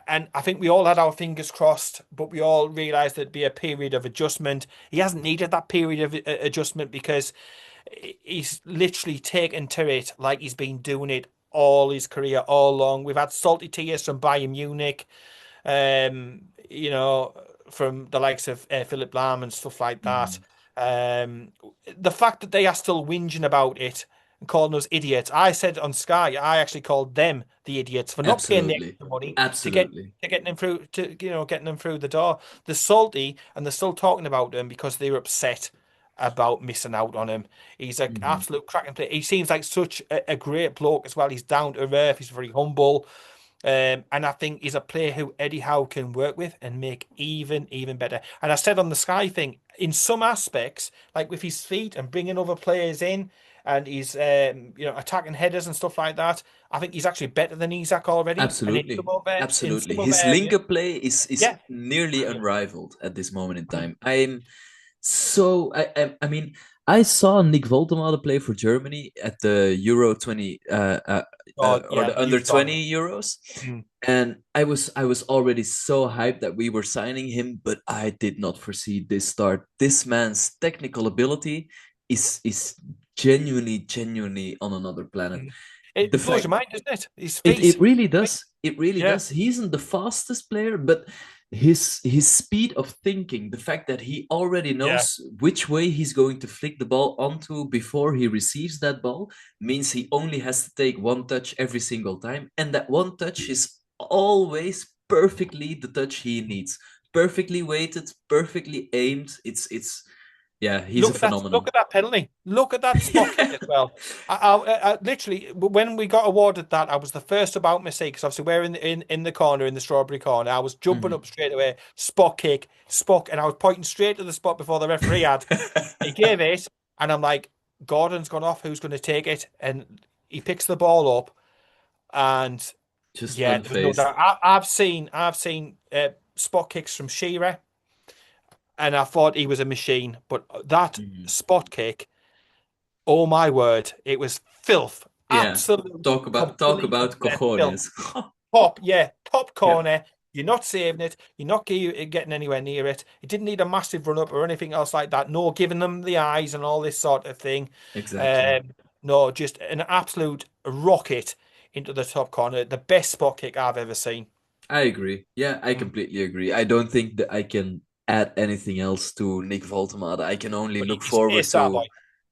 Speaker 2: And I think we all had our fingers crossed, but we all realised there'd be a period of adjustment. He hasn't needed that period of adjustment because he's literally taken to it like he's been doing it all his career, all along. We've had salty tears from Bayern Munich, from the likes of Philip Lahm and stuff like that. The fact that they are still whinging about it and calling us idiots. I said on Sky, I actually called them the idiots for not paying the extra money to getting them through getting them through the door. They're salty and they're still talking about them because they're upset about missing out on him. He's an absolute cracking player. He seems like such a great bloke as well. He's down to earth. He's very humble. And I think he's a player who Eddie Howe can work with and make even better. And I said on the Sky thing, in some aspects, like with his feet and bringing other players in, and he's attacking headers and stuff like that, I think he's actually better than Isak already.
Speaker 1: Absolutely. His link-up play is nearly unrivaled at this moment in time. I mean, I saw Nick Voltemade play for Germany at the Euro 20 or the under 20 Euros, and I was already so hyped that we were signing him, but I did not foresee this start. This man's technical ability is genuinely on another planet.
Speaker 2: It blows your mind, doesn't it?
Speaker 1: It really does. It really does. He isn't the fastest player, but his speed of thinking, the fact that he already knows which way he's going to flick the ball onto before he receives that ball, means he only has to take one touch every single time, and that one touch is always perfectly the touch he needs, perfectly weighted, perfectly aimed. It's he's a phenomenon.
Speaker 2: Look at that penalty. Look at that spot kick as well. I literally, when we got awarded that, I was the first about my seat because obviously we're in the corner, in the strawberry corner. I was jumping up straight away, spot kick, and I was pointing straight to the spot before the referee had. He gave it, and I'm like, Gordon's gone off. Who's going to take it? And he picks the ball up, and
Speaker 1: just
Speaker 2: I've seen spot kicks from Shearer. And I thought he was a machine, but that spot kick, oh my word, it was filth.
Speaker 1: Yeah.
Speaker 2: Absolutely.
Speaker 1: Talk about cojones.
Speaker 2: Top corner. You're not saving it. You're not getting anywhere near it. It didn't need a massive run up or anything else like that. No, giving them the eyes and all this sort of thing.
Speaker 1: Exactly.
Speaker 2: No, just an absolute rocket into the top corner. The best spot kick I've ever seen.
Speaker 1: I agree. Yeah, I
Speaker 2: Mm.
Speaker 1: completely agree. I don't think that I can add anything else to Nick Voltemade. I can only
Speaker 2: But
Speaker 1: look
Speaker 2: he's a
Speaker 1: forward
Speaker 2: star
Speaker 1: to
Speaker 2: boy.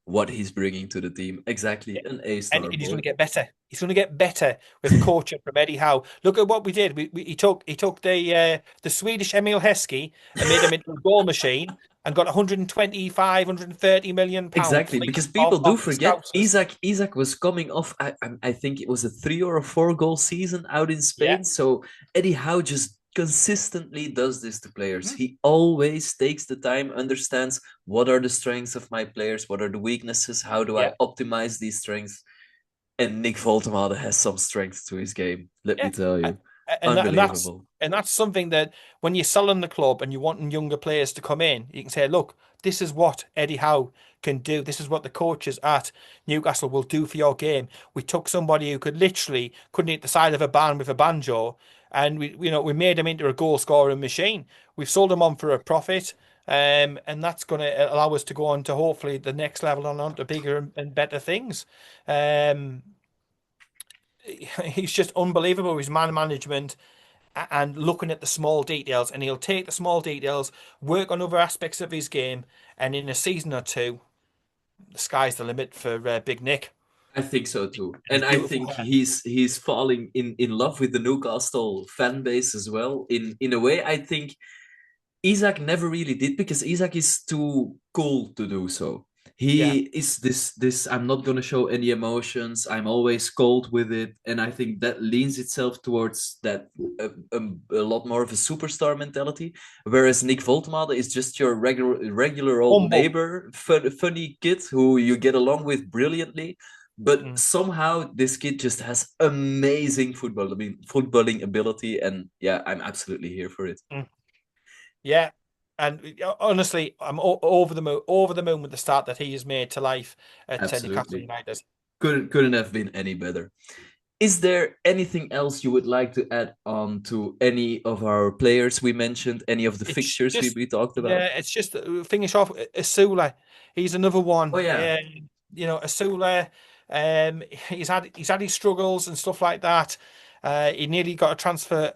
Speaker 1: what he's bringing to the team.
Speaker 2: Yeah.
Speaker 1: Exactly, an
Speaker 2: And
Speaker 1: A-star
Speaker 2: he's going to
Speaker 1: boy.
Speaker 2: get better. He's going to get better with coaching from Eddie Howe. Look at what we did. He took the Swedish Emil Heskey and made him into a goal machine and got 125, 130 million pound
Speaker 1: Exactly,
Speaker 2: fleeced
Speaker 1: because people do
Speaker 2: off the
Speaker 1: forget
Speaker 2: Scousers.
Speaker 1: Isaac was coming off. I think it was a 3 or 4 goal season out in
Speaker 2: Yeah.
Speaker 1: Spain. So Eddie Howe just consistently does this to players.
Speaker 2: Mm.
Speaker 1: He always takes the time, understands what are the strengths of my players, what are the weaknesses, how do
Speaker 2: Yeah.
Speaker 1: I optimize these strengths. And Nick Voltemade has some strength to his game. Let me
Speaker 2: Yeah.
Speaker 1: tell you,
Speaker 2: And that, and that's
Speaker 1: unbelievable.
Speaker 2: and that's something that when you're selling the club and you're wanting younger players to come in, you can say, look, this is what Eddie Howe can do. This is what the coaches at Newcastle will do for your game. We took somebody who couldn't hit the side of a band with a banjo, and we made him into a goal scoring machine. We've sold him on for a profit. And that's going to allow us to go on to hopefully the next level and on to bigger and better things. Um, he's just unbelievable. His man management and looking at the small details, and he'll take the small details, work on other aspects of his game, and in a season or two, the sky's the limit for Big Nick.
Speaker 1: I think so too,
Speaker 2: And
Speaker 1: and
Speaker 2: his
Speaker 1: I
Speaker 2: beautiful
Speaker 1: think
Speaker 2: hair.
Speaker 1: he's falling in love with the Newcastle fan base as well. In a way, I think Isaac never really did because Isaac is too cool to do so.
Speaker 2: Yeah,
Speaker 1: He is this I'm not gonna show any emotions. I'm always cold with it, and I think that leans itself towards that a lot more of a superstar mentality. Whereas Nick Voltemade is just your regular old
Speaker 2: humble.
Speaker 1: neighbor, funny kid who you get along with brilliantly. But
Speaker 2: Mm,
Speaker 1: somehow this kid just has amazing footballing ability, and yeah, I'm absolutely here for it.
Speaker 2: mm. Yeah, and honestly, I'm over the moon with the start that he has made to life at Newcastle
Speaker 1: Absolutely.
Speaker 2: United.
Speaker 1: Couldn't have been any better. Is there anything else you would like to add on to any of our players we mentioned, any of the
Speaker 2: It's
Speaker 1: fixtures
Speaker 2: just
Speaker 1: we talked about?
Speaker 2: Yeah, it's just finish off Asula. He's another
Speaker 1: Oh
Speaker 2: one.
Speaker 1: yeah.
Speaker 2: Asula. He's had his struggles and stuff like that. He nearly got a transfer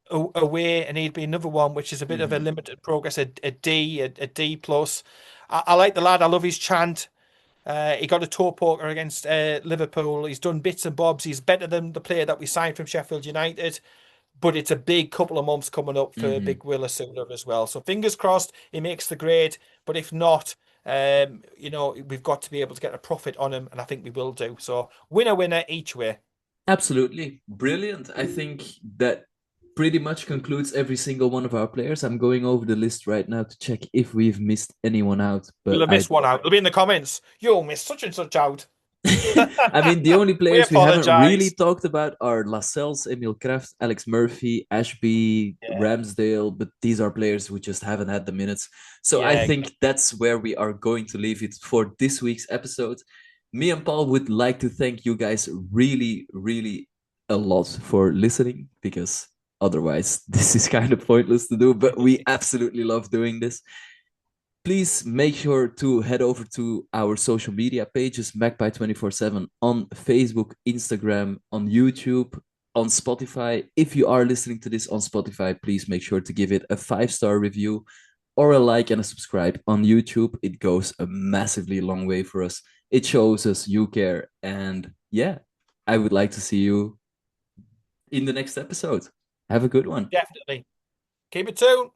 Speaker 2: away, and he'd be another one, which is a bit of a
Speaker 1: Hmm.
Speaker 2: limited progress, a D plus. I like the lad. I love his chant. He got a toe poker against Liverpool. He's done bits and bobs. He's better than the player that we signed from Sheffield United. But it's a big couple of months coming up for
Speaker 1: Hmm.
Speaker 2: Big Will Asula as well. So fingers crossed he makes the grade. But if not, we've got to be able to get a profit on him, and I think we will do. So winner each way.
Speaker 1: Absolutely. Brilliant. I think that pretty much concludes every single one of our players. I'm going over the list right now to check if we've missed anyone out,
Speaker 2: We'll
Speaker 1: but
Speaker 2: have missed one out. It'll be in the comments. You'll miss such and such out.
Speaker 1: I mean, the only
Speaker 2: We
Speaker 1: players we haven't really
Speaker 2: apologise.
Speaker 1: talked about are Lascelles, Emil Kraft, Alex Murphy, Ashby,
Speaker 2: Yeah,
Speaker 1: Ramsdale, but these are players who just haven't had the minutes. So I
Speaker 2: yeah,
Speaker 1: think that's where we are going to leave it for this week's episode. Me and Paul would like to thank you guys really, really a lot for listening because otherwise this is kind of pointless to do, but we absolutely love doing this. Please make sure to head over to our social media pages, Magpie 24/7 on Facebook, Instagram, on YouTube, on Spotify. If you are listening to this on Spotify, please make sure to give it a 5-star review or a like and a subscribe on YouTube. It goes a massively long way for us. It shows us you care. And yeah, I would like to see you in the next episode. Have a good one.
Speaker 2: definitely. Keep it tuned.